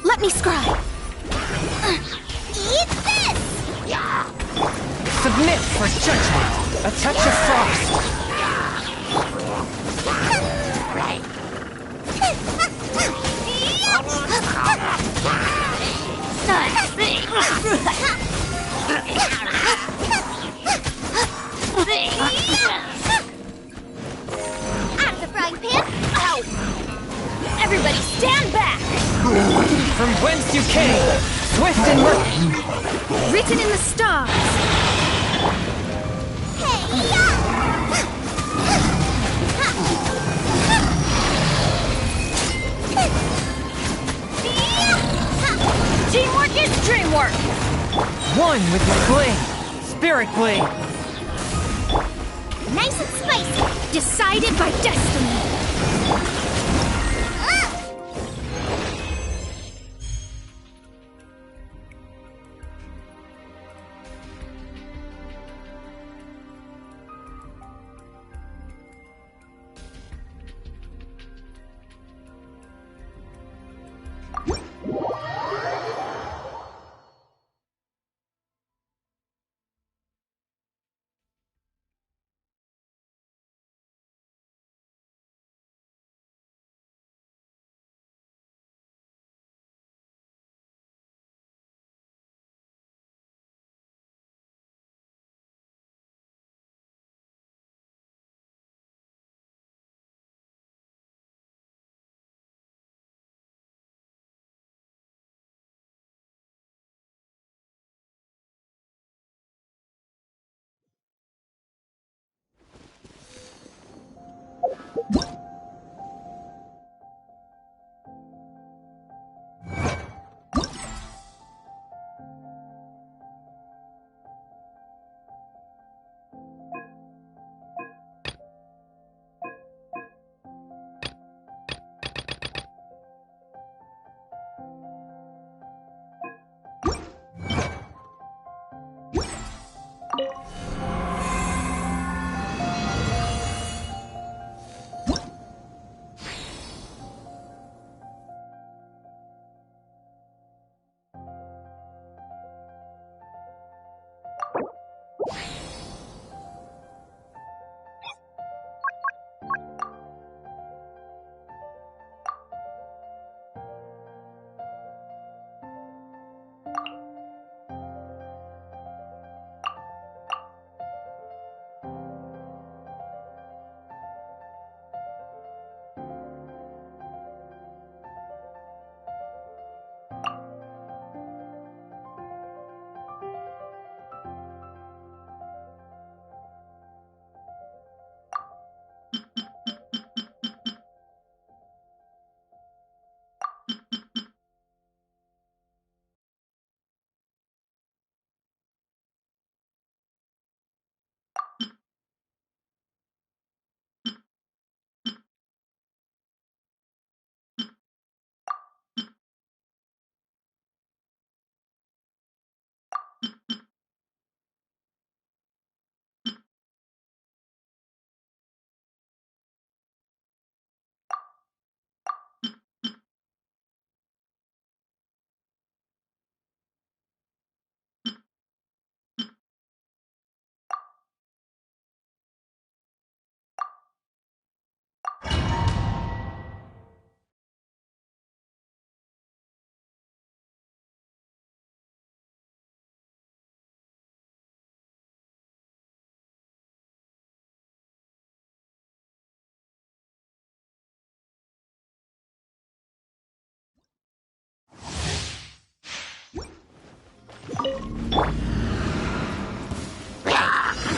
[SPEAKER 1] Let me scribe. Eat this!
[SPEAKER 21] Submit for judgment. A touch of frost. Out of the frying pan! Ow! Everybody stand back!
[SPEAKER 22] From whence you came, swift and murky.
[SPEAKER 21] Written in the stars!
[SPEAKER 22] Teamwork is dreamwork! One with your blade, spirit blade.
[SPEAKER 21] Nice and spicy! Decided by destiny!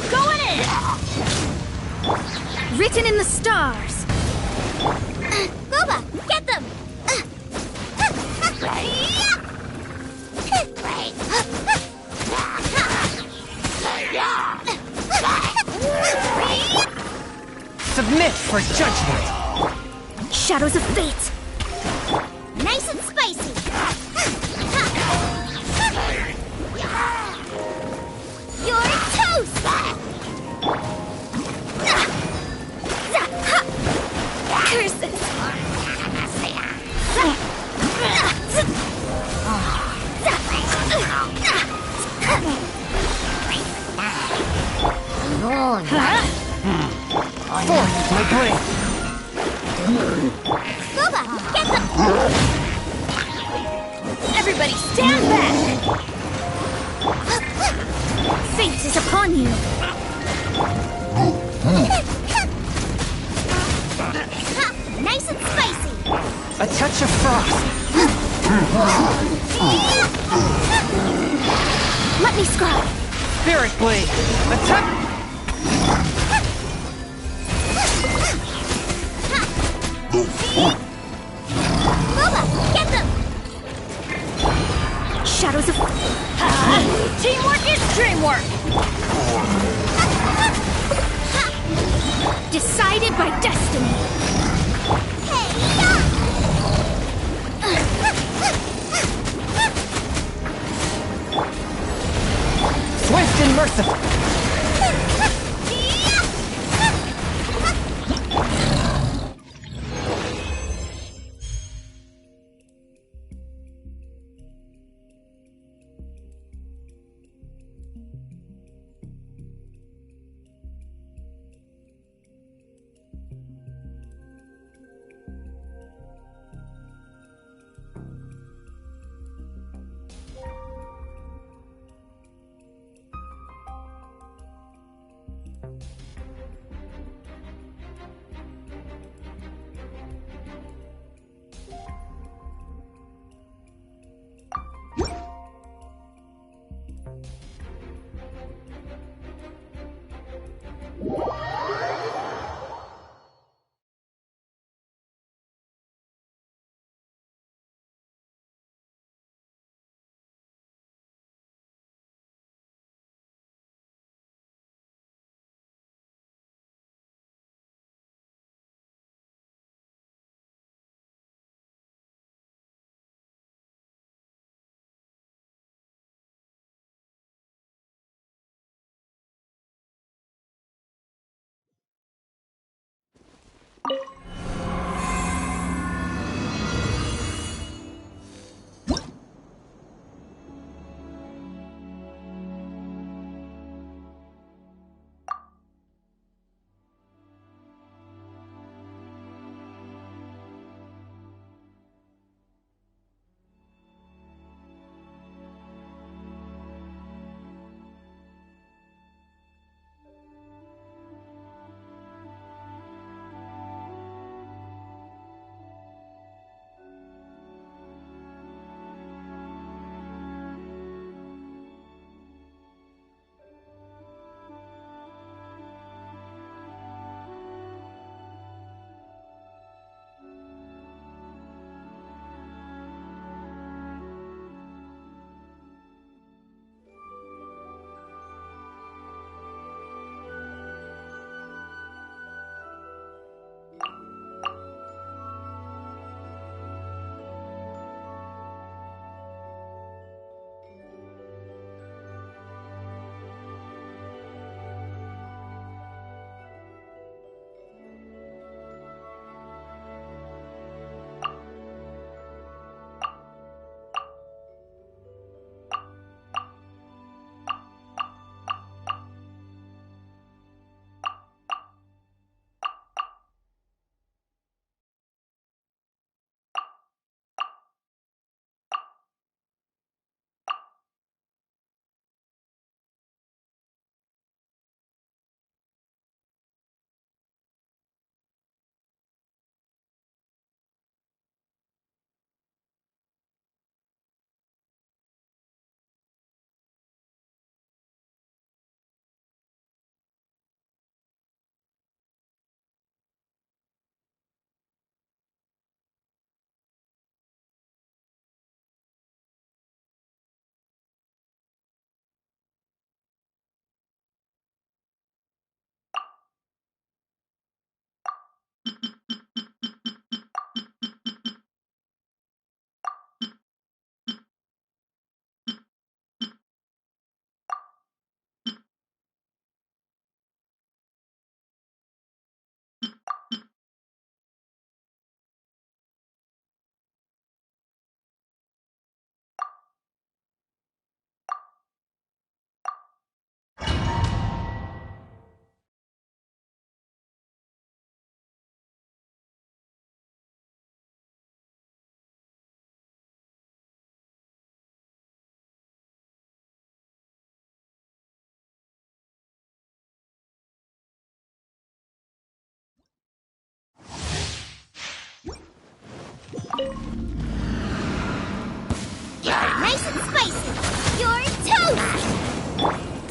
[SPEAKER 21] Going in! Written in the stars! Gooba, get them!
[SPEAKER 22] Submit for judgment!
[SPEAKER 21] Shadows of fate! Nice and spicy! You're toast! Curses!
[SPEAKER 22] Forth my blade!
[SPEAKER 21] Gooba, get them! Everybody stand back! Fate is upon you! Nice and spicy!
[SPEAKER 22] A touch of frost.
[SPEAKER 21] Let me scrub!
[SPEAKER 22] Spirit blade. Attack!
[SPEAKER 21] Lola, get them! Shadows of... Teamwork is dreamwork! Decided by destiny!
[SPEAKER 22] Swift and merciful.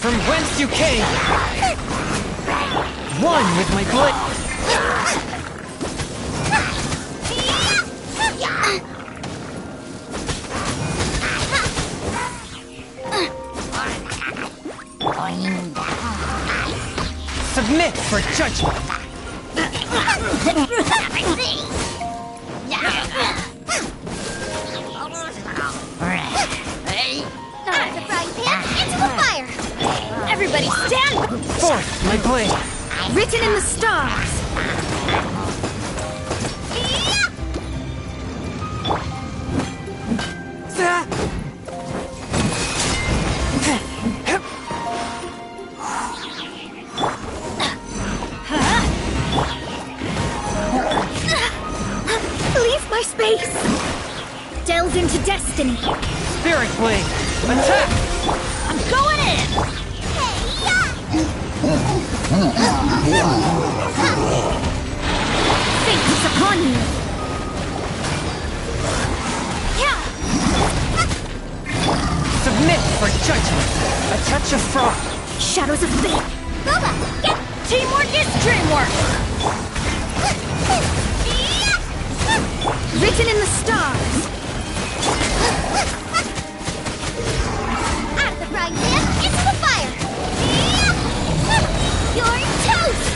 [SPEAKER 22] from whence you came! One with my blade! Submit for judgment!
[SPEAKER 21] Not the frying pan, into the fire! Everybody stand!
[SPEAKER 22] Forth, my blade!
[SPEAKER 21] Written in the stars! Leave my space! Delve into destiny!
[SPEAKER 22] Spirit blade! Attack!
[SPEAKER 21] I'm going in! Fate is upon you!
[SPEAKER 22] Submit for judgment! A touch of frost!
[SPEAKER 21] Shadows of fate! Boba, get teamwork is dreamwork! Written in the stars! Out of the frying pan, into the fire! You're toast!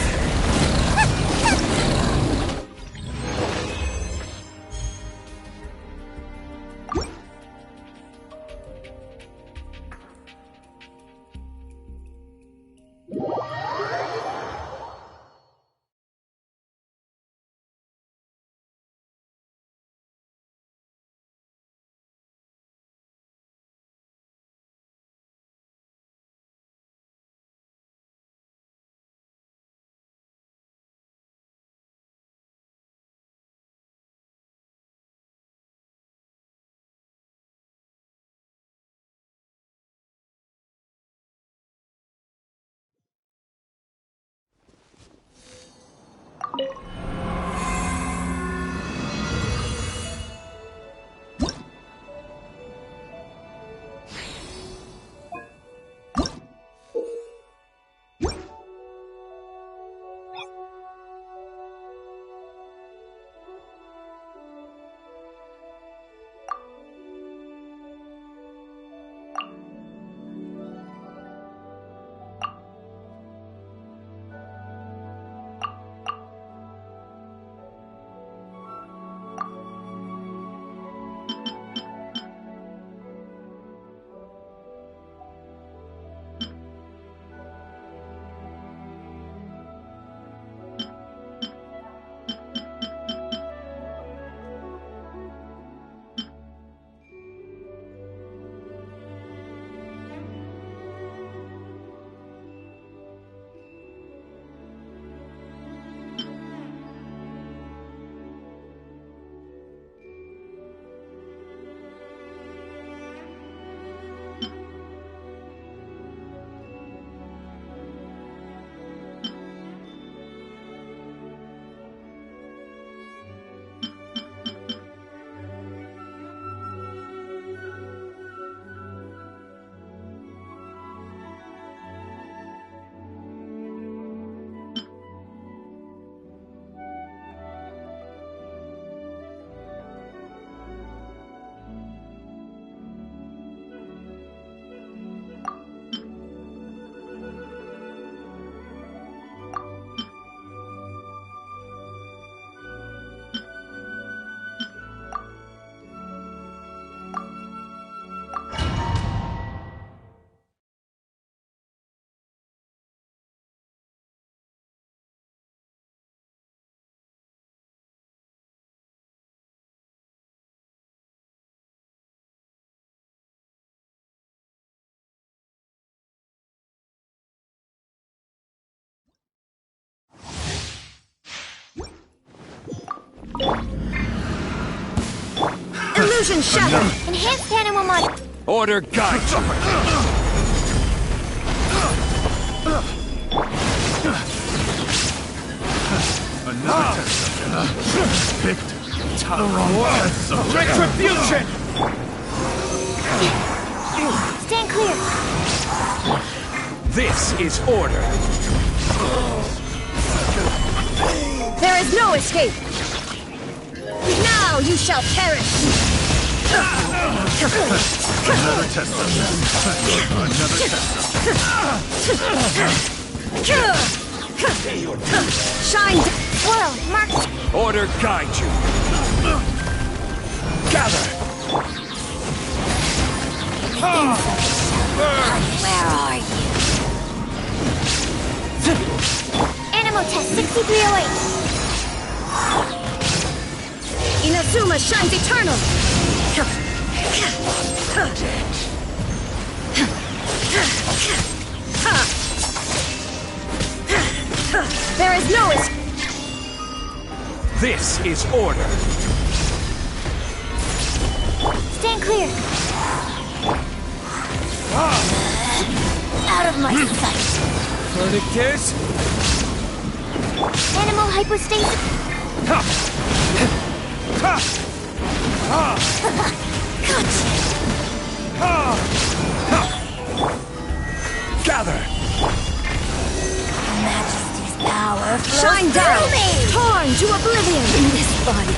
[SPEAKER 21] Illusion shattered! Enhanced animal mod.
[SPEAKER 16] Order guide!
[SPEAKER 9] Another test. Picked the wrong one.
[SPEAKER 21] Retribution! Stand clear.
[SPEAKER 16] This is order.
[SPEAKER 21] There is no escape! Now you shall perish!
[SPEAKER 9] Another test subject. Another test.
[SPEAKER 21] Shine! Well, Mark!
[SPEAKER 16] Order guide you. Gather!
[SPEAKER 21] Where are you? Animal test 6308. Inazuma shines eternal. There is no escape.
[SPEAKER 16] This is order.
[SPEAKER 21] Stand clear. Out of my sight.
[SPEAKER 16] Predictors?
[SPEAKER 21] Animal hypostasis.
[SPEAKER 16] Gather!
[SPEAKER 21] Majesty's power shine down! Torn to oblivion in this body.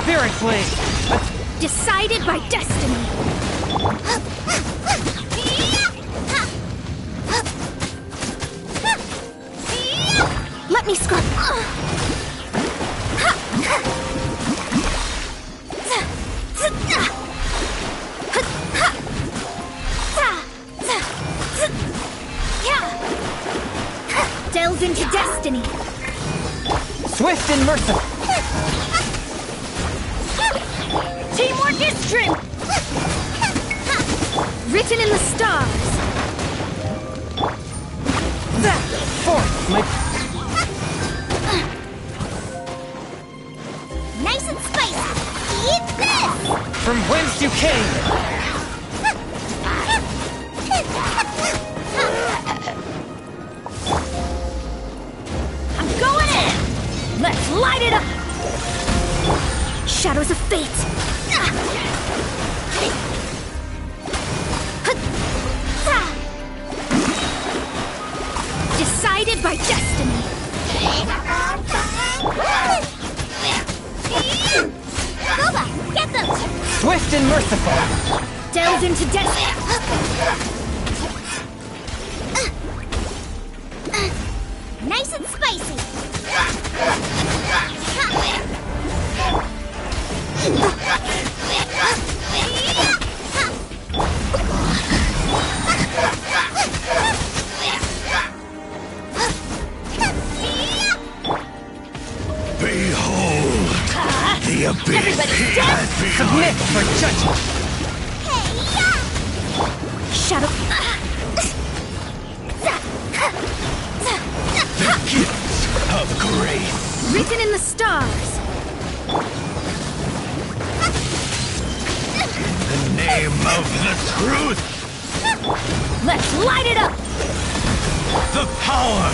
[SPEAKER 22] Spirit Blade!
[SPEAKER 21] Decided by destiny! Let me scrub! Delve into destiny!
[SPEAKER 22] Swift and merciful!
[SPEAKER 21] Teamwork is strength! Written in the stars!
[SPEAKER 22] Force my...
[SPEAKER 21] Nice and spicy! Eat this!
[SPEAKER 22] from whence you came!
[SPEAKER 21] I'm going in! Let's light it up! Shadows of fate! Decided by destiny! Boba, get them!
[SPEAKER 22] Swift and merciful!
[SPEAKER 21] Delve into destiny! Nice and spicy!
[SPEAKER 16] Behold, the abyss
[SPEAKER 21] Everybody stand!
[SPEAKER 22] Submit for judgment!
[SPEAKER 21] Shadow...
[SPEAKER 16] The gifts of grace.
[SPEAKER 21] Written in the stars!
[SPEAKER 16] In the name of the truth,
[SPEAKER 21] Let's light it up!
[SPEAKER 16] the power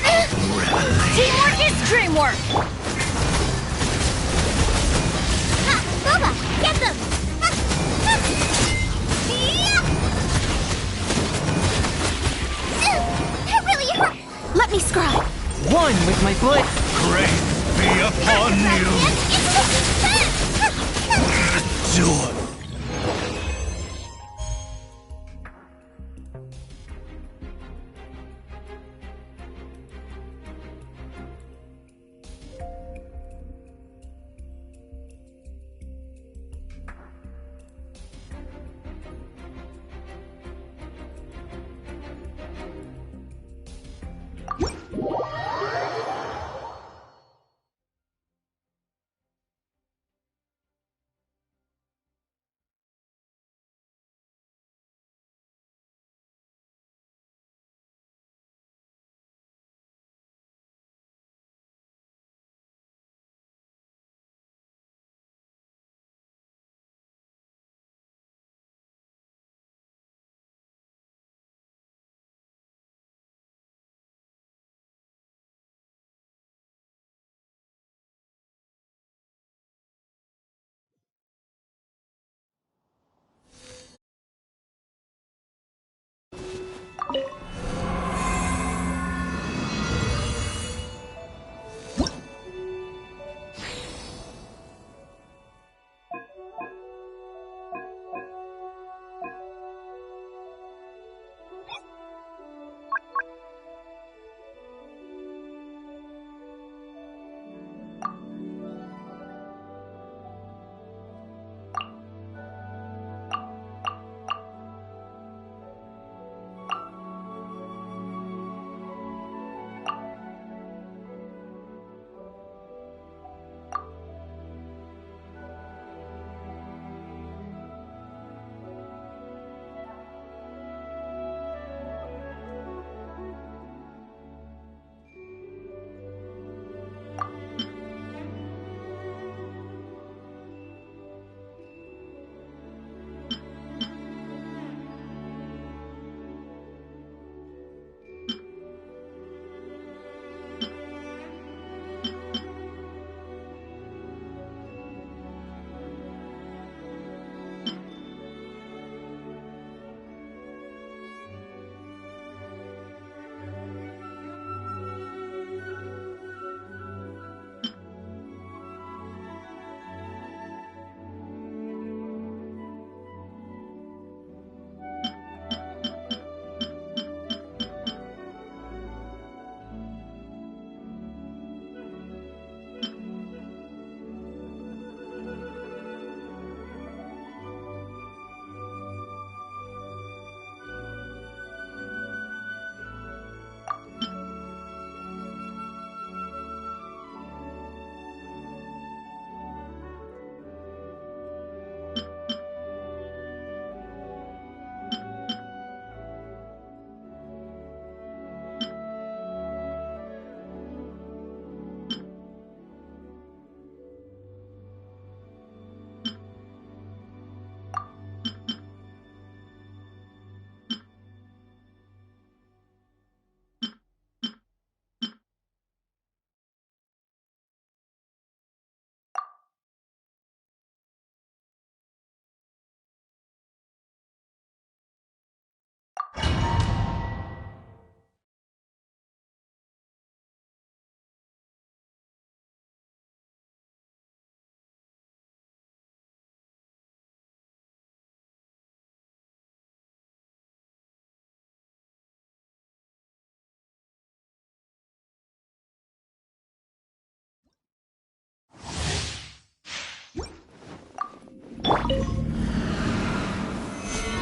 [SPEAKER 16] of revelation.
[SPEAKER 21] Teamwork is dreamwork! Boba, get them! That really hurt! Let me scribe!
[SPEAKER 22] One with my blade!
[SPEAKER 16] Grace be upon you. Do it.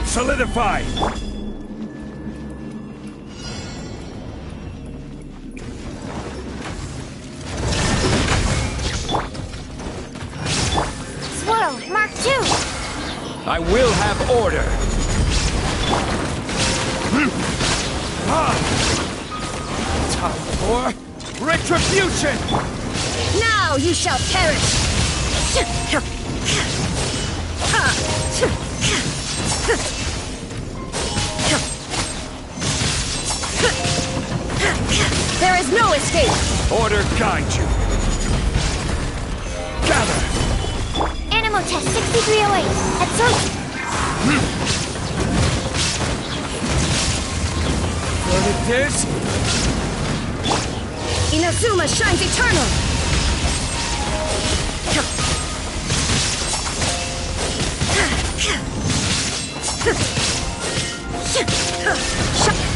[SPEAKER 16] Solidify!
[SPEAKER 21] Swirl, Mark 2!
[SPEAKER 16] I will have order! Time for retribution!
[SPEAKER 21] Now you shall perish! There is no escape!
[SPEAKER 16] Order guide you! Gather!
[SPEAKER 21] Animal test 6308 at search!
[SPEAKER 16] What it is?
[SPEAKER 21] Inazuma shines eternal!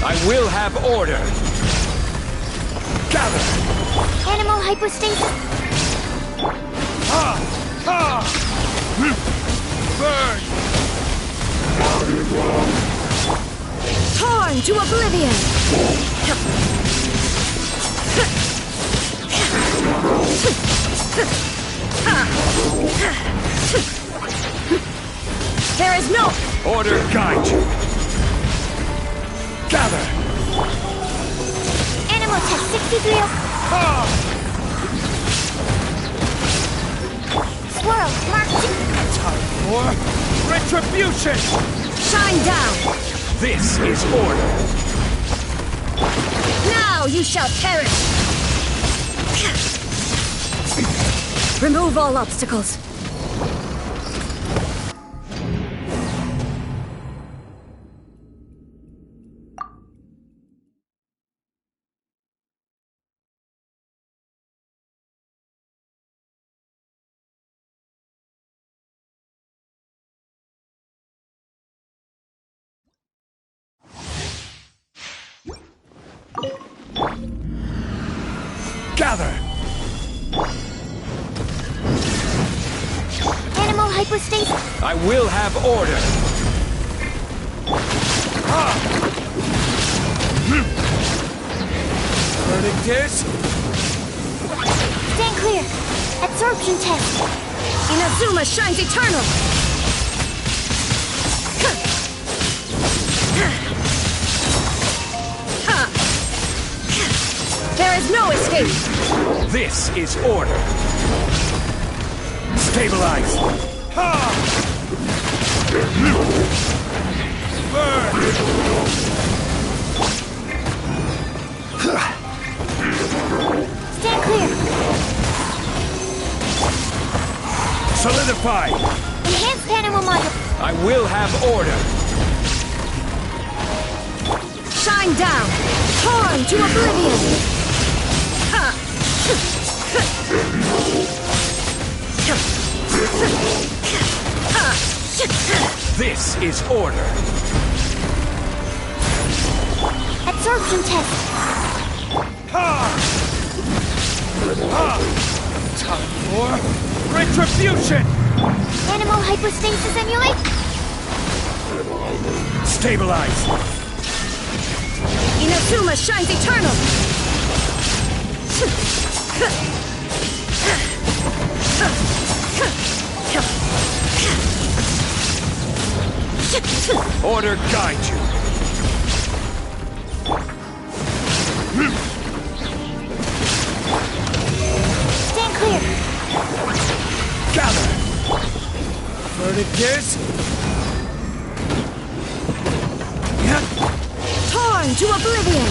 [SPEAKER 16] I will have order! Gather!
[SPEAKER 21] Animal hypostasis!
[SPEAKER 16] Burn!
[SPEAKER 21] Torn to oblivion! There is no...
[SPEAKER 16] Order guide you! Gather!
[SPEAKER 21] Animal test 6308... Swirl, Mark 2...
[SPEAKER 16] Time for retribution!
[SPEAKER 21] Shine down!
[SPEAKER 16] This is order!
[SPEAKER 21] Now you shall perish! Remove all obstacles.
[SPEAKER 16] Gather!
[SPEAKER 21] Animal hypostasis.
[SPEAKER 16] I will have order! Verdict is...
[SPEAKER 21] Stand clear. Absorption test. Inazuma shines eternal. There is no escape.
[SPEAKER 16] This is order! Stabilize!
[SPEAKER 21] Stand clear.
[SPEAKER 16] Solidify!
[SPEAKER 21] Enhanced animal module.
[SPEAKER 16] I will have order!
[SPEAKER 21] Shine down. Torn to oblivion.
[SPEAKER 16] This is order!
[SPEAKER 21] Absorption test.
[SPEAKER 16] Time for retribution!
[SPEAKER 21] Animal hypostasis emulate.
[SPEAKER 16] Stabilize!
[SPEAKER 21] Inazuma shines eternal.
[SPEAKER 16] Order guide you!
[SPEAKER 21] Stand clear.
[SPEAKER 16] Gather! Verdict is...
[SPEAKER 21] Torn to oblivion.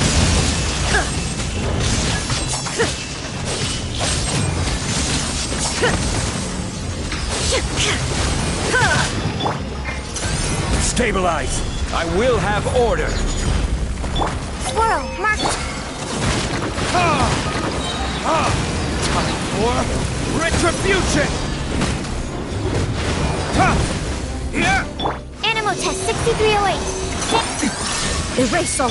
[SPEAKER 16] Stabilize! I will have order!
[SPEAKER 21] Swirl, marked.
[SPEAKER 16] Time for retribution! Here!
[SPEAKER 21] Animal test 6308. Erase all...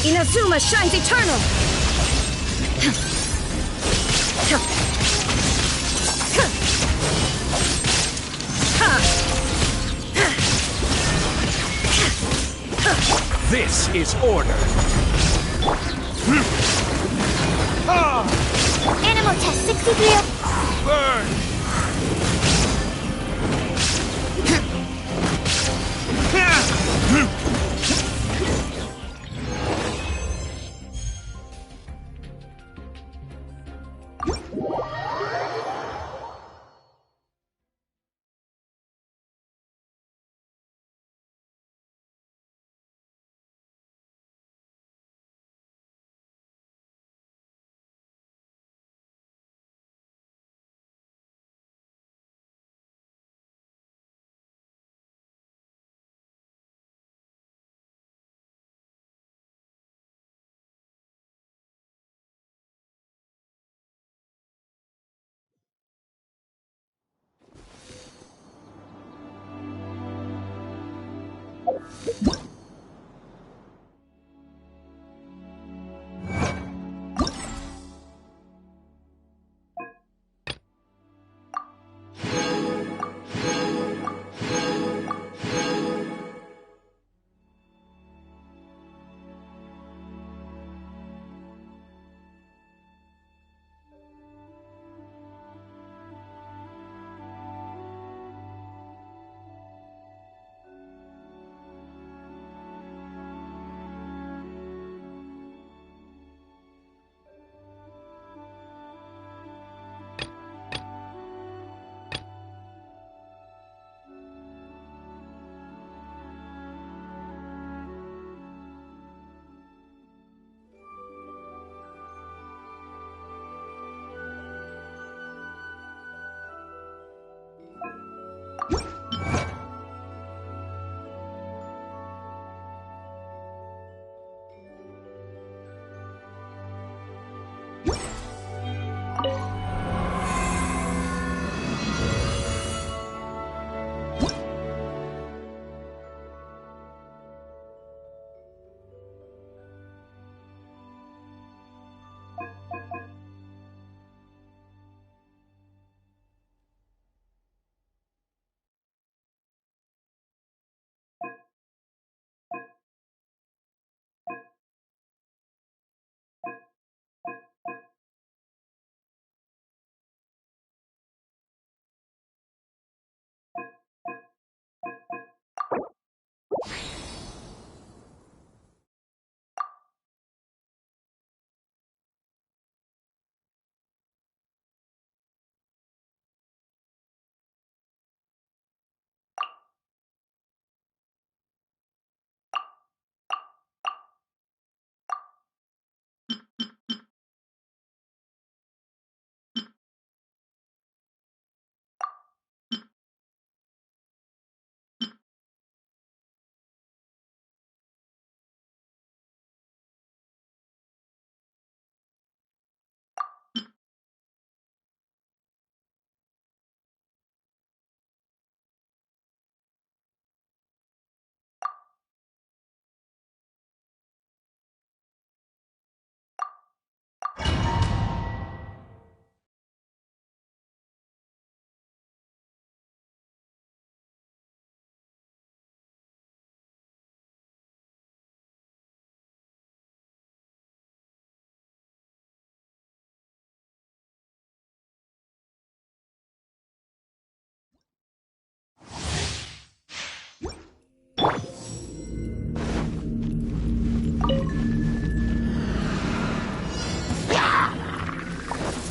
[SPEAKER 8] Inazuma shines eternal!
[SPEAKER 16] This is order.
[SPEAKER 21] Animal test 63.
[SPEAKER 16] Burn!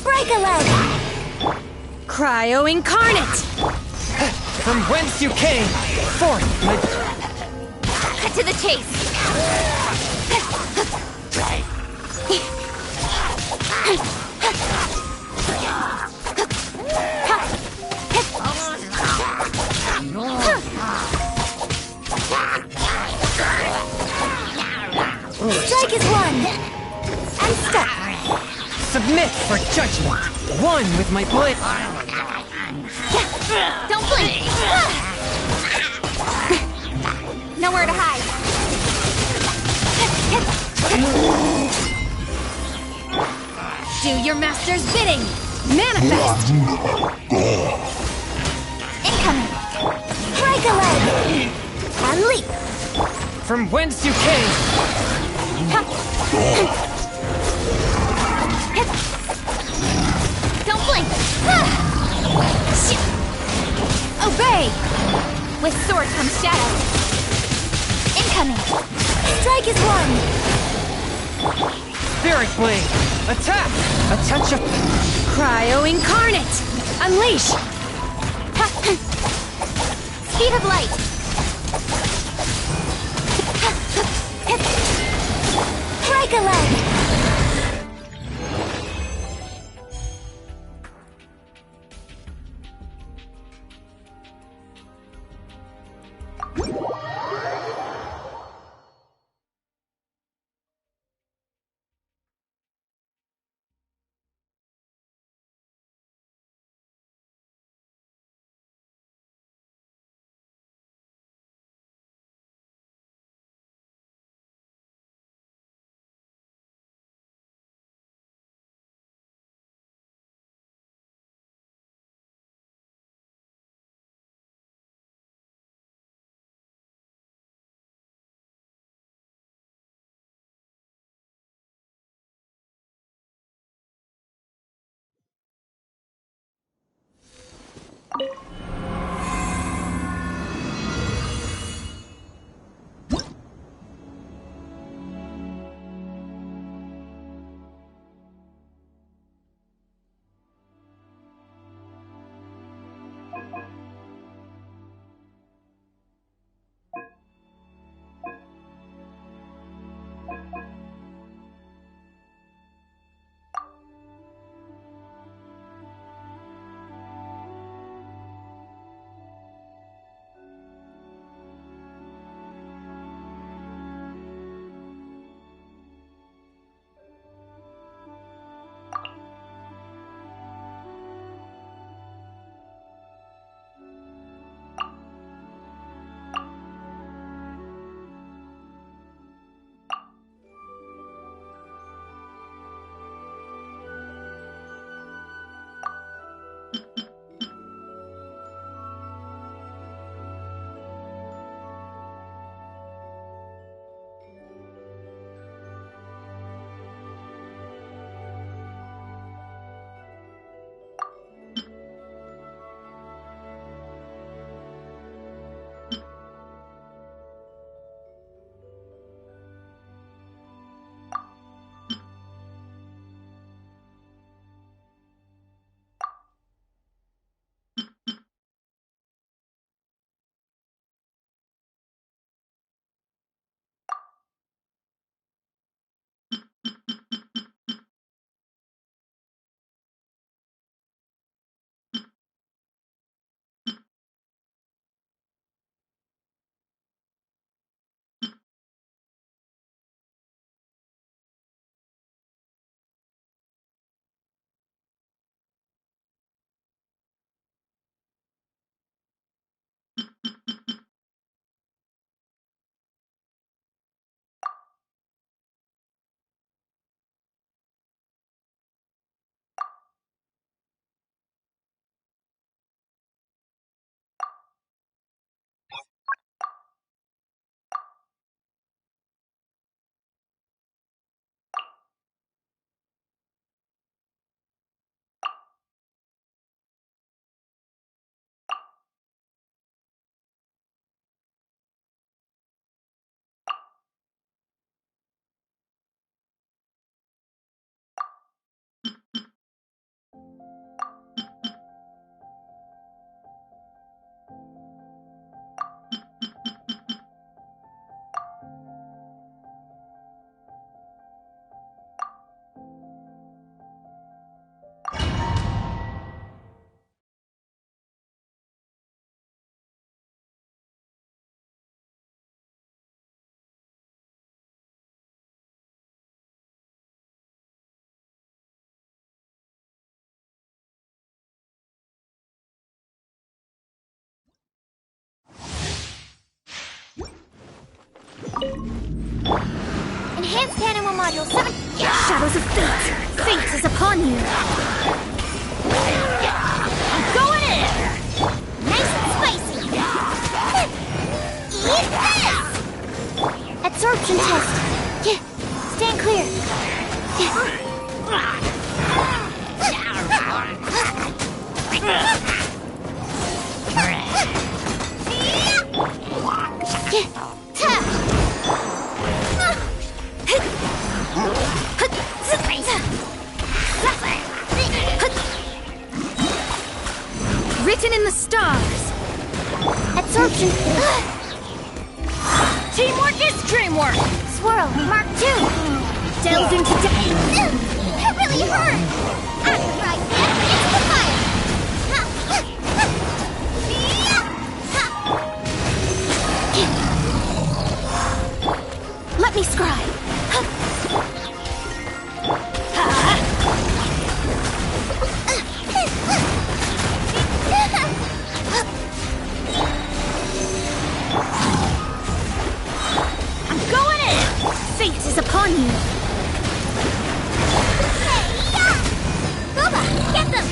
[SPEAKER 8] Break a leg! Cryo incarnate!
[SPEAKER 22] From whence you came, forth my...
[SPEAKER 21] Cut to the chase!
[SPEAKER 8] Strike is one! And stop!
[SPEAKER 22] Submit for judgment! One with my blade!
[SPEAKER 21] Don't blink! Nowhere to hide!
[SPEAKER 8] Do your master's bidding! Manifest! Incoming! Break a leg! And leap!
[SPEAKER 22] From whence you came!
[SPEAKER 8] Don't blink! Obey! With sword comes shadow. Incoming! Strike is one!
[SPEAKER 22] Spirit Blade! Attack! Attention!
[SPEAKER 8] Cryo Incarnate! Unleash! Speed of light! Break a leg!
[SPEAKER 21] Enhanced Animal Module 7.
[SPEAKER 8] Shadows of Fate! Fate is upon you!
[SPEAKER 21] I'm going in! Nice and spicy! Eat this! Absorption test. Yeah. Stand clear.
[SPEAKER 8] Written in the stars!
[SPEAKER 21] Absorption.
[SPEAKER 8] Teamwork is dreamwork!
[SPEAKER 21] Swirl, Mark 2.
[SPEAKER 8] Delve into death!
[SPEAKER 21] That really hurt! After right hand, it's the fire!
[SPEAKER 8] Let me scribe!
[SPEAKER 21] I'm going in!
[SPEAKER 8] Fate is upon you!
[SPEAKER 21] Boba, get them!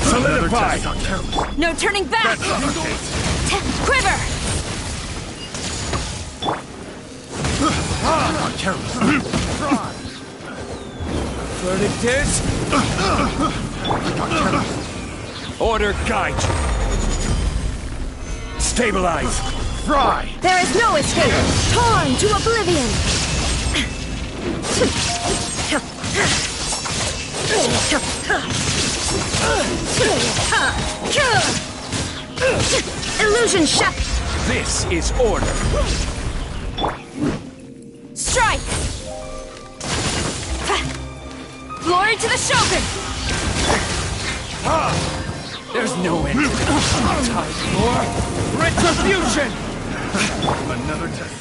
[SPEAKER 16] Solidify!
[SPEAKER 3] No turning back! Quiver!
[SPEAKER 16] Verdict is... Order guide you. Stabilize. Fry!
[SPEAKER 8] There is no escape! Torn to oblivion! Illusion shot!
[SPEAKER 16] This is order.
[SPEAKER 3] Strike! Glory to the Shogun!
[SPEAKER 16] There's no end to this. Time for retribution!
[SPEAKER 9] Another test.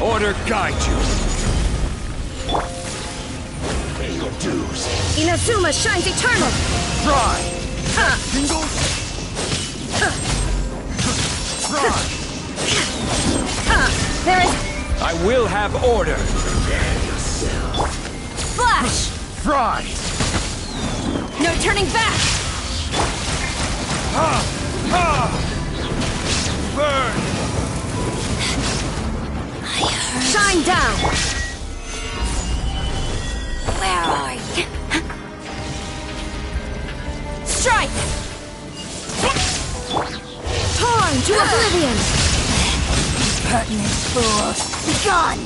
[SPEAKER 16] Order guide you.
[SPEAKER 8] Inazuma shines eternal!
[SPEAKER 16] Fry! Jingle! Fry!
[SPEAKER 8] There is...
[SPEAKER 16] I will have order.
[SPEAKER 3] Flash!
[SPEAKER 16] Fry!
[SPEAKER 3] No turning back!
[SPEAKER 16] Burn!
[SPEAKER 8] Shine down!
[SPEAKER 3] Where are you? Strike!
[SPEAKER 8] Torn to oblivion!
[SPEAKER 3] Pertinent fool! Gone!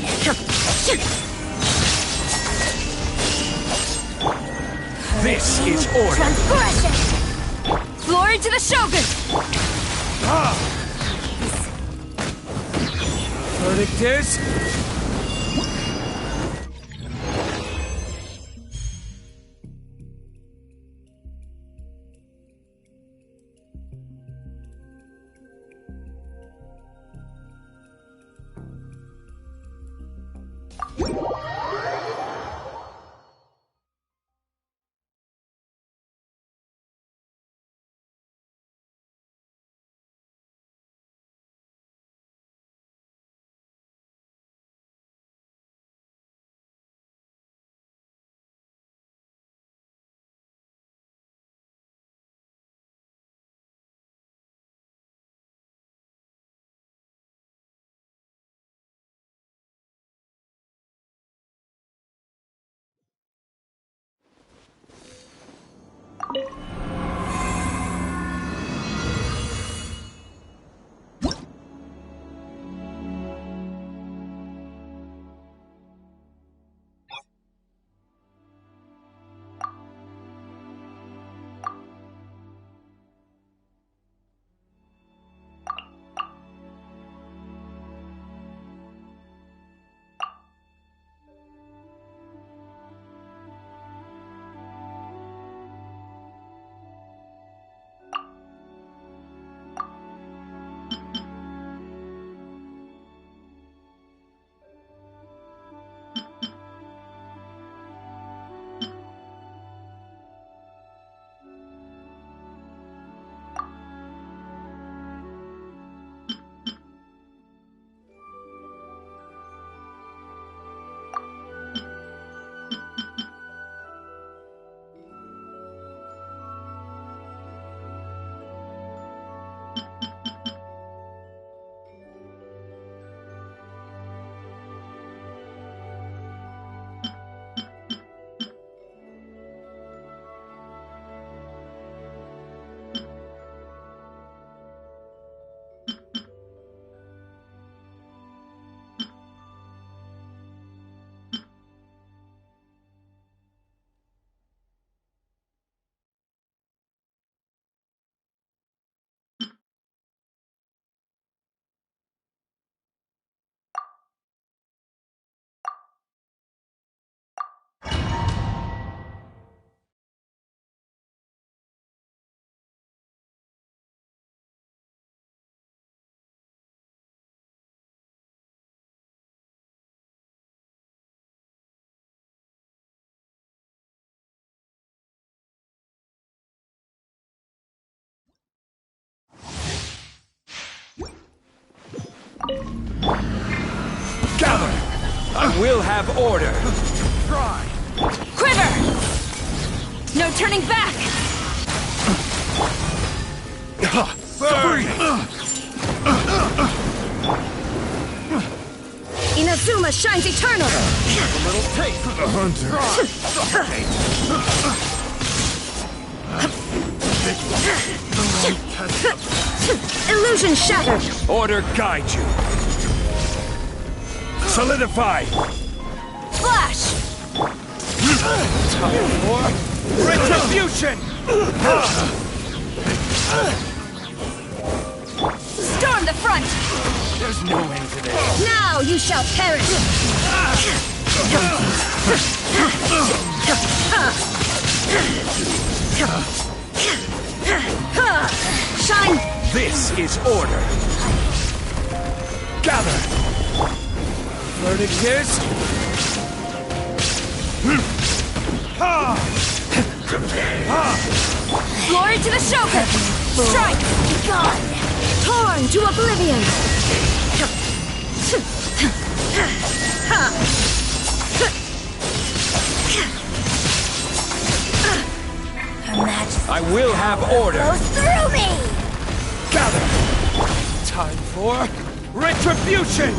[SPEAKER 16] This is order.
[SPEAKER 3] Transgression! Glory to the Shogun!
[SPEAKER 16] Verdict is... Gather! I will have order!
[SPEAKER 3] Quiver!
[SPEAKER 4] No turning back! Inazuma shines eternal!
[SPEAKER 9] A little taste for the hunter.
[SPEAKER 4] Illusion shattered!
[SPEAKER 14] Order guide you. Solidify.
[SPEAKER 4] Flash!
[SPEAKER 14] Time for retribution.
[SPEAKER 4] Storm the front!
[SPEAKER 14] There's no end to this.
[SPEAKER 4] Now you shall perish! Shine!
[SPEAKER 14] This is order. Gather. Verdict is...
[SPEAKER 4] Glory to the Shogun! Strike! Gone! Torn to oblivion!
[SPEAKER 14] I will have order.
[SPEAKER 21] Goes through me!
[SPEAKER 14] Gather. Time for retribution.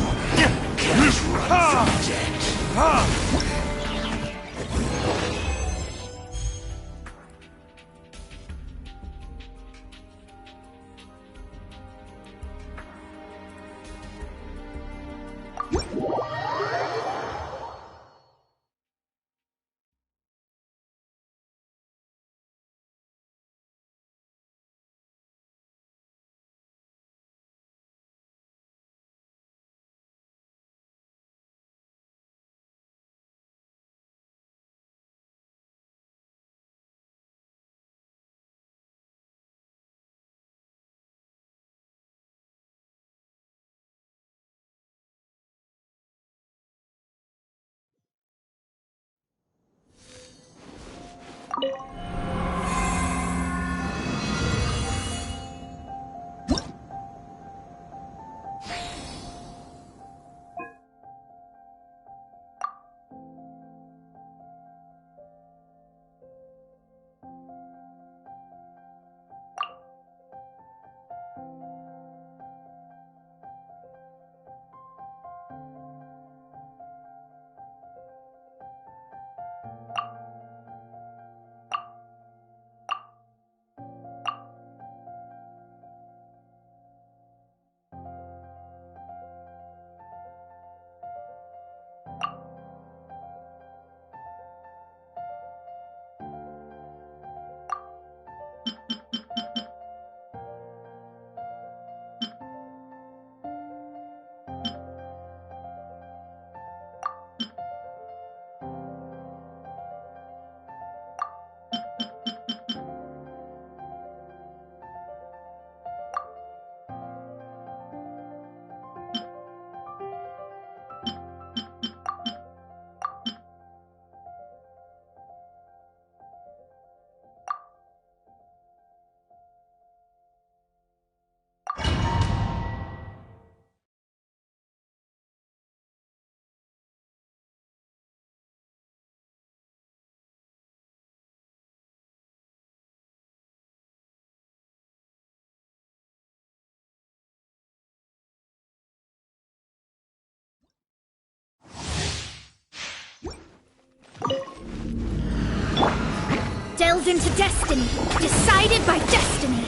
[SPEAKER 21] Delve into destiny, decided by destiny.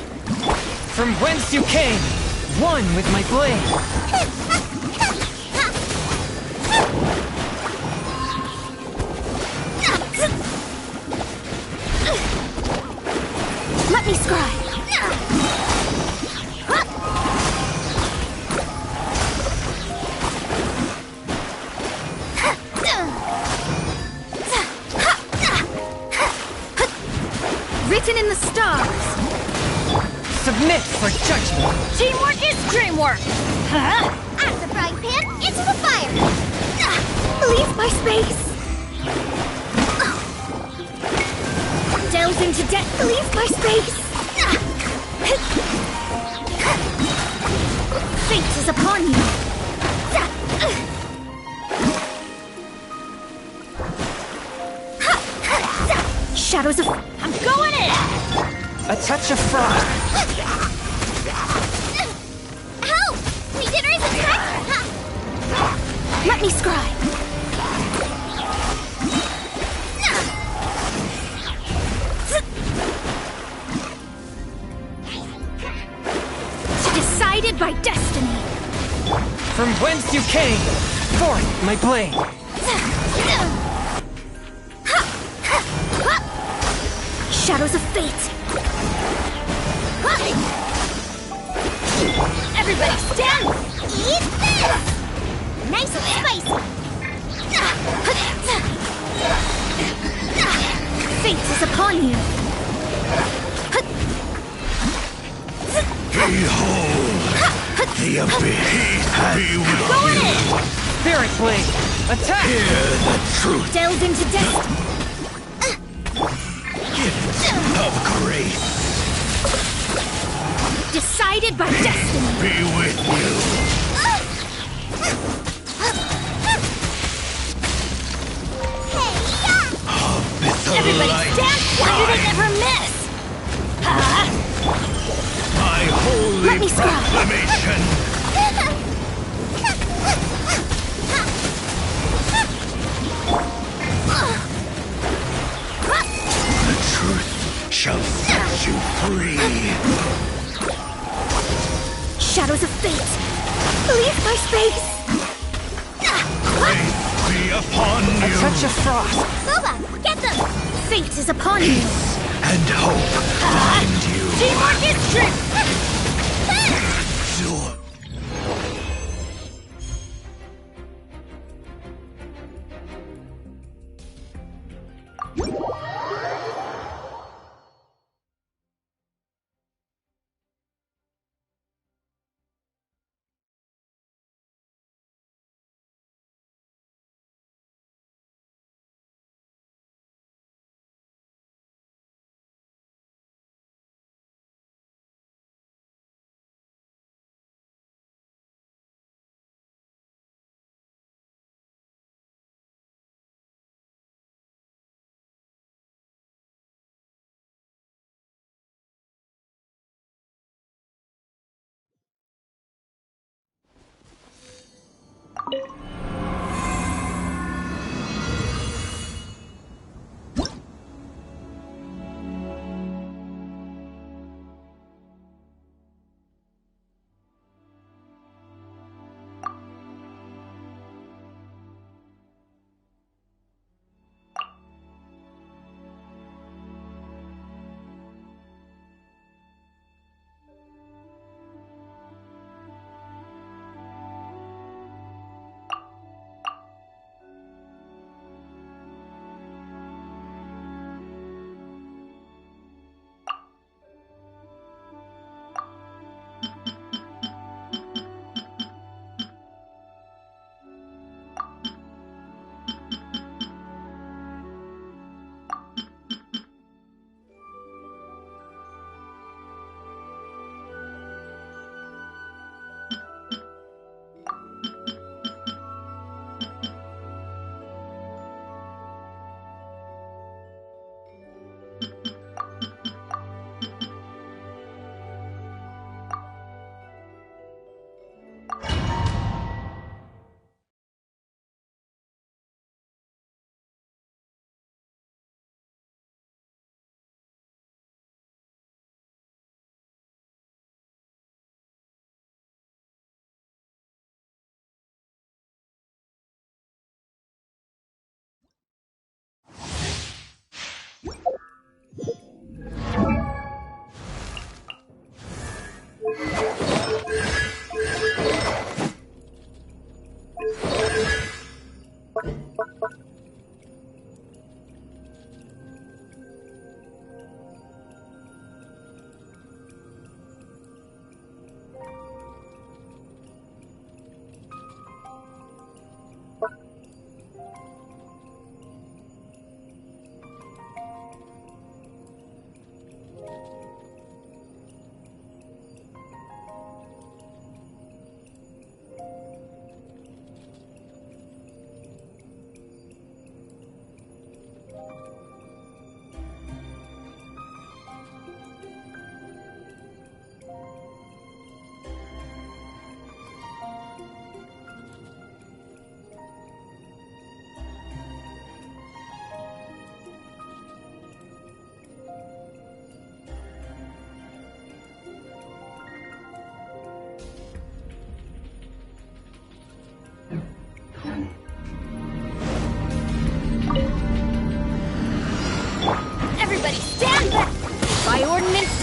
[SPEAKER 22] From whence you came, one with my blade.
[SPEAKER 21] Let me scry. Written in the stars.
[SPEAKER 22] Submit for judgment.
[SPEAKER 21] Teamwork is dreamwork. Huh? Out of the frying pan, into the fire. Leave my space. Delve into death. Leave my space. Fate is upon you. Shadows of...
[SPEAKER 22] A touch of frost.
[SPEAKER 21] Help! Legionnaires attack! Let me scry. Decided by destiny.
[SPEAKER 22] From whence you came, forth my blade.
[SPEAKER 21] Shadows of fate. Everybody stand! Eat this! Nice and spicy! Fate is upon you!
[SPEAKER 9] Behold! The abyss! Be with you!
[SPEAKER 22] Spirit blade! Attack!
[SPEAKER 9] Hear the truth!
[SPEAKER 21] Delve into destiny!
[SPEAKER 9] Of grace!
[SPEAKER 21] Decided by destiny!
[SPEAKER 9] Be with you!
[SPEAKER 21] Everybody stand! Why do they never miss?
[SPEAKER 9] My holy proclamation! The truth shall set you free!
[SPEAKER 21] Shadows of fate! Leave my space!
[SPEAKER 9] Grace be upon you!
[SPEAKER 22] A touch of frost!
[SPEAKER 21] Boba, get them! Fate is upon you!
[SPEAKER 9] And hope find you!
[SPEAKER 21] See more history!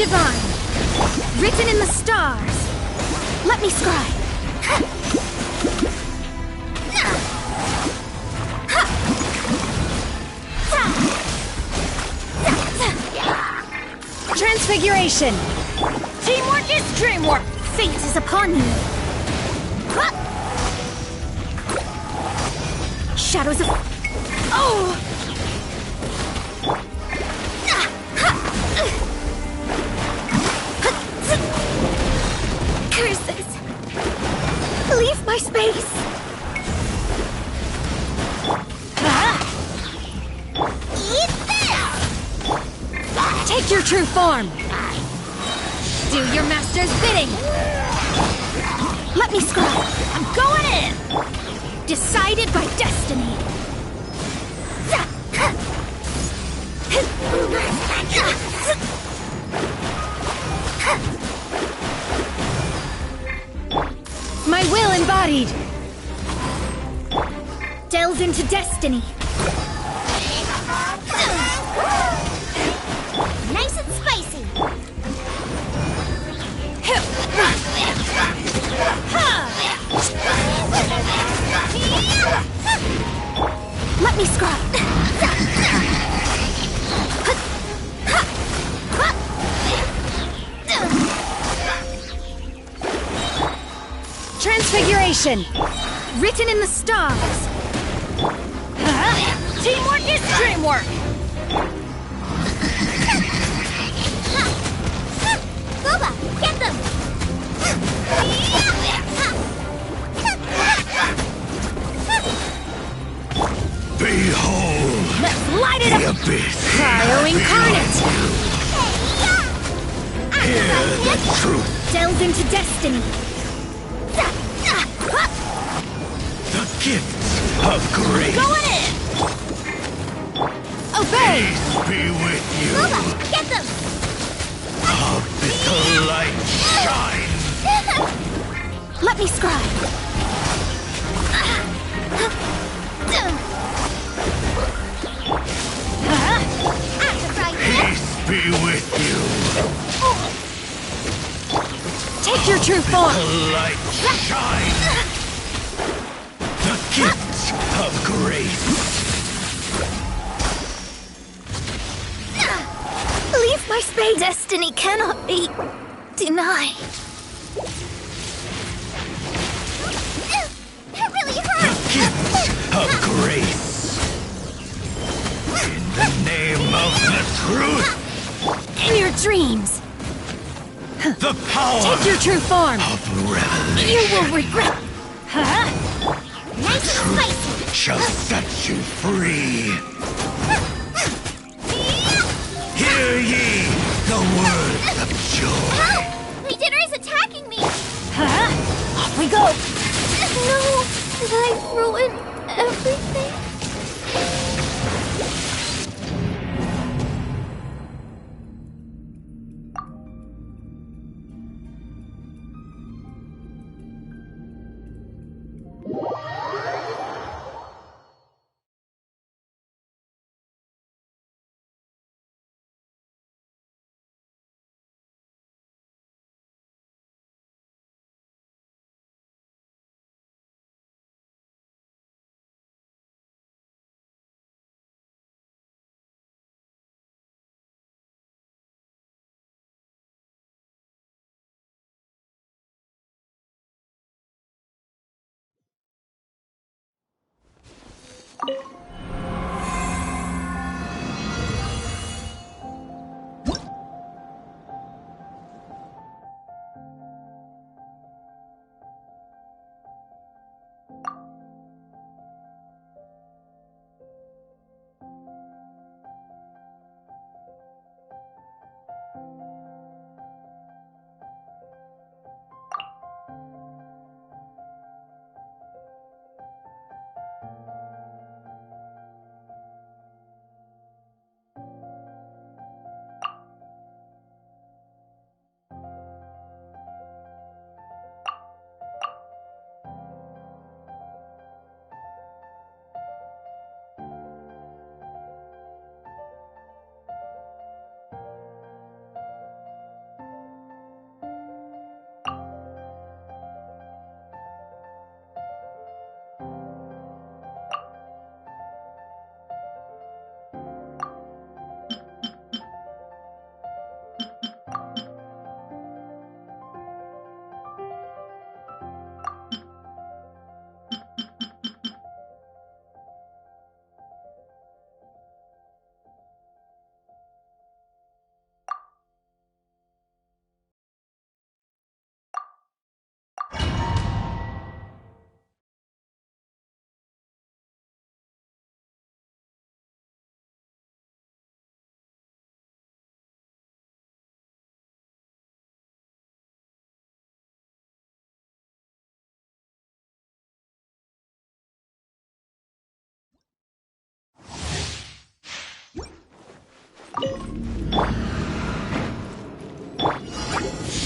[SPEAKER 8] divine, written in the stars. Let me scribe. Transfiguration. Teamwork is dreamwork. Fate is upon you. Shadows of... Oh! Curses! Leave my space! Eat this! Take your true form! Do your master's bidding! Let me scroll! I'm going in! Decided by destiny! My will embodied! Delve into destiny! Nice and spicy! Let me scrub! Transfiguration! Written in the stars! Teamwork is dreamwork! Boba, get them!
[SPEAKER 9] Behold!
[SPEAKER 8] Let's light it
[SPEAKER 9] the
[SPEAKER 8] up!
[SPEAKER 9] abyss!
[SPEAKER 8] Cryo incarnate!
[SPEAKER 9] Hear the truth!
[SPEAKER 8] Delve into destiny!
[SPEAKER 9] The gifts of grace!
[SPEAKER 8] Going in! Obey!
[SPEAKER 9] Peace be with you!
[SPEAKER 8] Boba, get them!
[SPEAKER 9] Abyssal light shine!
[SPEAKER 8] Let me scribe!
[SPEAKER 9] Peace be with you!
[SPEAKER 8] Take your true form!
[SPEAKER 9] The light shine! The gift of grace!
[SPEAKER 8] Leave my space! Destiny cannot be denied. It really hurts!
[SPEAKER 9] The gift of grace! In the name of the truth!
[SPEAKER 8] In your dreams!
[SPEAKER 9] The power
[SPEAKER 8] Take your true form!
[SPEAKER 9] of revelation!
[SPEAKER 8] You will regret! Nice and spicy!
[SPEAKER 9] Shall set you free! Hear ye the words of joy!
[SPEAKER 8] Help! My dinner is attacking me! Off we go! No! Did I ruin everything?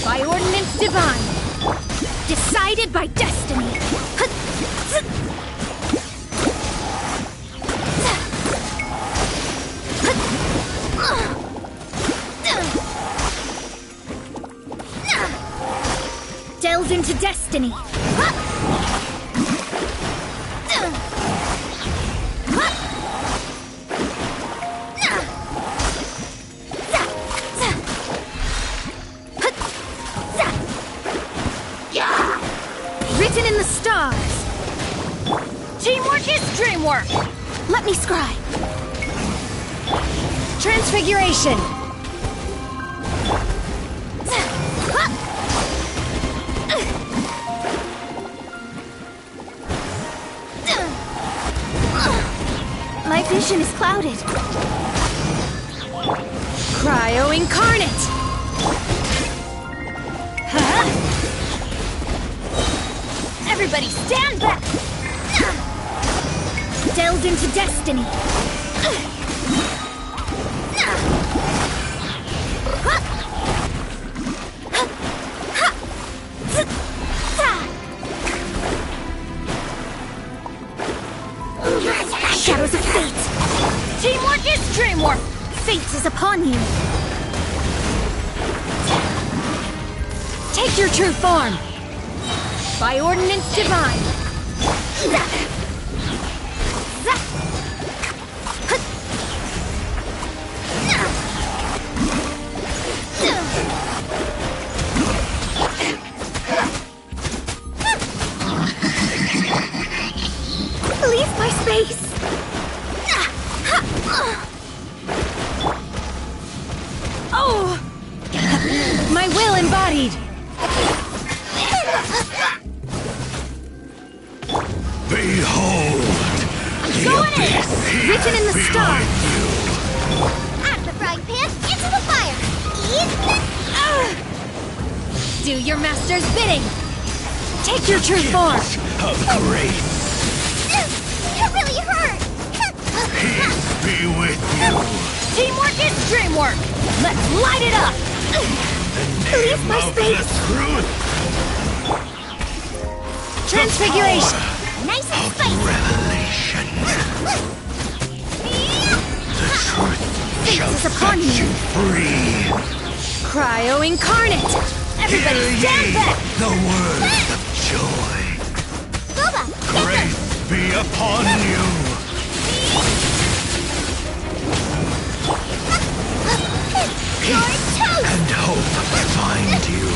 [SPEAKER 8] By ordinance divine. Decided by destiny. Delves into destiny. Written in the stars. Teamwork is dreamwork. Let me scry. Transfiguration. My vision is clouded. Cryo incarnate. Huh? Everybody stand back! Delved into destiny. Shadows of fate. Teamwork is dreamwork. Fate is upon you. Take your true form. By ordinance divine. Leave my space. Oh! My will embodied.
[SPEAKER 9] Behold!
[SPEAKER 8] Going in! Written in the stars!
[SPEAKER 21] Out of the frying pan, into the fire!
[SPEAKER 8] Do your master's bidding! Take your true form!
[SPEAKER 9] Of grace!
[SPEAKER 21] You really hurt!
[SPEAKER 9] Peace be with you!
[SPEAKER 8] Teamwork is dreamwork! Let's light it up! Leave my space! Transfiguration!
[SPEAKER 21] Nice and spicy!
[SPEAKER 9] Revelation! The truth shall
[SPEAKER 8] Fate is upon
[SPEAKER 9] set
[SPEAKER 8] you!
[SPEAKER 9] free!
[SPEAKER 8] Cryo incarnate! Everybody
[SPEAKER 9] Hear
[SPEAKER 8] stand
[SPEAKER 9] ye
[SPEAKER 8] back!
[SPEAKER 9] the words of joy!
[SPEAKER 21] Boba,
[SPEAKER 9] Grace be upon you! Peace and hope find you!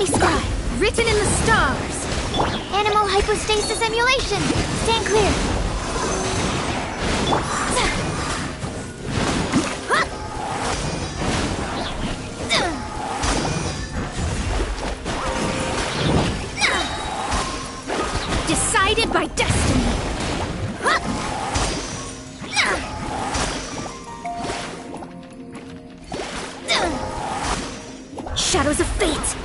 [SPEAKER 8] me scribe.
[SPEAKER 17] Written in the stars.
[SPEAKER 8] Animal hypostasis emulation. Stand clear.
[SPEAKER 17] Decided by destiny. Shadows of fate.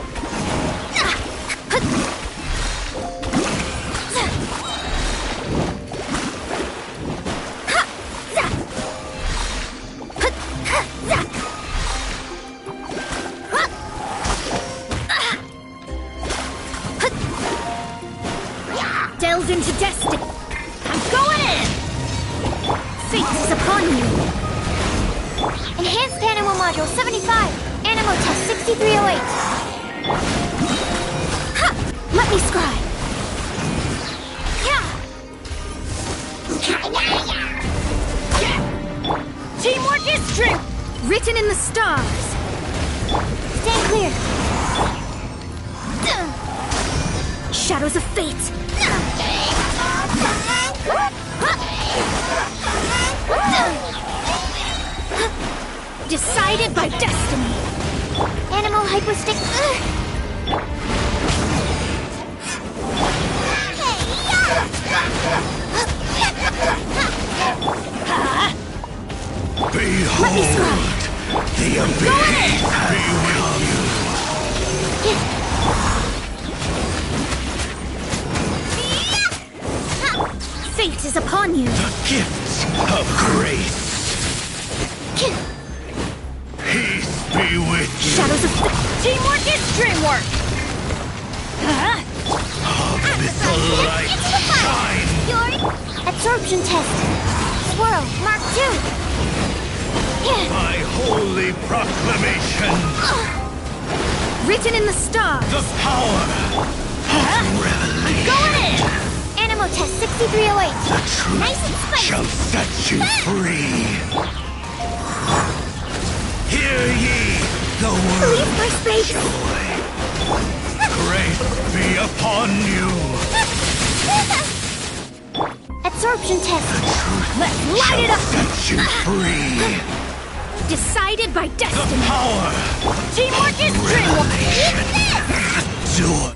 [SPEAKER 17] Delve into destiny. I'm going in. Fate is upon you.
[SPEAKER 8] Enhanced Animal Module 75. Animal Test 6308.
[SPEAKER 17] Ha! Let me scribe.
[SPEAKER 8] Teamwork is true.
[SPEAKER 17] Written in the stars.
[SPEAKER 8] Stand clear.
[SPEAKER 17] Shadows of fate. Decided by destiny.
[SPEAKER 8] Animal hypostasis.
[SPEAKER 9] Behold, the abyss be with you.
[SPEAKER 17] Fate is upon you.
[SPEAKER 9] The gifts of grace. Peace be with you.
[SPEAKER 17] Shadows of fate.
[SPEAKER 8] Teamwork is dreamwork.
[SPEAKER 9] Let the light shine.
[SPEAKER 8] Your absorption test. Swirl, Mark 2.
[SPEAKER 9] My holy proclamation.
[SPEAKER 17] Written in the stars.
[SPEAKER 9] The power of revelation.
[SPEAKER 8] Going in. Animal Test 6308.
[SPEAKER 9] The truth
[SPEAKER 8] Nice and spicy.
[SPEAKER 9] shall set you free. Hear ye the word
[SPEAKER 17] Leave my space.
[SPEAKER 9] of joy. Grace be upon you.
[SPEAKER 8] Absorption test.
[SPEAKER 17] Let's light it up.
[SPEAKER 9] Set you free.
[SPEAKER 17] Decided by
[SPEAKER 9] The
[SPEAKER 17] destiny.
[SPEAKER 9] power
[SPEAKER 8] Teamwork is dreamwork.
[SPEAKER 9] do it.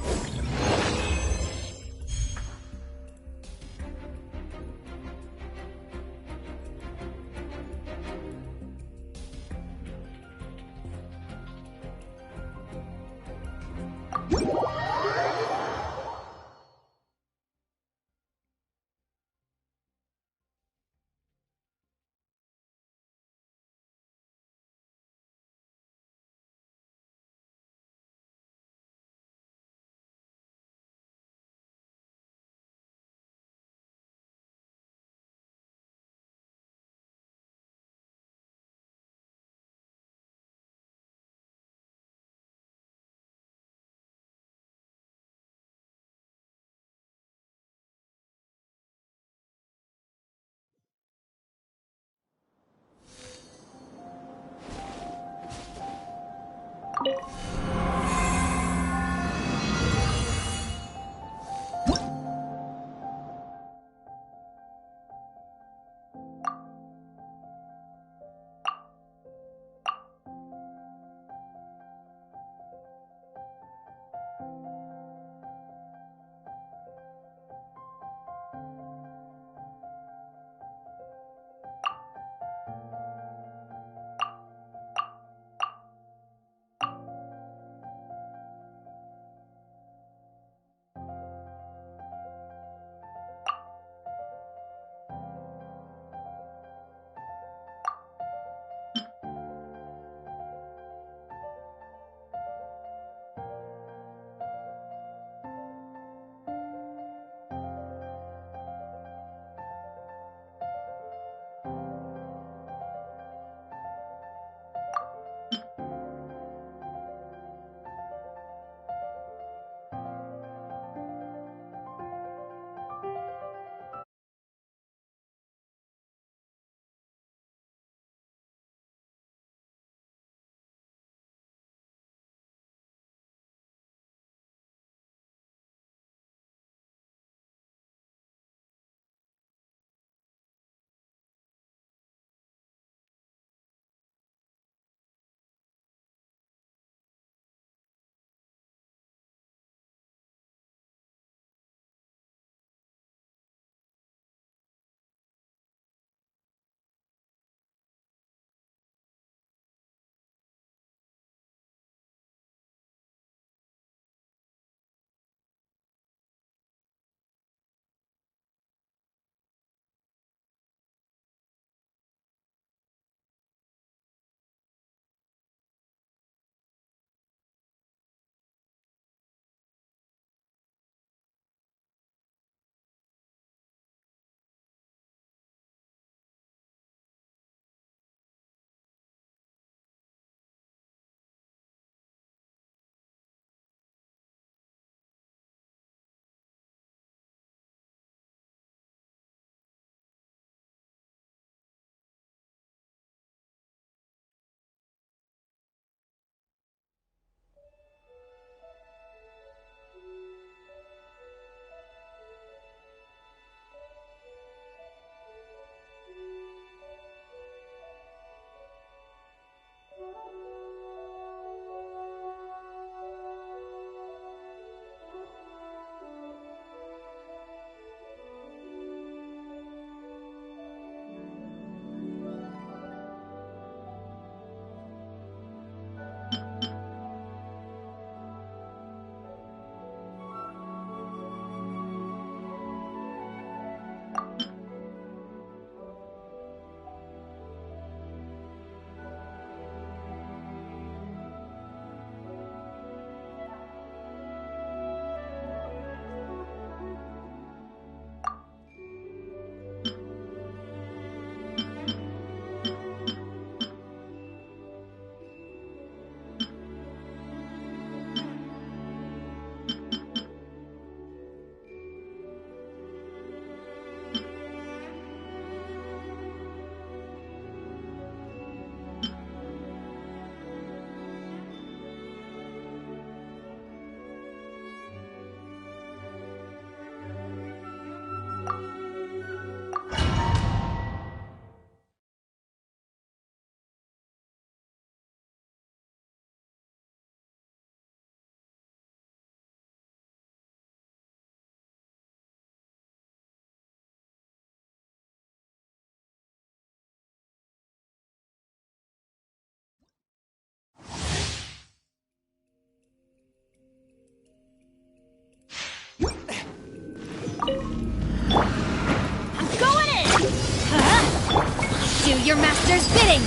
[SPEAKER 21] your master's bidding!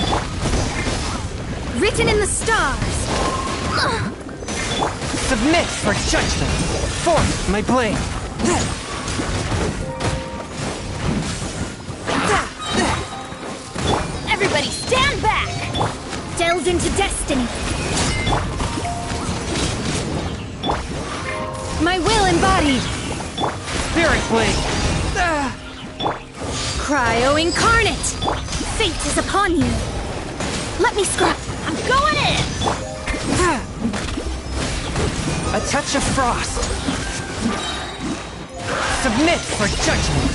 [SPEAKER 21] Written in the stars!
[SPEAKER 22] Submit for judgment! Force my blade!
[SPEAKER 21] Everybody stand back! Delve into destiny! My will embodied!
[SPEAKER 22] Spirit blade!
[SPEAKER 21] Cryo incarnate! Fate is upon you! Let me scrap! I'm going in!
[SPEAKER 22] A touch of frost! Submit for judgment!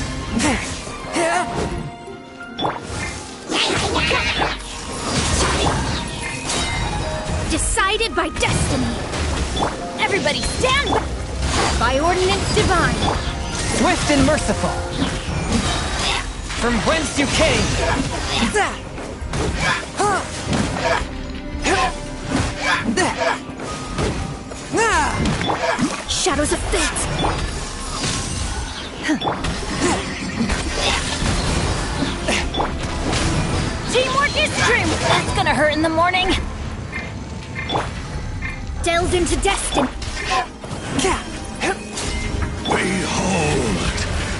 [SPEAKER 21] Decided by destiny! Everybody stand back! By ordinance divine!
[SPEAKER 22] Swift and merciful! From whence you came!
[SPEAKER 21] Shadows of fate! Teamwork is dream! That's gonna hurt in the morning! Delve into destiny!
[SPEAKER 9] Behold!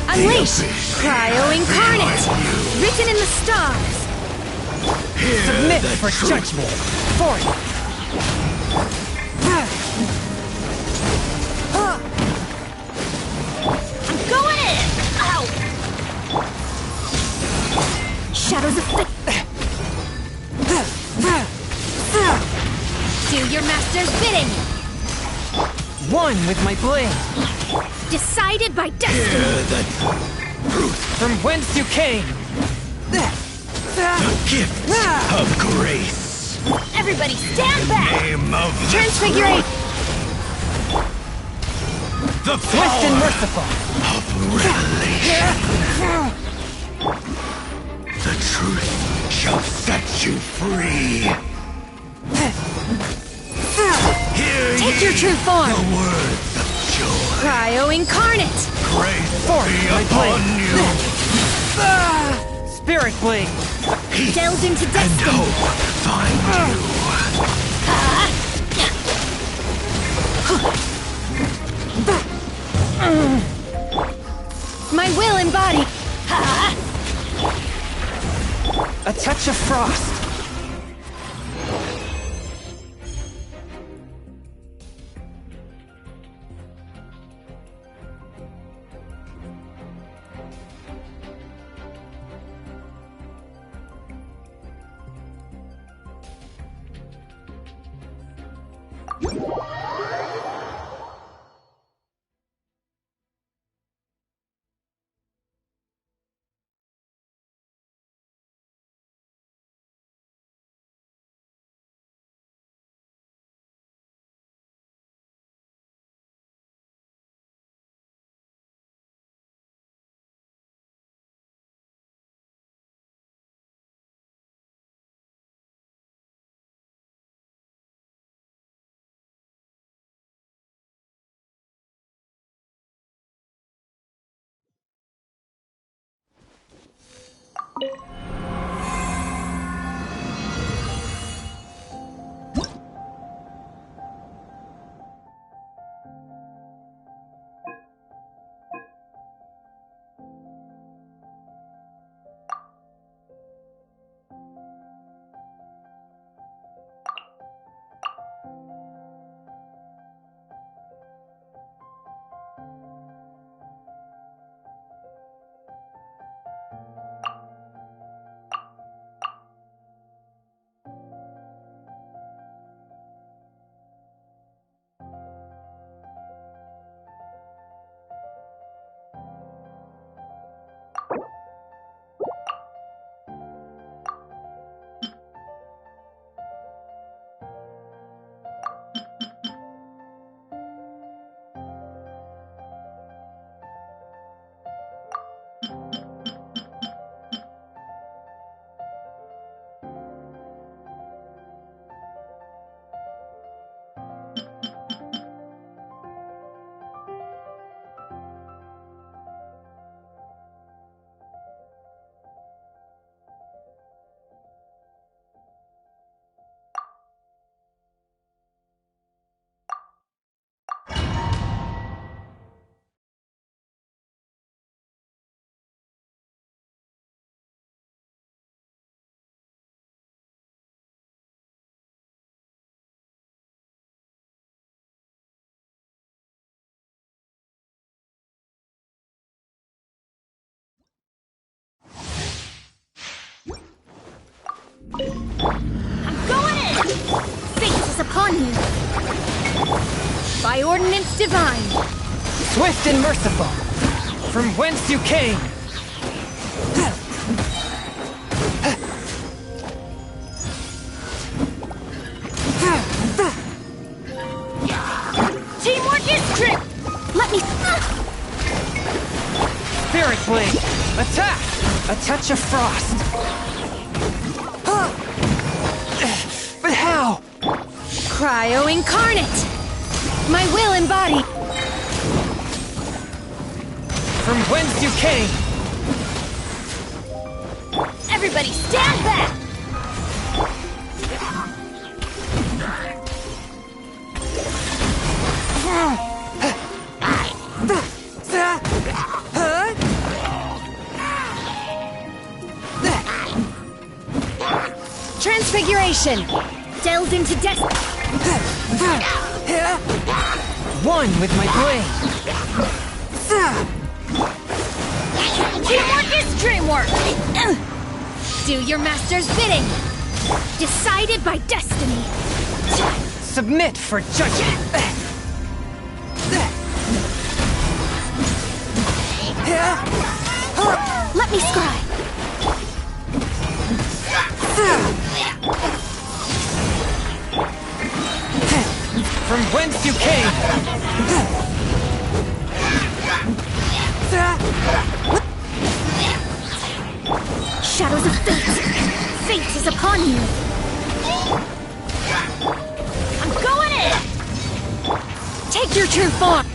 [SPEAKER 21] Unleash! Cryo incarnate! Written in the stars!
[SPEAKER 22] Submit for judgment! Forth!
[SPEAKER 21] I'm going in! Ow! Shadows of fate! Do your master's bidding!
[SPEAKER 22] One with my blade!
[SPEAKER 21] Decided by destiny!
[SPEAKER 22] From whence you came!
[SPEAKER 9] The gift of grace!
[SPEAKER 21] Everybody stand back!
[SPEAKER 9] Name of the
[SPEAKER 21] Transfigurate!
[SPEAKER 9] The
[SPEAKER 22] Swift and merciful!
[SPEAKER 9] of revelation! The truth shall set you free!
[SPEAKER 21] Take your true form!
[SPEAKER 9] The words of joy!
[SPEAKER 21] Cryo incarnate!
[SPEAKER 9] Grace
[SPEAKER 22] Forth
[SPEAKER 9] be
[SPEAKER 22] my
[SPEAKER 9] upon
[SPEAKER 22] blade! Spirit blade!
[SPEAKER 21] Delve into destiny!
[SPEAKER 9] And hope find
[SPEAKER 21] My will embodied!
[SPEAKER 22] A touch of frost!
[SPEAKER 21] Fate is upon you. By ordinance divine.
[SPEAKER 22] Swift and merciful. From whence you came.
[SPEAKER 21] Teamwork is true. Let me.
[SPEAKER 22] Spirit Blade. Attack! A touch of frost. But how?
[SPEAKER 21] Cryo incarnate. My will embodied.
[SPEAKER 22] From whence you came.
[SPEAKER 21] Everybody stand back. Transfiguration. Delve into destiny.
[SPEAKER 22] One with my blade.
[SPEAKER 21] Teamwork is dreamwork. Do your master's bidding. Decided by destiny.
[SPEAKER 22] Submit for judgment.
[SPEAKER 21] Let me scry.
[SPEAKER 22] From whence you came.
[SPEAKER 21] Shadows of fate. Fate is upon you. I'm going in. Take your true form.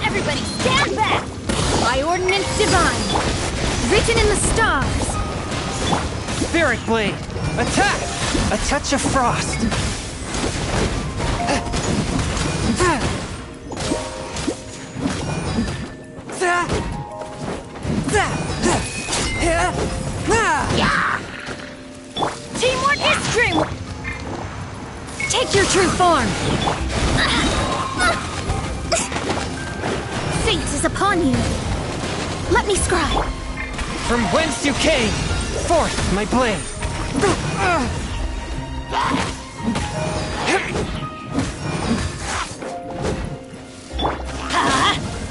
[SPEAKER 21] Everybody stand back! By ordinance divine, written in the stars.
[SPEAKER 22] Spirit Blade. Attack! A touch of frost.
[SPEAKER 21] Teamwork is dreamwork. Take your true form. Fate is upon you. Let me scry.
[SPEAKER 22] From whence you came. Forth my blade.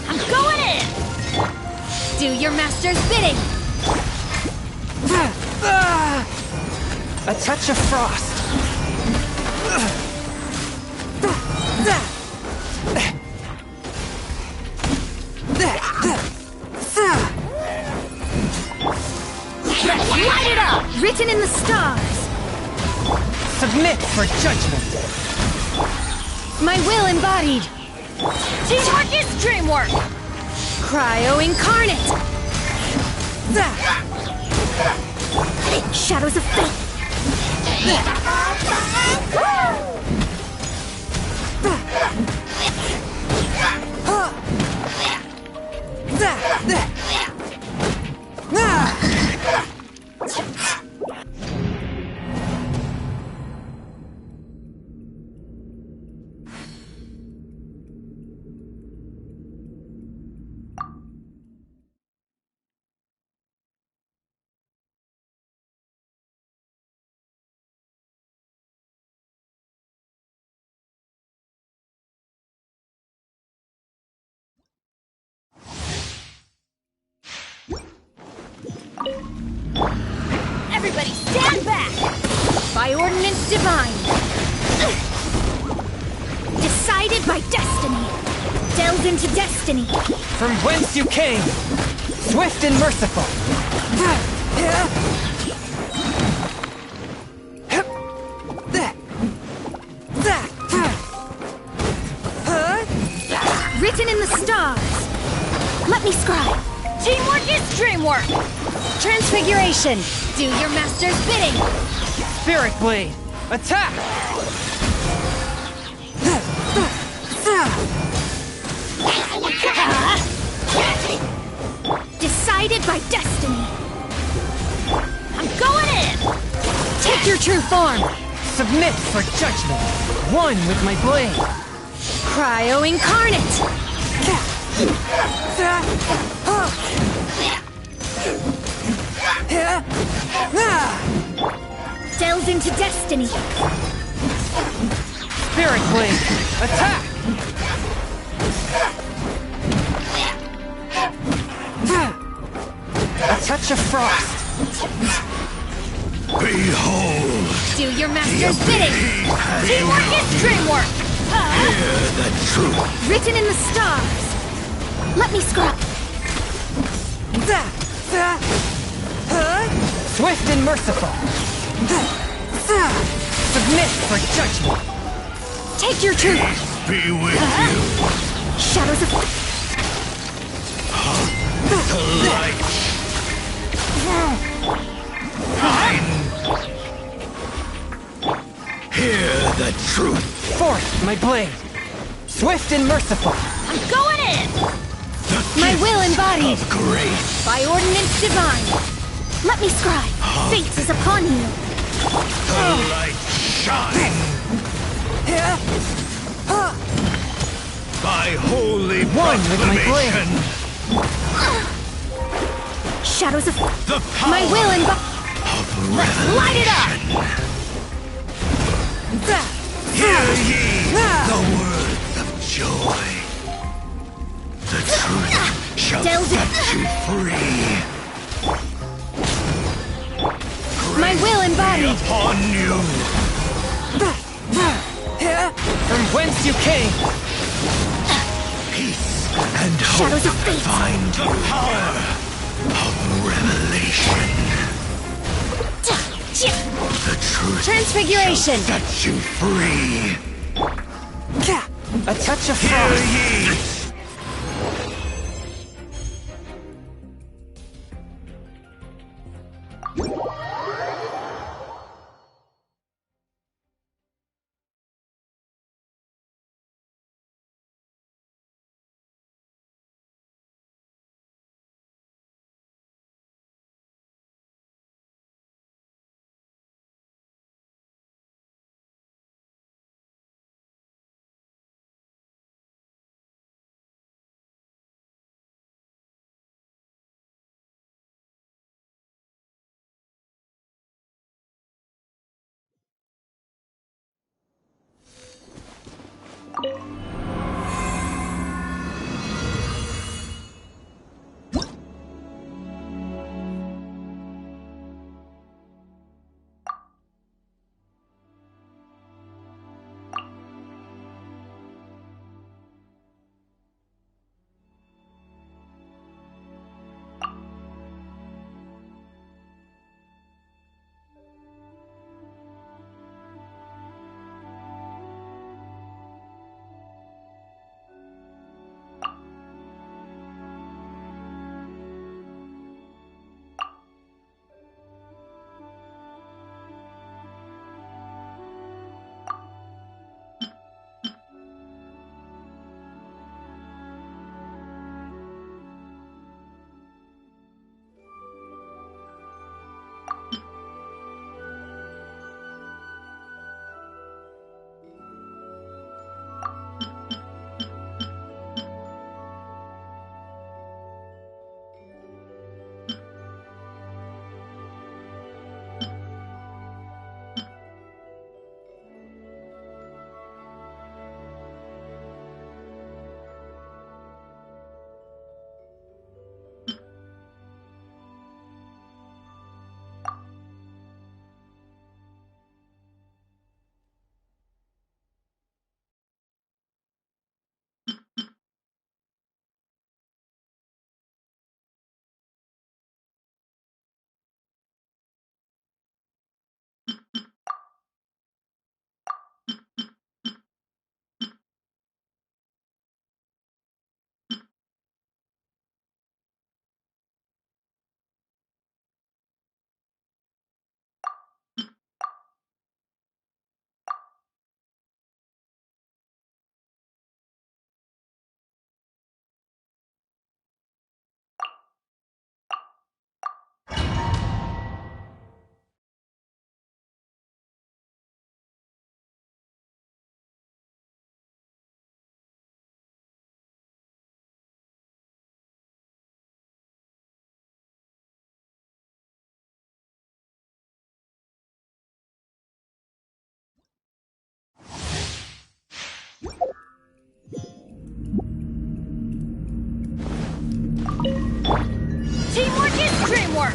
[SPEAKER 21] I'm going in. Do your master's bidding.
[SPEAKER 22] A touch of frost.
[SPEAKER 21] Light it up! Written in the stars.
[SPEAKER 22] Submit for judgment.
[SPEAKER 21] My will embodied. Teamwork is dreamwork. Cryo incarnate. Shadows of fate. Everybody stand back! By ordinance divine. Decided by destiny. Delve into destiny.
[SPEAKER 22] From whence you came. Swift and merciful.
[SPEAKER 8] Written in the stars. Let me scribe. Teamwork is dreamwork. Transfiguration. Do your master's bidding.
[SPEAKER 22] Spirit Blade! Attack!
[SPEAKER 8] Decided by destiny. I'm going in. Take your true form.
[SPEAKER 22] Submit for judgment. One with my blade.
[SPEAKER 8] Cryo incarnate. Delve into destiny.
[SPEAKER 22] Spirit Blade! Attack! A touch of frost.
[SPEAKER 9] Behold!
[SPEAKER 8] Do your master's bidding. Teamwork is dreamwork.
[SPEAKER 9] Hear the truth.
[SPEAKER 8] Written in the stars. Let me scrap.
[SPEAKER 22] Swift and merciful. Submit for judgment.
[SPEAKER 8] Take your truth.
[SPEAKER 9] Be with you.
[SPEAKER 8] Shadows of
[SPEAKER 9] The light. Mine. Hear the truth.
[SPEAKER 22] Forth my blade. Swift and merciful.
[SPEAKER 8] I'm going in. My will embodied.
[SPEAKER 9] Of grace.
[SPEAKER 8] By ordinance divine. Let me scribe. Fate is upon you.
[SPEAKER 9] The light shine. By holy
[SPEAKER 22] One with my blade.
[SPEAKER 9] proclamation.
[SPEAKER 8] Shadows of
[SPEAKER 9] The power
[SPEAKER 8] my will embodied.
[SPEAKER 9] of
[SPEAKER 8] Let's light it up.
[SPEAKER 9] Hear ye the words of joy. The truth shall
[SPEAKER 8] Delve
[SPEAKER 9] set you free.
[SPEAKER 8] My will embodied.
[SPEAKER 9] Upon you.
[SPEAKER 22] From whence you came.
[SPEAKER 9] Peace and hope
[SPEAKER 8] Shadows of fate.
[SPEAKER 9] find the power of revelation. The truth
[SPEAKER 8] Transfiguration.
[SPEAKER 9] shall set you free.
[SPEAKER 22] A touch of
[SPEAKER 9] Hear
[SPEAKER 22] frost.
[SPEAKER 9] ye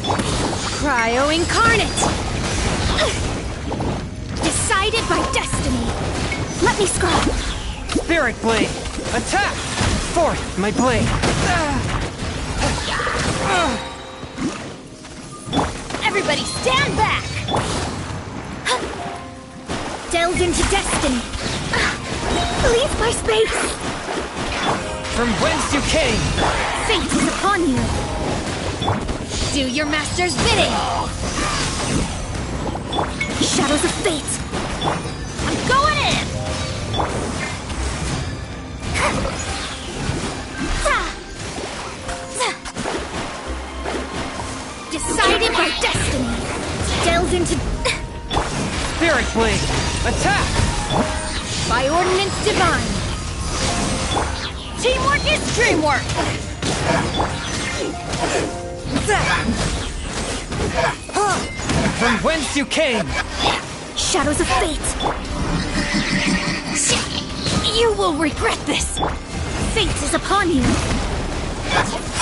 [SPEAKER 8] Teamwork! Cryo Incarnate! Decided by destiny! Let me scry!
[SPEAKER 22] Spirit Blade! Attack! Forth my blade!
[SPEAKER 8] Everybody stand back! Delved into destiny! Leave my space!
[SPEAKER 22] From whence you came!
[SPEAKER 8] Fate is upon you! Do your master's bidding! Shadows of fate! I'm going in! Decided by destiny! Delved into...
[SPEAKER 22] Spirit Blade! Attack!
[SPEAKER 8] By ordinance divine! Teamwork is dreamwork!
[SPEAKER 22] From whence you came!
[SPEAKER 8] Shadows of fate! You will regret this! Fate is upon you!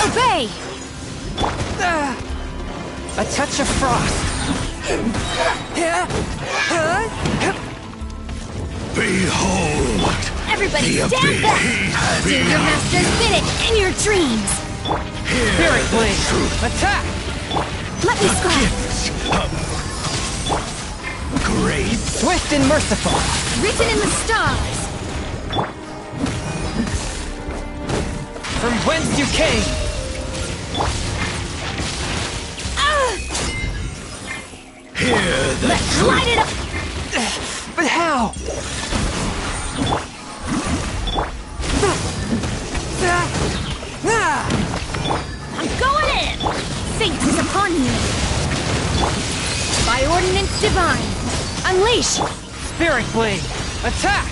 [SPEAKER 8] Obey!
[SPEAKER 22] A touch of frost!
[SPEAKER 9] Behold!
[SPEAKER 8] Everybody
[SPEAKER 9] the
[SPEAKER 8] stand back!
[SPEAKER 9] abyss
[SPEAKER 8] Do your master's bidding in your dreams!
[SPEAKER 22] Spirit Blade! Attack!
[SPEAKER 8] Let me scry!
[SPEAKER 9] Grace!
[SPEAKER 22] Swift and merciful!
[SPEAKER 8] Written in the stars!
[SPEAKER 22] From whence you came!
[SPEAKER 9] Hear the
[SPEAKER 8] Let's light it up!
[SPEAKER 22] But how?
[SPEAKER 8] I'm going in! Fate is upon you! By ordinance divine! Unleash!
[SPEAKER 22] Spirit Blade! Attack!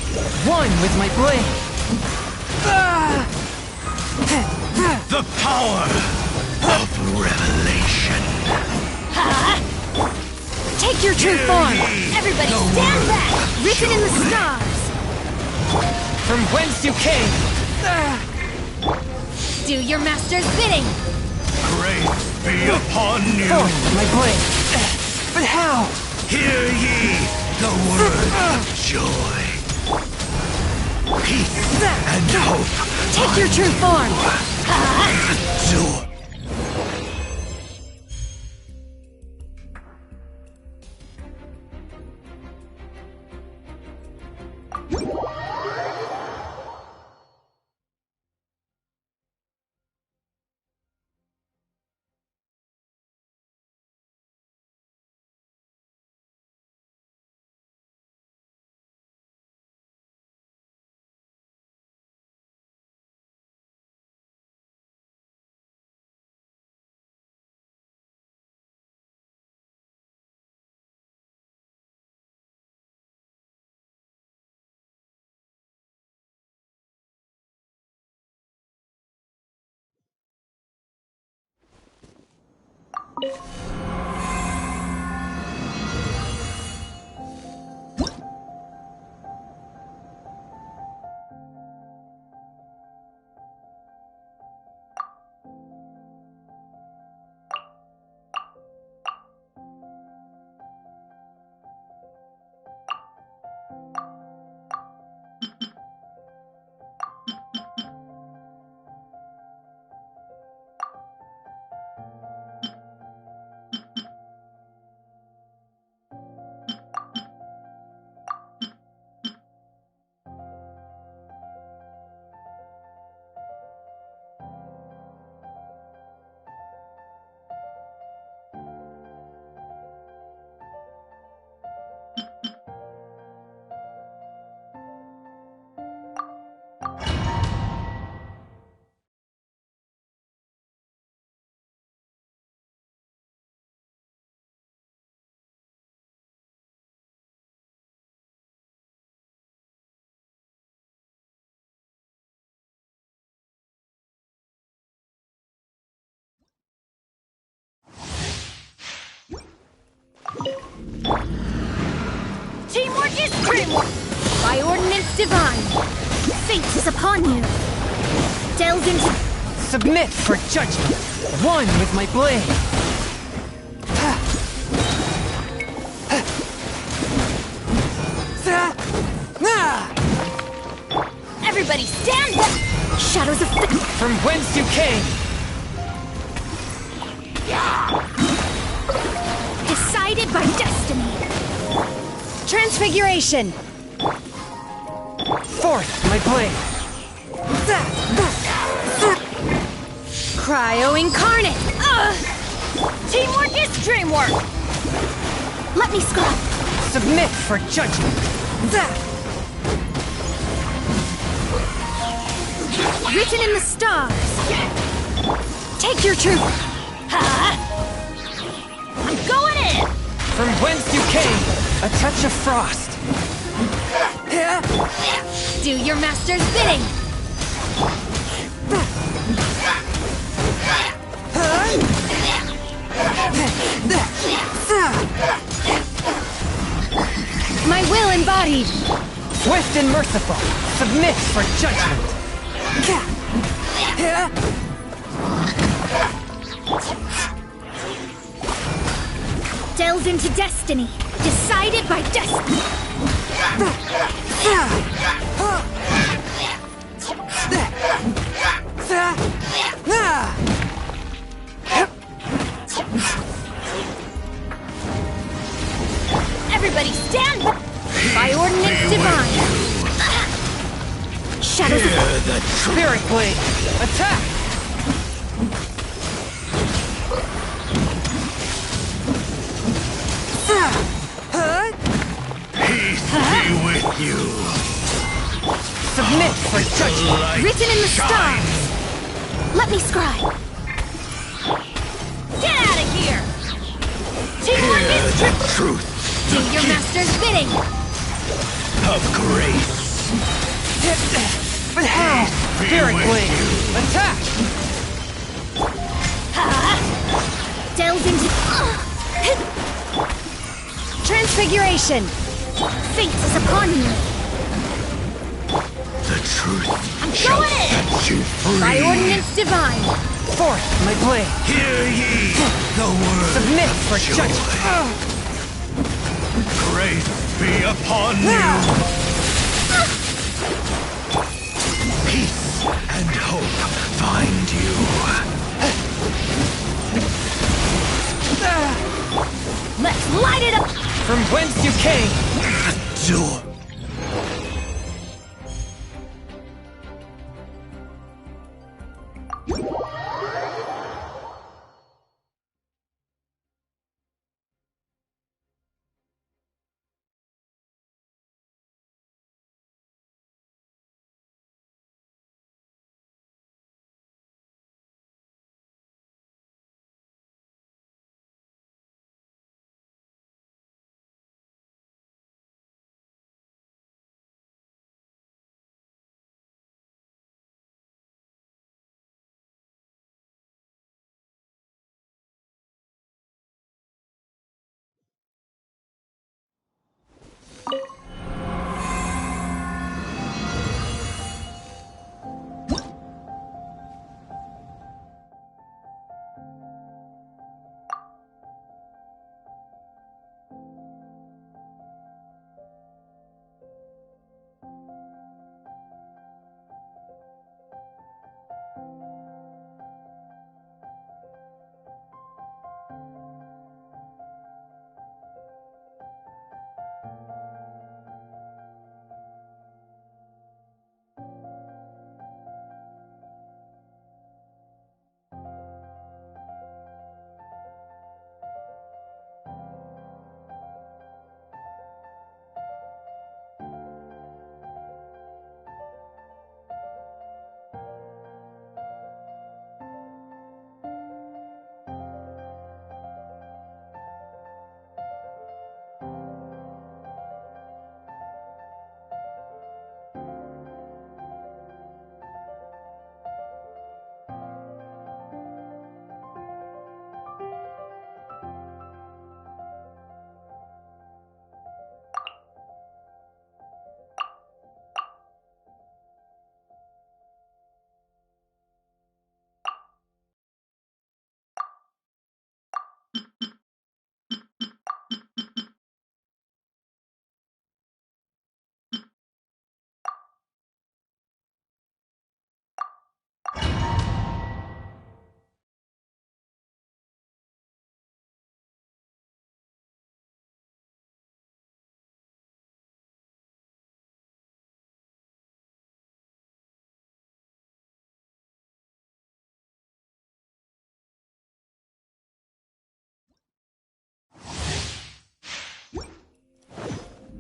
[SPEAKER 22] One with my blade!
[SPEAKER 9] The power of revelation!
[SPEAKER 8] Take your true form! Everybody stand back! Written in the stars!
[SPEAKER 22] From whence you came!
[SPEAKER 8] Do your master's bidding!
[SPEAKER 9] Grace be upon you!
[SPEAKER 22] Forth my blade! But how?
[SPEAKER 9] Hear ye the word of joy! Peace and hope!
[SPEAKER 8] Take your true form!
[SPEAKER 9] Endure.
[SPEAKER 8] Teamwork is dreamwork! By ordinance divine! Fate is upon you! Delved into...
[SPEAKER 22] Submit for judgment! One with my blade! From whence you came!
[SPEAKER 8] Decided by destiny! Transfiguration!
[SPEAKER 22] Forth, my blade!
[SPEAKER 8] Cryo incarnate! Teamwork is dreamwork! Let me scrap!
[SPEAKER 22] Submit for judgment!
[SPEAKER 8] Written in the stars! Take your truth! I'm going in!
[SPEAKER 22] From whence you came, a touch of frost!
[SPEAKER 8] Do your master's bidding! My will embodied!
[SPEAKER 22] Swift and merciful, submit for judgment!
[SPEAKER 8] Delved into destiny, decided by destiny! Everybody stand by ordinance divine! Shadows
[SPEAKER 9] Hear the
[SPEAKER 22] Spirit Blade! Attack!
[SPEAKER 9] Peace be with you.
[SPEAKER 22] Submit for judgment!
[SPEAKER 8] Written in the stars! Let me scribe! Get out of here! Teamwork is
[SPEAKER 9] The truth
[SPEAKER 8] Do your master's bidding!
[SPEAKER 9] of grace.
[SPEAKER 22] But how? Spirit Blade! Attack!
[SPEAKER 8] Delved into... Transfiguration! Fate is upon you!
[SPEAKER 9] The truth
[SPEAKER 8] I'm
[SPEAKER 9] shall
[SPEAKER 8] going in!
[SPEAKER 9] set you free.
[SPEAKER 8] By ordinance divine!
[SPEAKER 22] Forth, my blade!
[SPEAKER 9] Hear ye the word
[SPEAKER 22] Submit
[SPEAKER 9] of
[SPEAKER 22] for
[SPEAKER 9] joy.
[SPEAKER 22] judgment!
[SPEAKER 9] Grace be upon you. Peace and hope find you.
[SPEAKER 8] Let's light it up!
[SPEAKER 22] From whence you came!
[SPEAKER 9] Adore.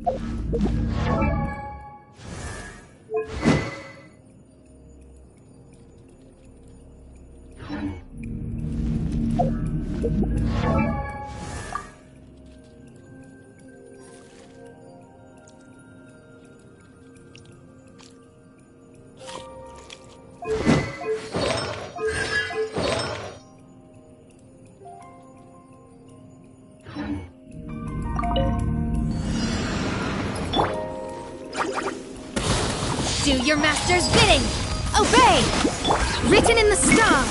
[SPEAKER 8] Do your master's bidding! Obey! Written in the stars!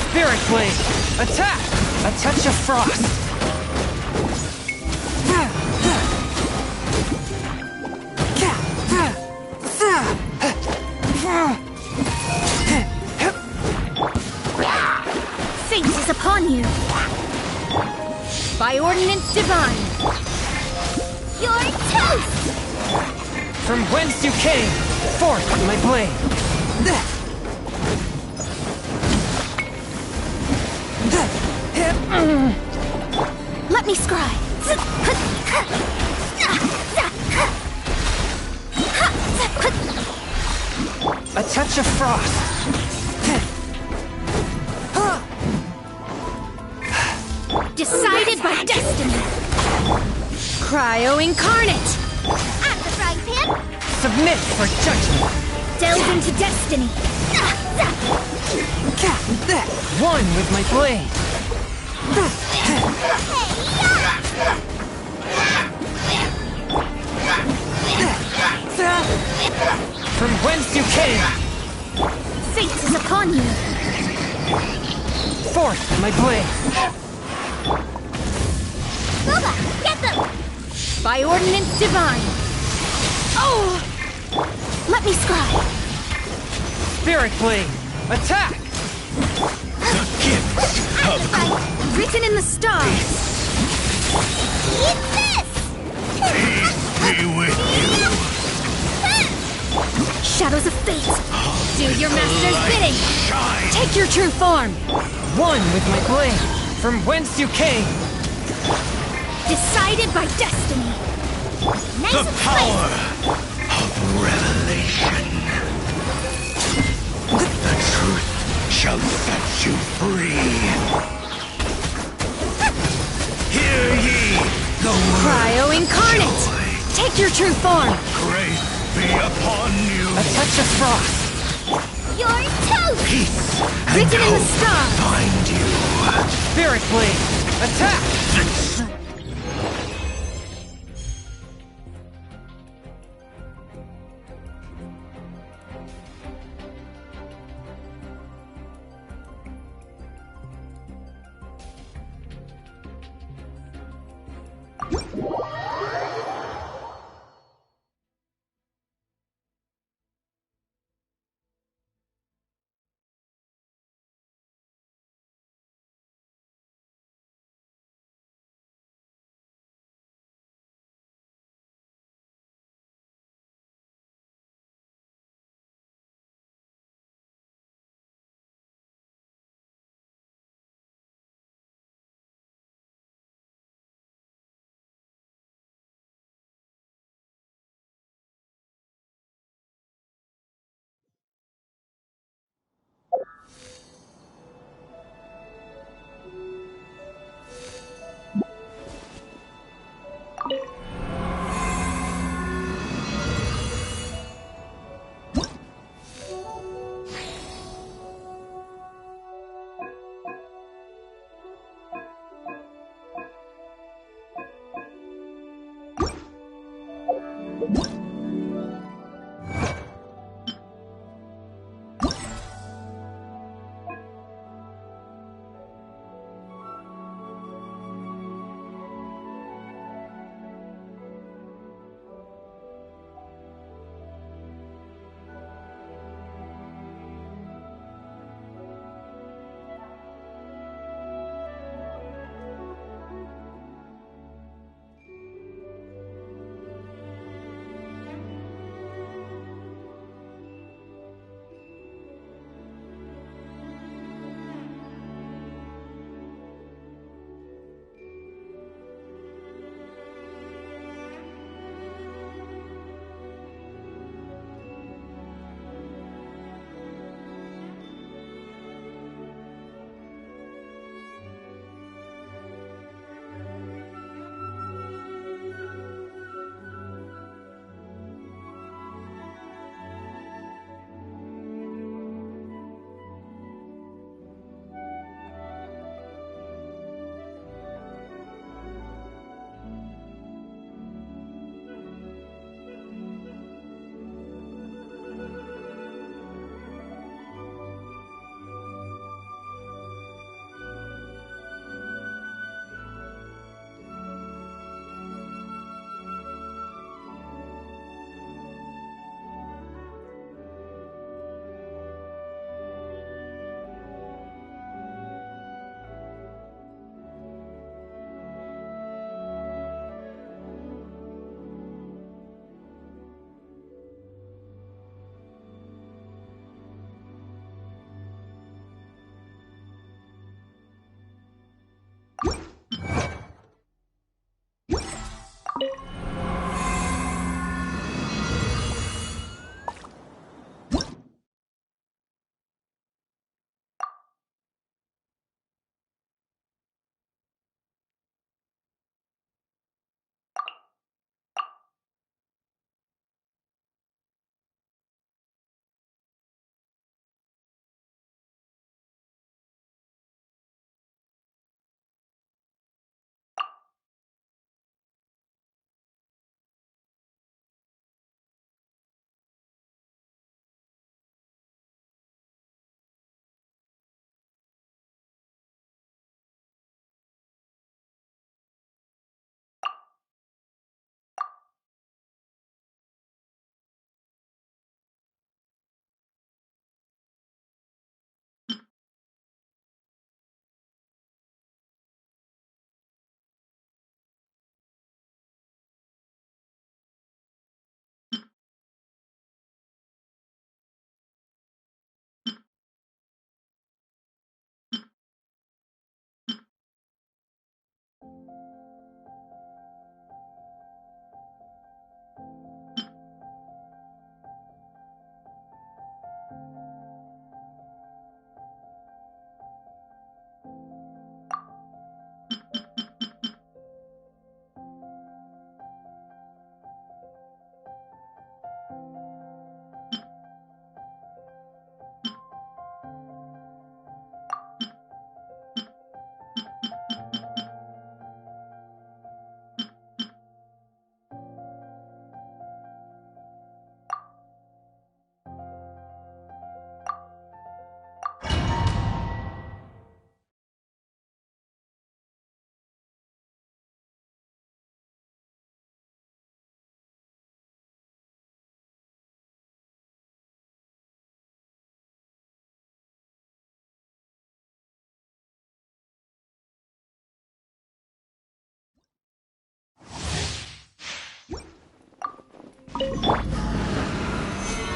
[SPEAKER 22] Spirit Blade! Attack! A touch of frost!
[SPEAKER 8] Fate is upon you! By ordinance divine!
[SPEAKER 21] You're toast!
[SPEAKER 22] From whence you came, forth with my blade!
[SPEAKER 8] Let me scry!
[SPEAKER 22] A touch of frost!
[SPEAKER 8] Decided by destiny! Cryo incarnate!
[SPEAKER 21] At the frying pan!
[SPEAKER 22] Submit for judgment!
[SPEAKER 8] Delve into destiny!
[SPEAKER 22] One with my blade! From whence you came!
[SPEAKER 8] Fate is upon you!
[SPEAKER 22] Forth with my blade!
[SPEAKER 21] Boba, get them!
[SPEAKER 8] By ordinance divine! Oh! Let me scry!
[SPEAKER 22] Spirit Blade! Attack!
[SPEAKER 9] The gifts of
[SPEAKER 8] Written in the stars!
[SPEAKER 21] Eat this!
[SPEAKER 9] be with you.
[SPEAKER 8] Shadows of fate! Do your master's bidding!
[SPEAKER 9] Shine.
[SPEAKER 8] Take your true form!
[SPEAKER 22] One with my blade! From whence you came!
[SPEAKER 8] Decided by destiny!
[SPEAKER 21] Nice
[SPEAKER 9] The
[SPEAKER 21] and
[SPEAKER 9] power of revelation. The truth shall set you free. Hear ye the word
[SPEAKER 8] Cryo incarnate!
[SPEAKER 9] of joy.
[SPEAKER 8] Take your true form!
[SPEAKER 9] Grace be upon you.
[SPEAKER 22] A touch of frost!
[SPEAKER 21] You're toast!
[SPEAKER 9] Peace and
[SPEAKER 8] Written in the
[SPEAKER 9] hope
[SPEAKER 8] stars!
[SPEAKER 9] find you.
[SPEAKER 22] Spirit Blade! Attack!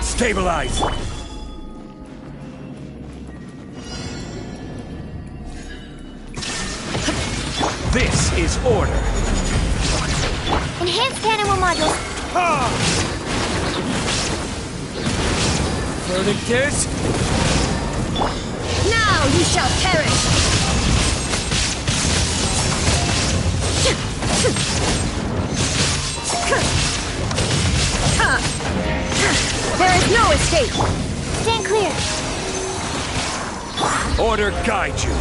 [SPEAKER 9] Stabilize! This is order!
[SPEAKER 21] Enhanced animal modules.
[SPEAKER 14] Verdict is...
[SPEAKER 8] Now you shall perish! There is no escape!
[SPEAKER 21] Stand clear!
[SPEAKER 9] Order guide you!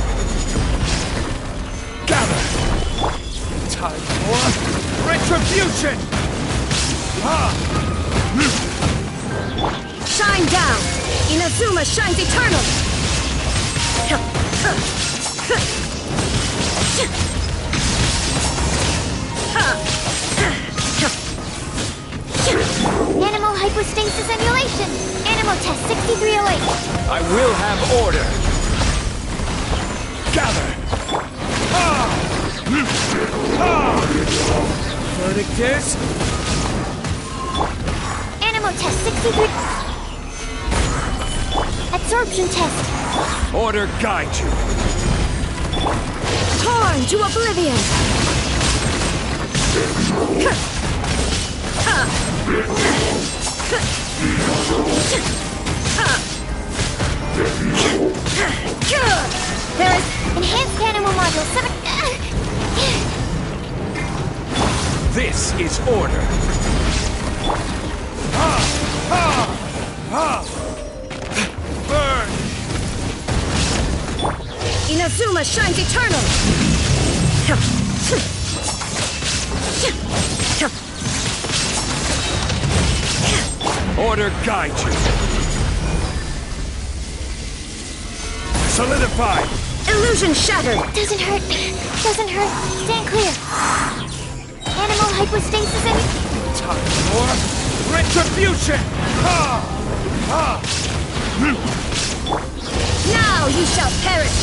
[SPEAKER 9] Gather!
[SPEAKER 16] Time for retribution!
[SPEAKER 8] Shine down! Inazuma shines eternal!
[SPEAKER 21] Animal hypostasis emulation! Animal test 6308!
[SPEAKER 9] I will have order! Gather!
[SPEAKER 14] Verdict is...
[SPEAKER 21] Animal test 63... Absorption test!
[SPEAKER 9] Order guide you!
[SPEAKER 8] Torn to oblivion!
[SPEAKER 21] There is enhanced animal module 7...
[SPEAKER 9] This is order!
[SPEAKER 16] Burn!
[SPEAKER 8] Inazuma shines eternal!
[SPEAKER 9] Order guide you! Solidify!
[SPEAKER 8] Illusion shattered!
[SPEAKER 21] Doesn't hurt. Doesn't hurt. Stand clear. Animal hypostasis and...
[SPEAKER 16] Time for retribution!
[SPEAKER 8] Now you shall perish!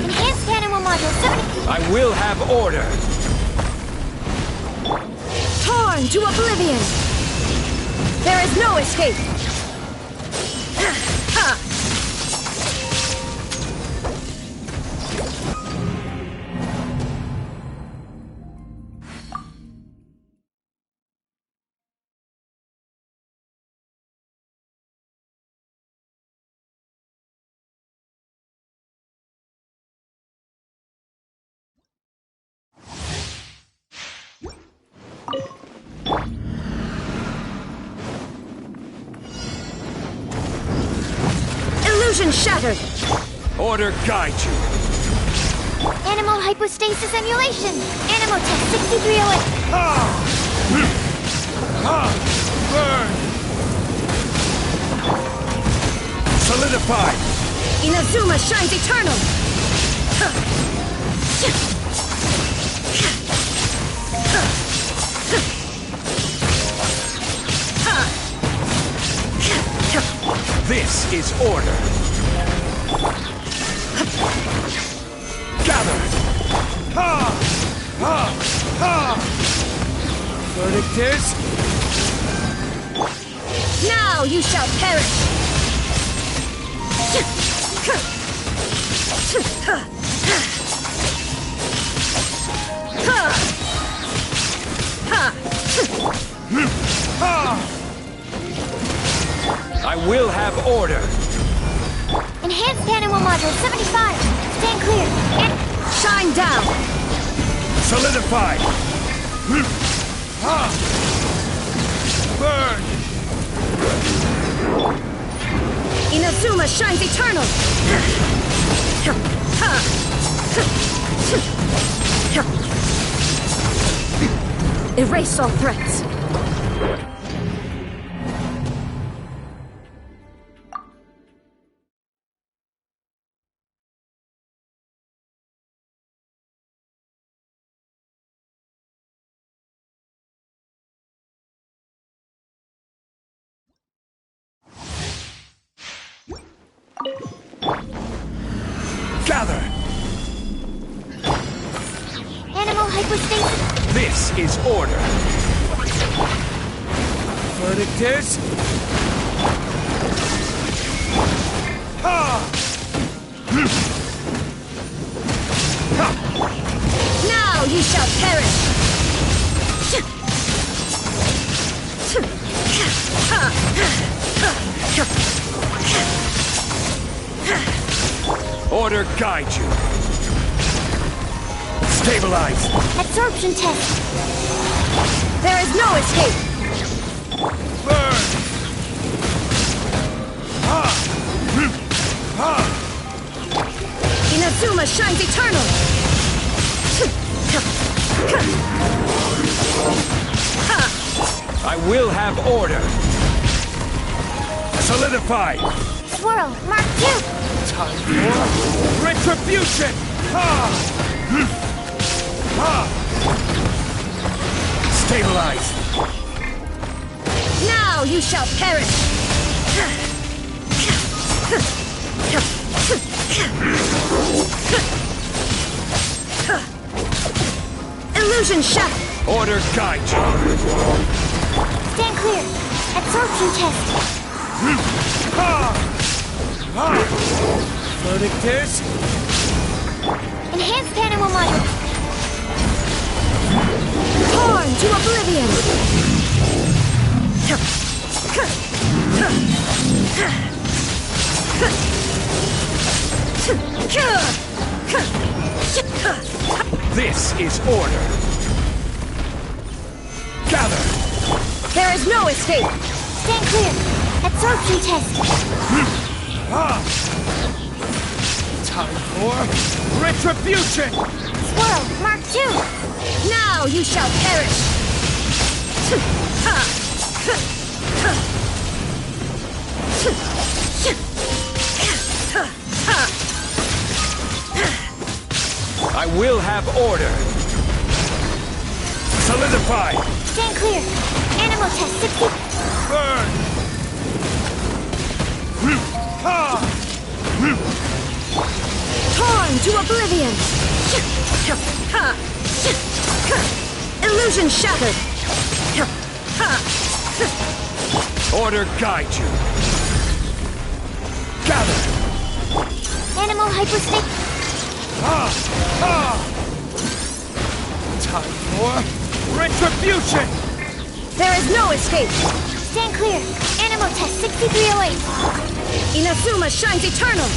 [SPEAKER 21] Enhanced animal module 70...
[SPEAKER 9] I will have order!
[SPEAKER 8] Torn to oblivion! There is no escape! Illusion shattered!
[SPEAKER 9] Order guide you!
[SPEAKER 21] Animal hypostasis emulation! Animal test 6308!
[SPEAKER 16] Burn!
[SPEAKER 9] Solidify!
[SPEAKER 8] Inazuma shines eternal!
[SPEAKER 9] This is order. Gather! Ha! Ha! Ha!
[SPEAKER 16] Verdict is...
[SPEAKER 8] Now you shall perish!
[SPEAKER 9] I will have order.
[SPEAKER 21] Enhanced animal module 75. Stand clear. And
[SPEAKER 8] shine down.
[SPEAKER 9] Solidify. Burn.
[SPEAKER 8] Inazuma shines eternal. Erase all threats.
[SPEAKER 9] Gather!
[SPEAKER 21] animal hypostasis.
[SPEAKER 9] This is order.
[SPEAKER 16] Verdict is...
[SPEAKER 9] Ha!
[SPEAKER 8] Now you shall perish!
[SPEAKER 9] Order guide you. Stabilize.
[SPEAKER 21] Absorption test.
[SPEAKER 8] There is no escape.
[SPEAKER 9] Burn. Ha! Ha!
[SPEAKER 8] Inazuma shines eternal.
[SPEAKER 9] I will have order. Solidify.
[SPEAKER 21] Swirl. Mark 2.
[SPEAKER 9] Time for retribution. Ha! Ha! Stabilize.
[SPEAKER 8] Now you shall perish. Illusion shot.
[SPEAKER 9] Order guide you.
[SPEAKER 21] Stand clear. Absorption test.
[SPEAKER 9] Ha! Ha!
[SPEAKER 16] Verdict is...
[SPEAKER 21] Enhanced animal module.
[SPEAKER 8] Torn to oblivion.
[SPEAKER 9] This is order. Gather.
[SPEAKER 8] There is no escape.
[SPEAKER 21] Stand clear. Absorption test.
[SPEAKER 9] Ha! Time for retribution.
[SPEAKER 21] Swirl. Mark 2.
[SPEAKER 8] Now you shall perish.
[SPEAKER 9] I will have order. Solidify.
[SPEAKER 21] Stand clear. Animal test 60.
[SPEAKER 9] Burn. Ha!
[SPEAKER 8] Torn to oblivion. Illusion shattered.
[SPEAKER 9] Order guide you. Gather.
[SPEAKER 21] Animal hypostasis.
[SPEAKER 9] Ha! Ha! Time for retribution.
[SPEAKER 8] There is no escape.
[SPEAKER 21] Stand clear. Animal test 6308.
[SPEAKER 8] Inazuma shines eternal.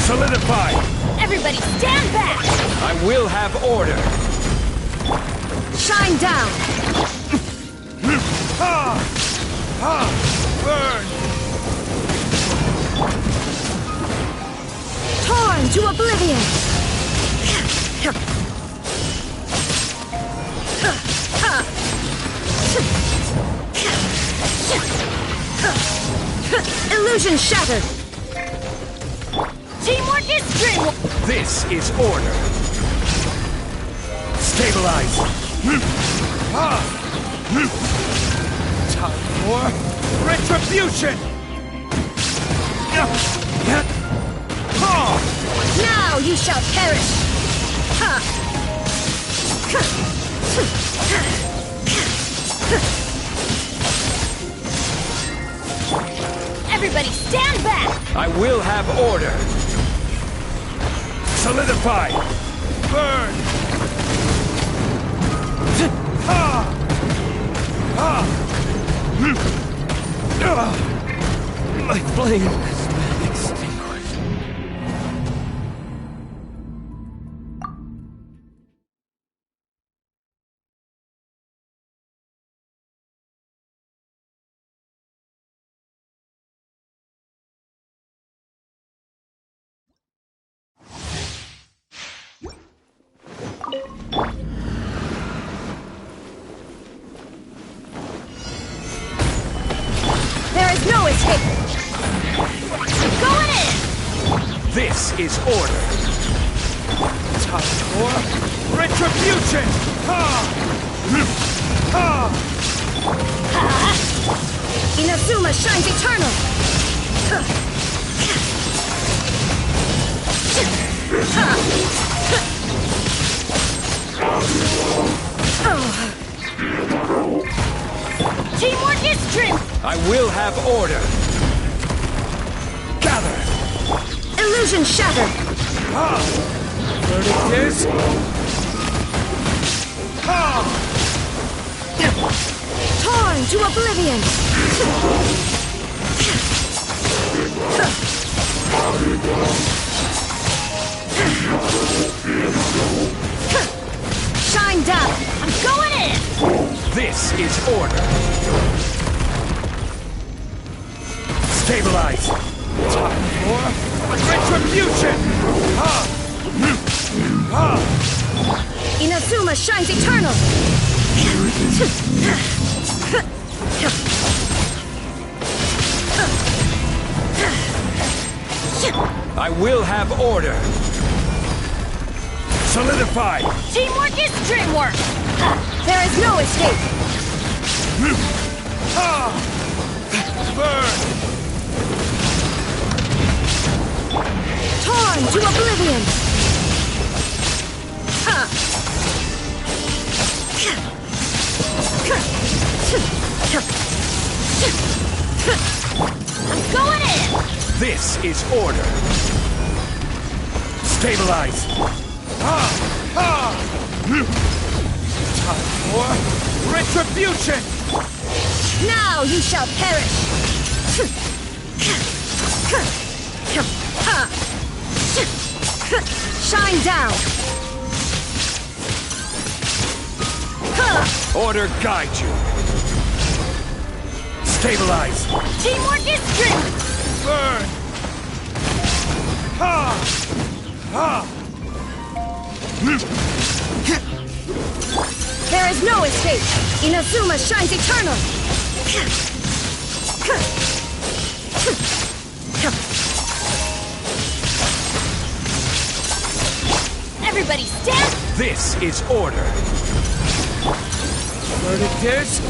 [SPEAKER 16] Solidify!
[SPEAKER 8] Everybody stand back!
[SPEAKER 16] I will have order!
[SPEAKER 8] Shine down!
[SPEAKER 16] Burn!
[SPEAKER 8] Torn to oblivion! Illusion shattered! Teamwork is dreamwork!
[SPEAKER 16] This is order! Stabilize! Time for retribution!
[SPEAKER 8] Now you shall perish! Everybody stand back!
[SPEAKER 16] I will have order! Solidify! Burn! My flame has been extinguished.
[SPEAKER 8] There is no escape! Going in!
[SPEAKER 16] This is order! Time for retribution!
[SPEAKER 8] Inazuma shines eternal! Teamwork is dream!
[SPEAKER 16] I will have order! Gather!
[SPEAKER 8] Illusion shattered!
[SPEAKER 16] Verdict is...
[SPEAKER 8] Torn to oblivion! Shine down! I'm going in!
[SPEAKER 16] This is order! Stabilize! Time for retribution!
[SPEAKER 8] Inazuma shines eternal!
[SPEAKER 14] I will have order. Solidify.
[SPEAKER 8] Teamwork is dreamwork! There is no escape!
[SPEAKER 14] Burn.
[SPEAKER 8] Torn to oblivion! I'm going in!
[SPEAKER 14] This is order. Stabilize. Time for retribution!
[SPEAKER 8] Now you shall perish! Shine down!
[SPEAKER 14] Order guide you. Stabilize.
[SPEAKER 8] Teamwork is strength!
[SPEAKER 14] Burn.
[SPEAKER 8] There is no escape! Inazuma shines eternal! Everybody stand!
[SPEAKER 14] This is order. Verdict is...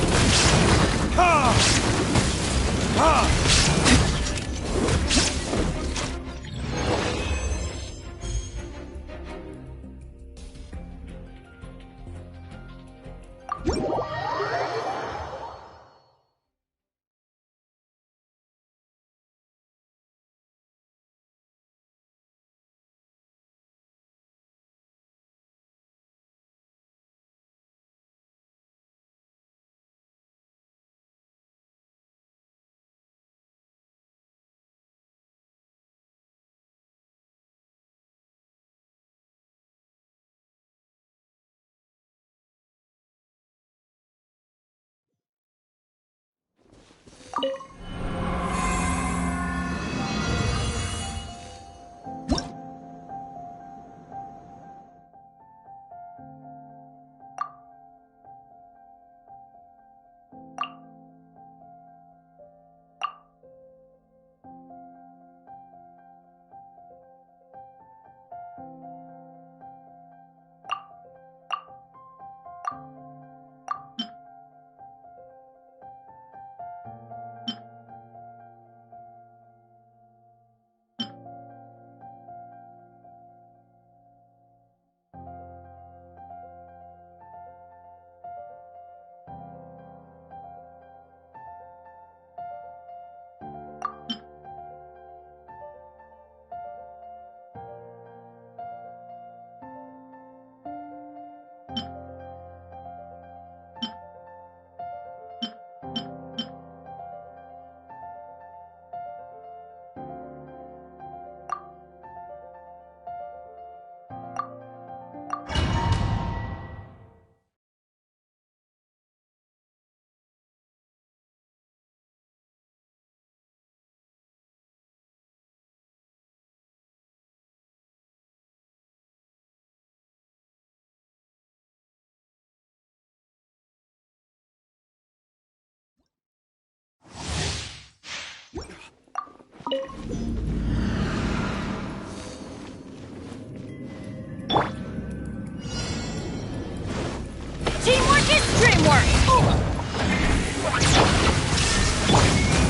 [SPEAKER 8] Teamwork is dreamwork!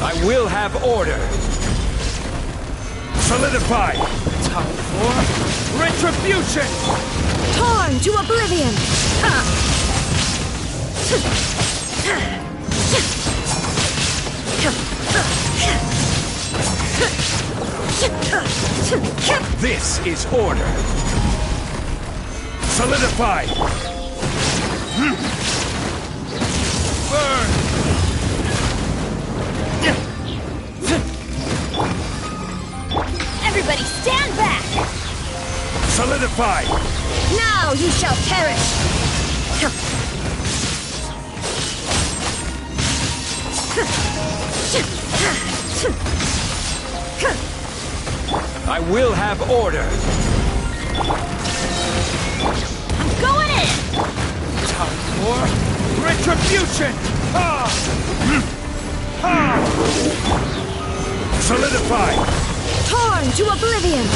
[SPEAKER 14] I will have order. Solidify. Time for retribution.
[SPEAKER 8] Torn to oblivion!
[SPEAKER 14] This is order. Solidify. Burn.
[SPEAKER 8] Everybody stand back!
[SPEAKER 14] Solidify.
[SPEAKER 8] Now you shall perish!
[SPEAKER 14] I will have order.
[SPEAKER 8] I'm going in!
[SPEAKER 14] Time for retribution!
[SPEAKER 9] Solidify!
[SPEAKER 8] Torn to oblivion!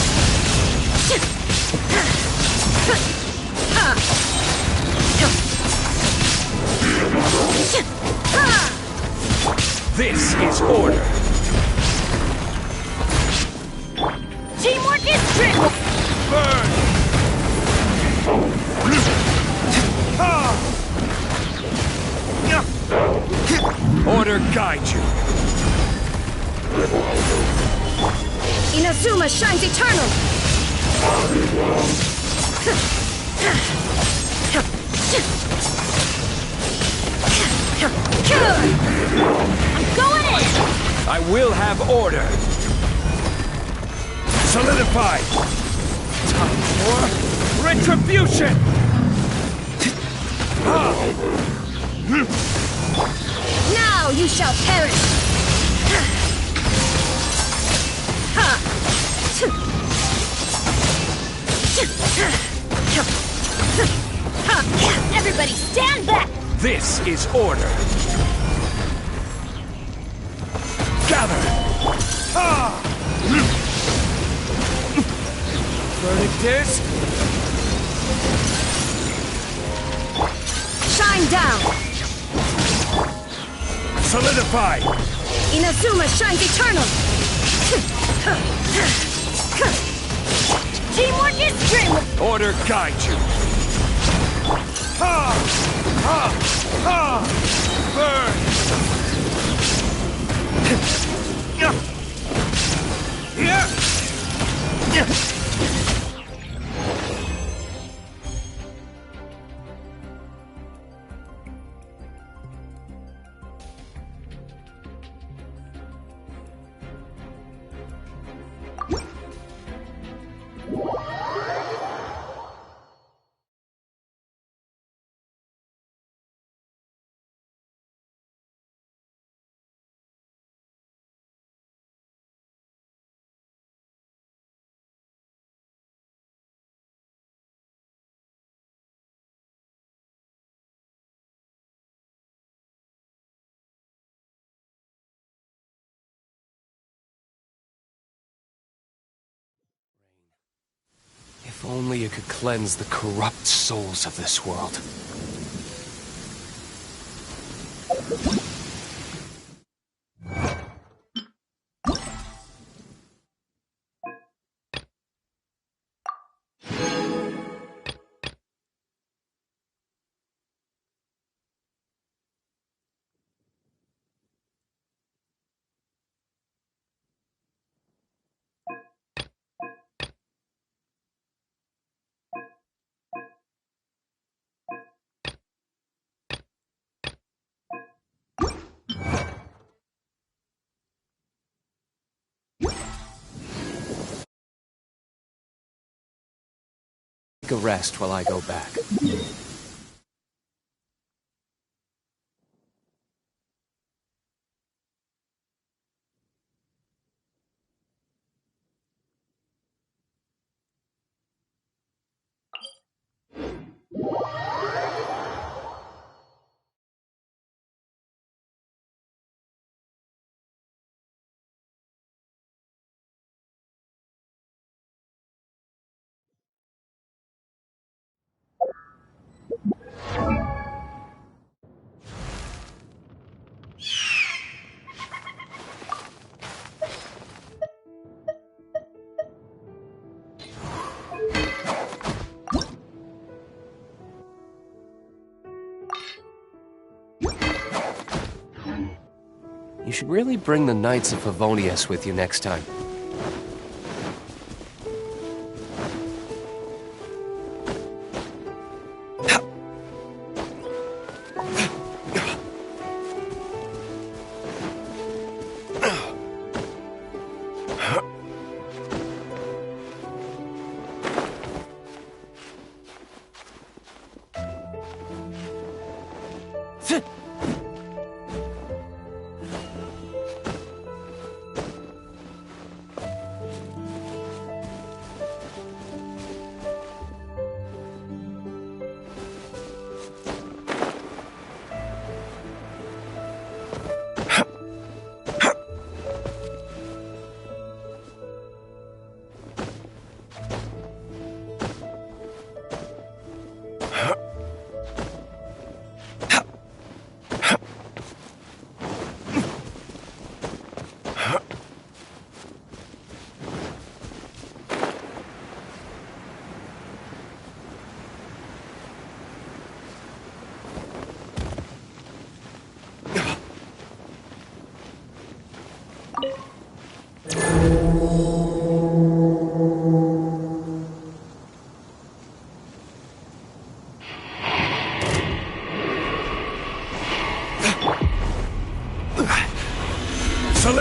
[SPEAKER 9] This is order!
[SPEAKER 8] Teamwork is strength!
[SPEAKER 9] Burn! Order guide you!
[SPEAKER 8] Inazuma shines eternal! I'm going in!
[SPEAKER 9] I will have order! Solidify! Time for retribution!
[SPEAKER 8] Now you shall perish! Everybody stand back!
[SPEAKER 9] This is order! Gather! Verdict is...
[SPEAKER 8] Shine down!
[SPEAKER 9] Solidify!
[SPEAKER 8] Inazuma shines eternal! Teamwork is strength!
[SPEAKER 9] Order guide you! Burn!
[SPEAKER 16] If only you could cleanse the corrupt souls of this world. Take a rest while I go back. You should really bring the Knights of Favonius with you next time.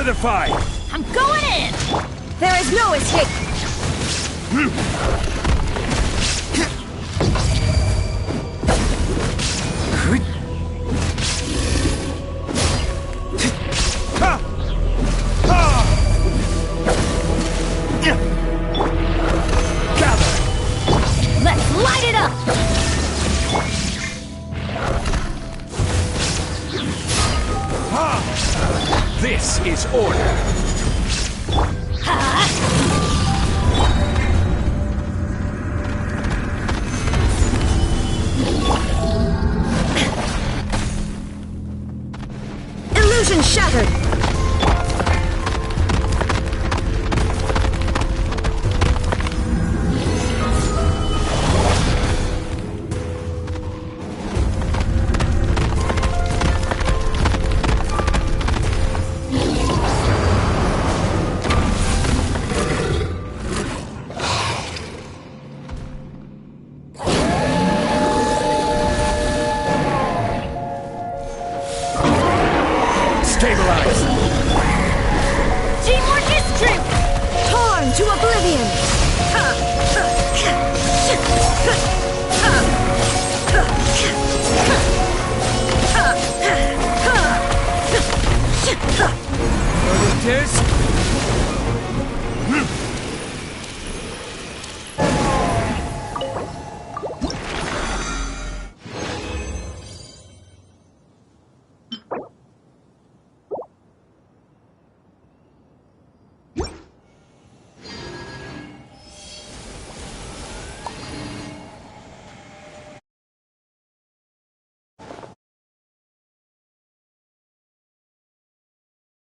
[SPEAKER 16] Solidify!
[SPEAKER 8] I'm going in! There is no escape! Let's light it up!
[SPEAKER 16] This is order.
[SPEAKER 8] Illusion shattered!
[SPEAKER 16] Stabilize!
[SPEAKER 8] Teamwork is strength! Torn to oblivion!
[SPEAKER 16] This